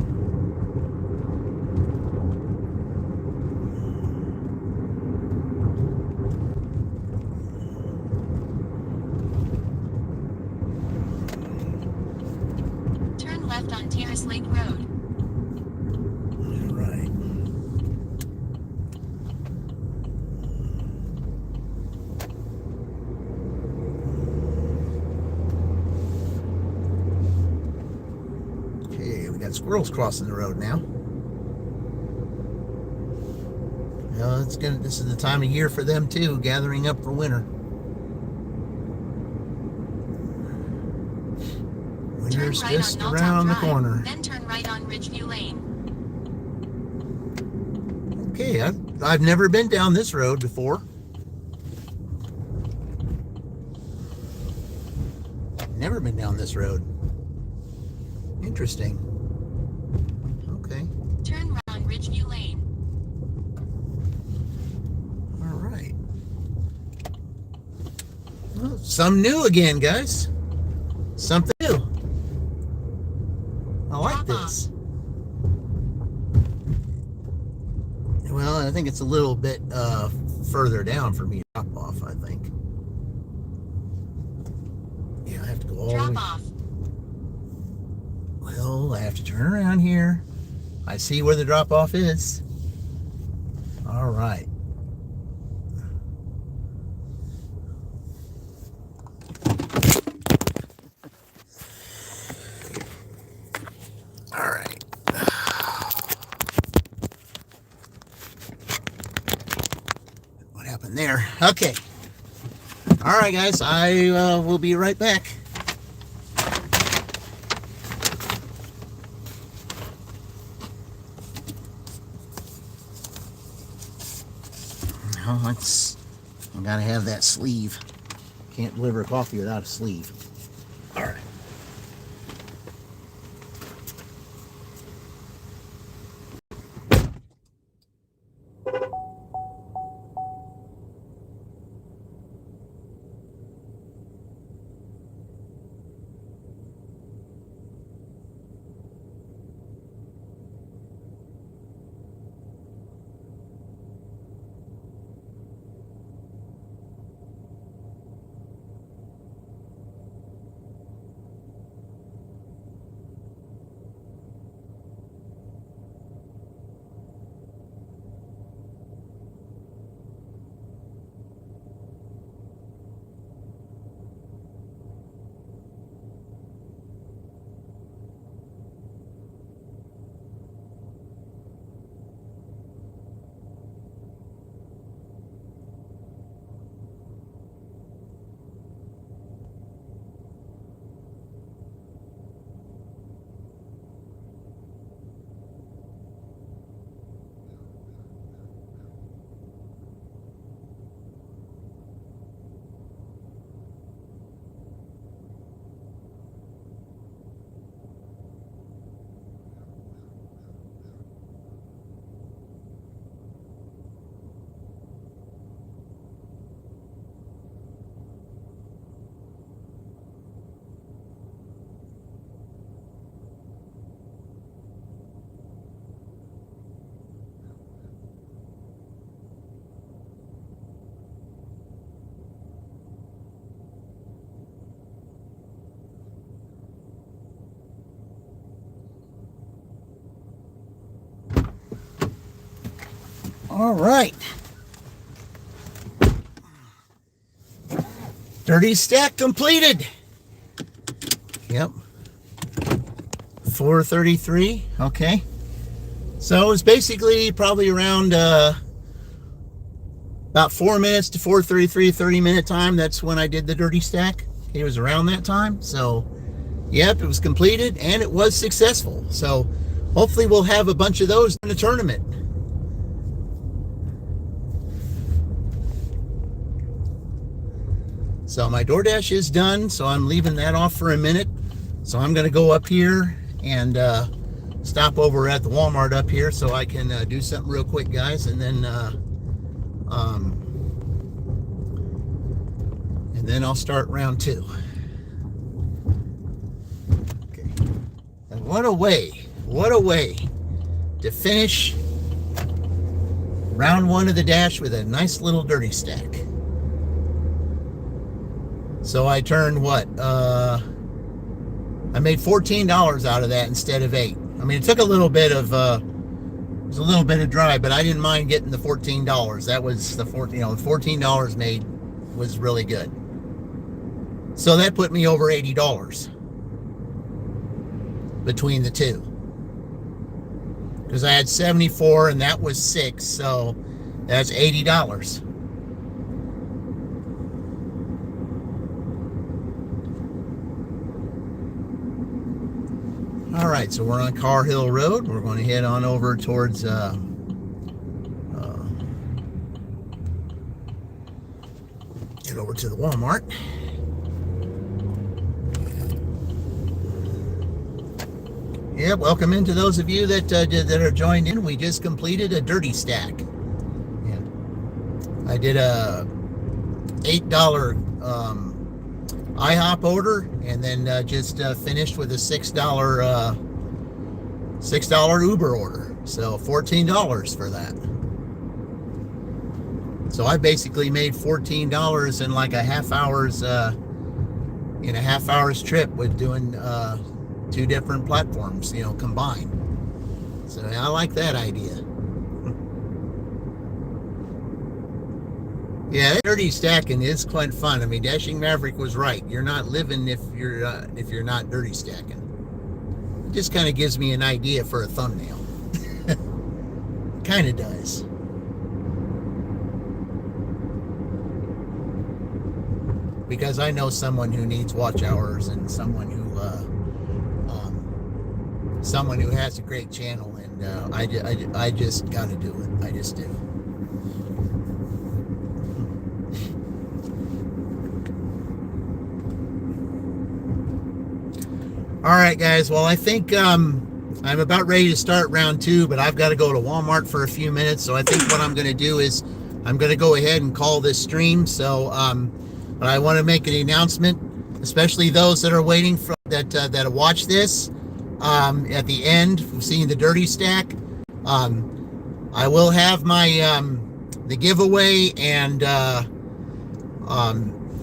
Turn left on Terrace Lake Road. Right. Squirrels crossing the road now. This is the time of year for them too, gathering up for winter. Winter's Turn right just on around the Drive, corner. Then turn right on Ridgeview Lane. Okay, I've never been down this road before. Never been down this road. Interesting. Okay. Turn right on Ridgeview Lane. All right. Well, some new again, guys. Something new. I like this. Well, I think it's a little bit further down for me to drop off, I think. Yeah, I have to go all the way. Drop off. Well, I have to turn around here. I see where the drop off is. All right. All right. What happened there? Okay. All right, guys. I will be right back. I gotta have that sleeve. Can't deliver coffee without a sleeve. All right. All right. Dirty stack completed. Yep. 4:33. Okay. So it's basically probably around about 4 minutes to 4:33, 30-minute time. That's when I did the dirty stack. It was around that time. So, yep, it was completed and it was successful. So hopefully we'll have a bunch of those in the tournament. So my Doordash is done, so I'm leaving that off for a minute. So I'm going to go up here and stop over at the Walmart up here so I can do something real quick, guys, and then I'll start round 2. Okay. And what a way to finish round 1 of the dash with a nice little dirty stack. So I turned what? I made $14 out of that instead of $8. I mean, it took a little bit of it was a little bit of drive, but I didn't mind getting the $14. That was the $14 made was really good. So that put me over $80 between the two. because I had 74 and that was 6, so that's $80. All right, so we're on Car Hill Road. We're going to head on over towards get over to the Walmart. Yeah, welcome into those of you that are joined in. We just completed a dirty stack. Yeah, I did a $8 IHOP order, and then just finished with a $6 Uber order. So $14 for that. So I basically made $14 in like a half hour's trip with doing 2 different platforms, combined. So I like that idea. Yeah, dirty stacking is quite fun. I mean, Dashing Maverick was right. You're not living if you're not dirty stacking. It just kind of gives me an idea for a thumbnail. Kind of does. Because I know someone who needs watch hours and someone who has a great channel, and I just got to do it. I just do. All right, guys. Well, I think I'm about ready to start round 2, but I've got to go to Walmart for a few minutes. So I think what I'm going to do is I'm going to go ahead and call this stream. So, but I want to make an announcement, especially those that are waiting for that watch this. At the end, seeing the dirty stack, I will have my the giveaway, and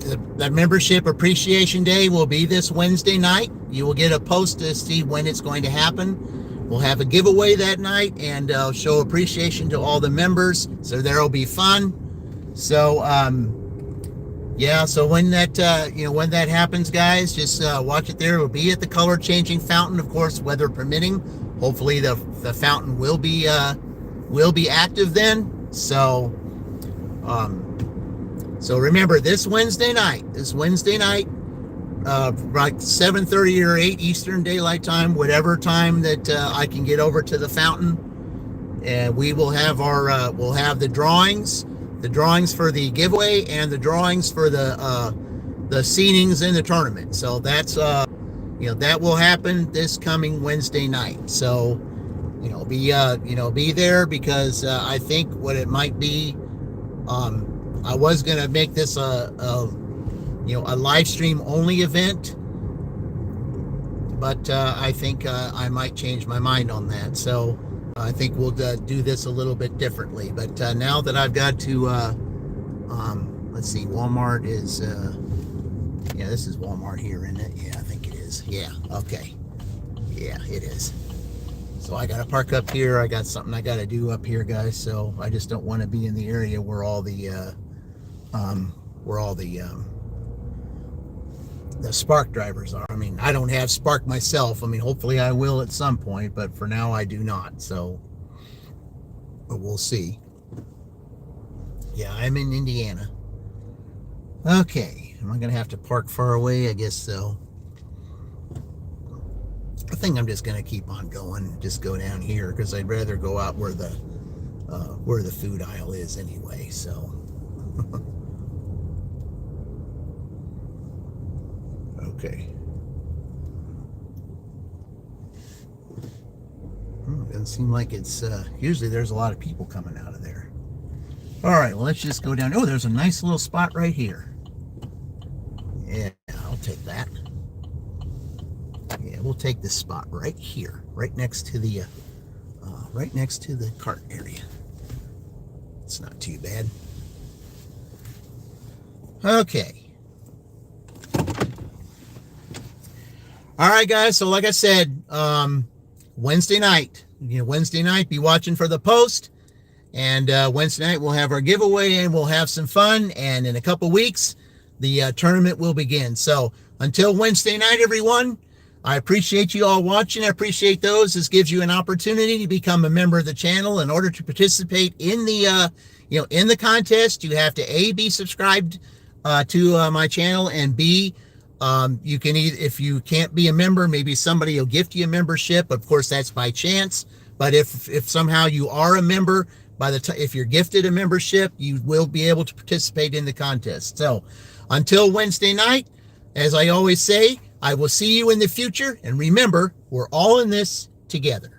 the membership appreciation day will be this Wednesday night. You will get a post to see when it's going to happen. We'll have a giveaway that night, and show appreciation to all the members. So there'll be fun. So yeah. So when that when that happens, guys, just watch it there. It'll be at the color changing fountain, of course, weather permitting. Hopefully the fountain will be active then. So so remember, this Wednesday night, like 7:30 or 8 Eastern Daylight Time, whatever time that I can get over to the fountain, and we will have our we'll have the drawings for the giveaway and the drawings for the seedings in the tournament. So that's that will happen this coming Wednesday night. So be there, because I think what it might be, I was gonna make this a live stream only event, but I think I might change my mind on that. So I think we'll do this a little bit differently. But now that I've got to, let's see, Walmart is, yeah, this is Walmart here, isn't it? Yeah, I think it is. Yeah, okay. Yeah, it is. So I got to park up here. I got something I got to do up here, guys. So I just don't want to be in the area where all the Spark drivers are. I mean, I don't have Spark myself. I mean, hopefully I will at some point, but for now I do not. So, but we'll see. Yeah, I'm in Indiana. Okay, am I gonna have to park far away? I guess so. I think I'm just gonna keep on going. Just go down here, because I'd rather go out where the food aisle is anyway. So. Okay. Doesn't seem like it's usually there's a lot of people coming out of there. All right, well, let's just go down. Oh, there's a nice little spot right here. Yeah, I'll take that. Yeah, we'll take this spot right here, right next to the cart area. It's not too bad. Okay. All right, guys. So like I said, Wednesday night, be watching for the post. And Wednesday night, we'll have our giveaway and we'll have some fun. And in a couple weeks, the tournament will begin. So until Wednesday night, everyone, I appreciate you all watching. I appreciate those. This gives you an opportunity to become a member of the channel. In order to participate in the, in the contest, you have to A, be subscribed to my channel, and B, you can either, if you can't be a member, maybe somebody will gift you a membership. Of course, that's by chance. But if somehow you are a member, if you're gifted a membership, you will be able to participate in the contest. So until Wednesday night, as I always say, I will see you in the future. And remember, we're all in this together.